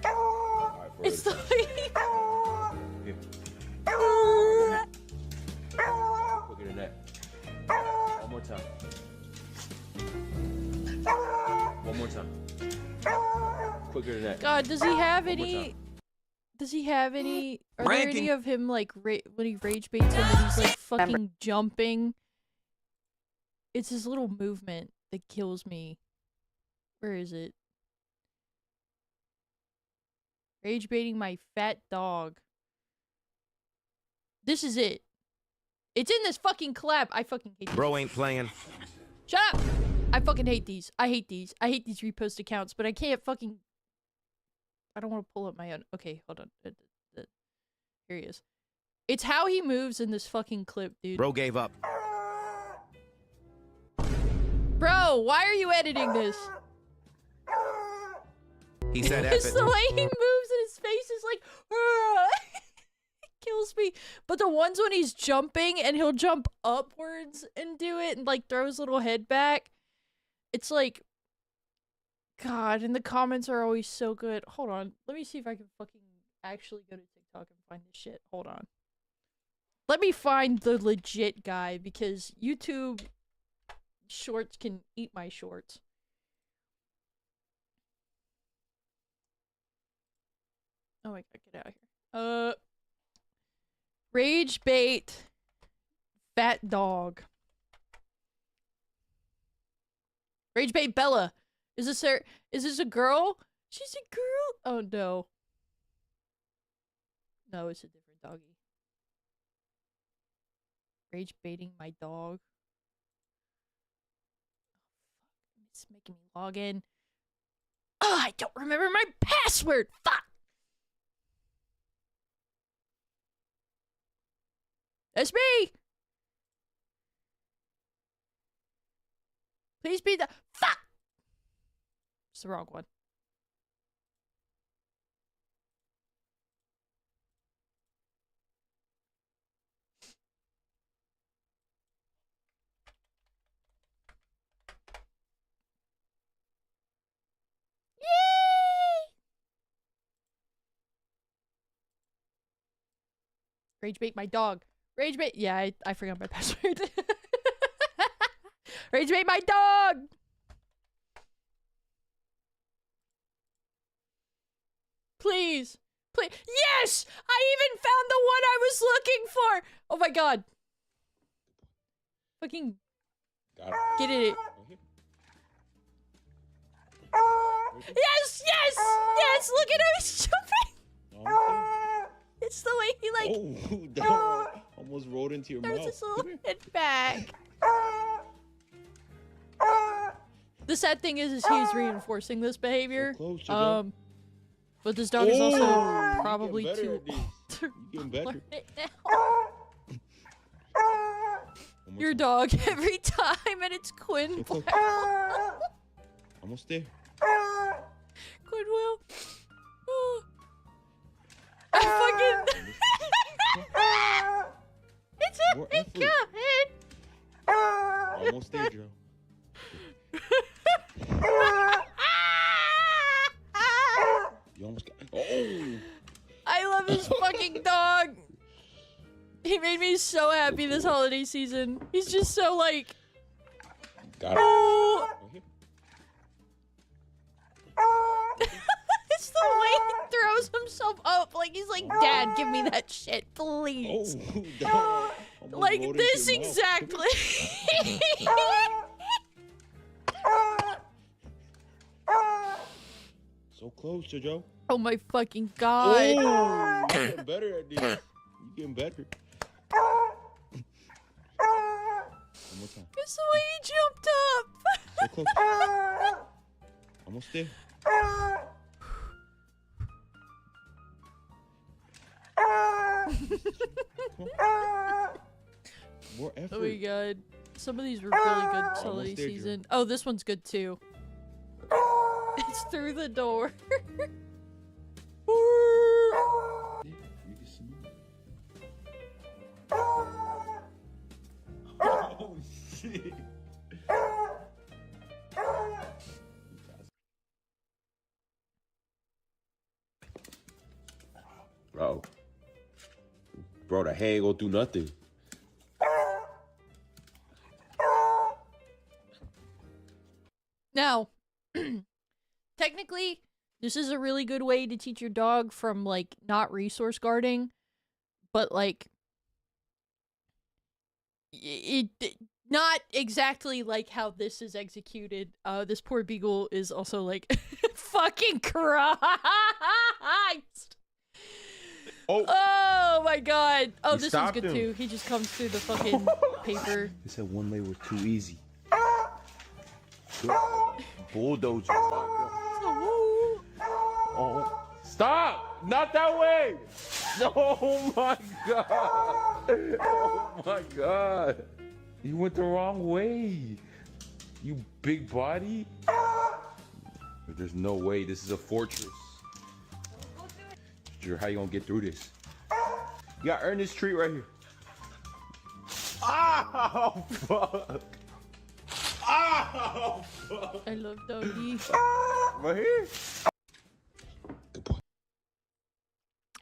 Alright, It's the here. Quicker than that. One more time. One more time. Quicker than that. God, does he have any? Does he have any? Are there any of him like when he rage baits him and he's like fucking jumping? It's his little movement that kills me. Where is it? Rage baiting my fat dog. This is it. It's in this fucking collab. I fucking hate these. Bro ain't playing. Shut up! I fucking hate these. I hate these. I hate these repost accounts, but I can't fucking... I don't want to pull up my own... Okay, hold on. Here he is. It's how he moves in this fucking clip, dude. Bro gave up. Bro, why are you editing this? He said F It's it. the way he moves and his face is like... It kills me. But the ones when he's jumping and he'll jump upwards and do it and like throw his little head back. It's like... God, and the comments are always so good. Hold on. Let me see if I can fucking actually go to TikTok and find this shit. Hold on. Let me find the legit guy because YouTube shorts can eat my shorts. Oh my god, get out of here. Rage bait. Fat dog. Rage bait Bella. Is this a girl? She's a girl? Oh no. No, it's a different doggy. Rage baiting my dog. Oh, fuck. It's making me log in. Oh, I don't remember my password. Fuck. That's me. Please be the fuck. It's the wrong one. Rage bait my dog. Rage bait. Yeah, I forgot my password. Rage bait my dog. Please. Please. Yes! I even found the one I was looking for. Oh my god. Fucking get it. Yes! Yes! Yes! Look at him. He's jumping. It's the way he like... Oh, that almost rolled into your There's mouth. this little head back. The sad thing is he's reinforcing this behavior. So close, But this dog is also Oh, probably you're getting too better at this. You're getting better. learn it now. One more Your time. dog every time, and it's Quinn. So close. Almost there. Quinwell. I fucking. It's a More big effort. god. Almost there, Joe. You almost got. Oh! I love this fucking dog. He made me so happy this holiday season. He's just so like. Got it. Oh. Okay. It's the way he throws himself up. Like he's like, Dad, give me that shit, Oh, please. that almost Like rolled into this your mouth. exactly. So close, Jojo. Oh my fucking god. Oh, you're getting better at this. You're getting better. One more time. It's the way he jumped up. So close. Almost there. Come on. More effort. Oh my god. Some of these were really good this holiday Almost there, Drew. season. Oh, this one's good too. It's through the door. You can smooth. Oh shit. Bro, the hay ain't gonna do nothing. Now, technically, this is a really good way to teach your dog from, like, not resource guarding, but, like, not exactly like how this is executed. This poor beagle is also, like, fucking Christ! Oh! Oh my god. Oh, He this one's stopped good him. too. He just comes through the fucking paper. He said one way was too easy. Bulldozer. Oh. Stop! Not that way! Oh my god! Oh my god! You went the wrong way! You big body? But there's no way. This is a fortress. How you gonna get through this? You gotta earn this treat right here. Oh fuck! Oh fuck! I love doggy. Right here.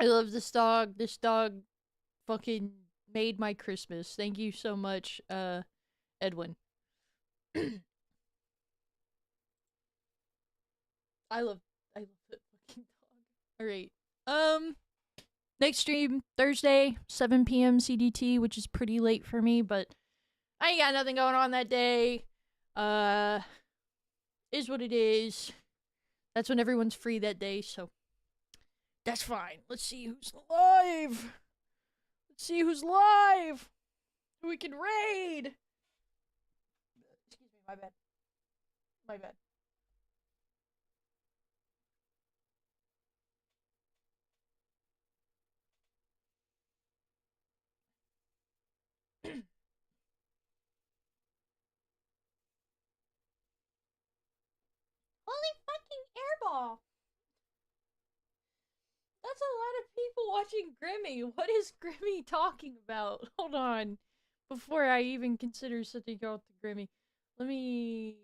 I love this dog. This dog fucking made my Christmas. Thank you so much, Edwin. I love that fucking dog. Alright. Next stream, Thursday, 7 p.m. CDT, which is pretty late for me, but I ain't got nothing going on that day. Is what it is. That's when everyone's free that day, so that's fine. Let's see who's live. Let's see who's live. Who we can raid. Excuse me, my bad. My bad. Holy fucking airball! That's a lot of people watching Grimmy. What is Grimmy talking about? Hold on. Before I even consider sending out to Grimmy. Let me...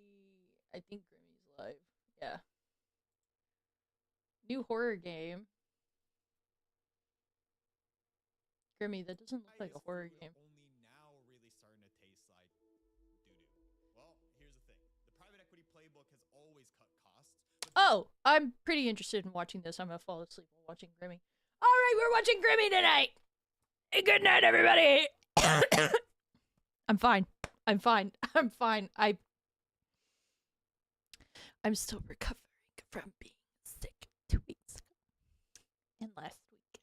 I think Grimmy's live. Yeah. New horror game. Grimmy, that doesn't look like a horror game. Only now really starting to taste like doo-doo. Well, here's the thing. The private equity playbook has always cut costs. Oh, I'm pretty interested in watching this. I'm gonna fall asleep while watching Grimmy. Alright, we're watching Grimmy tonight! Hey, good night, everybody! I'm fine. I'm fine. I'm fine. I'm still recovering from being sick 2 weeks ago. And last week.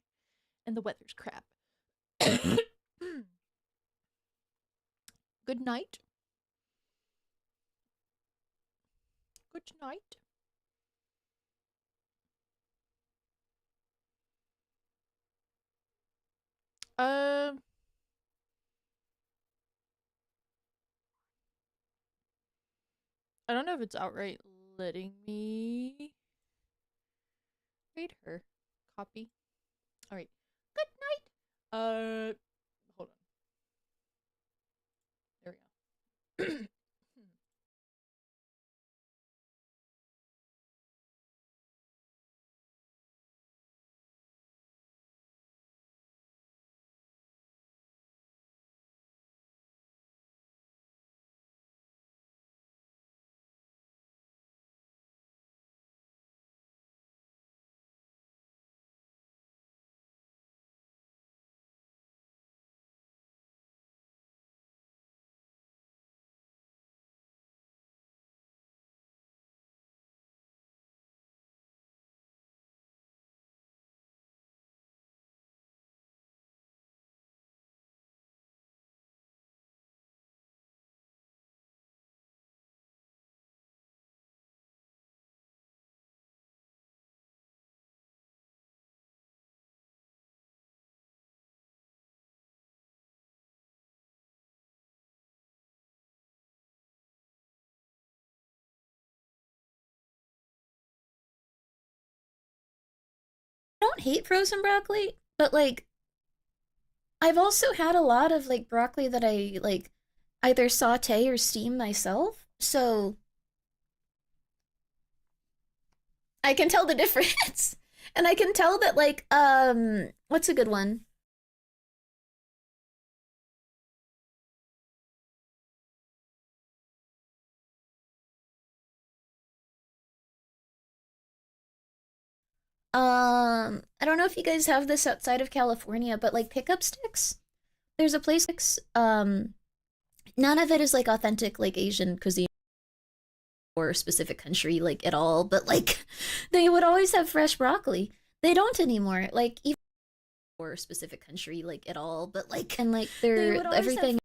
And the weather's crap. Good night. Good night. I don't know if it's outright letting me read her. Copy. Alright. Good night. Hold on. There we go. don't hate frozen broccoli, but like I've also had a lot of like broccoli that I like either saute or steam myself. So I can tell the difference. And I can tell that like what's a good one? I don't know if you guys have this outside of California, but like pickup sticks. There's a place, none of it is like authentic like Asian cuisine or a specific country like at all, but like they would always have fresh broccoli. They don't anymore. Like even or a specific country like at all, but like And like they they're would always have everything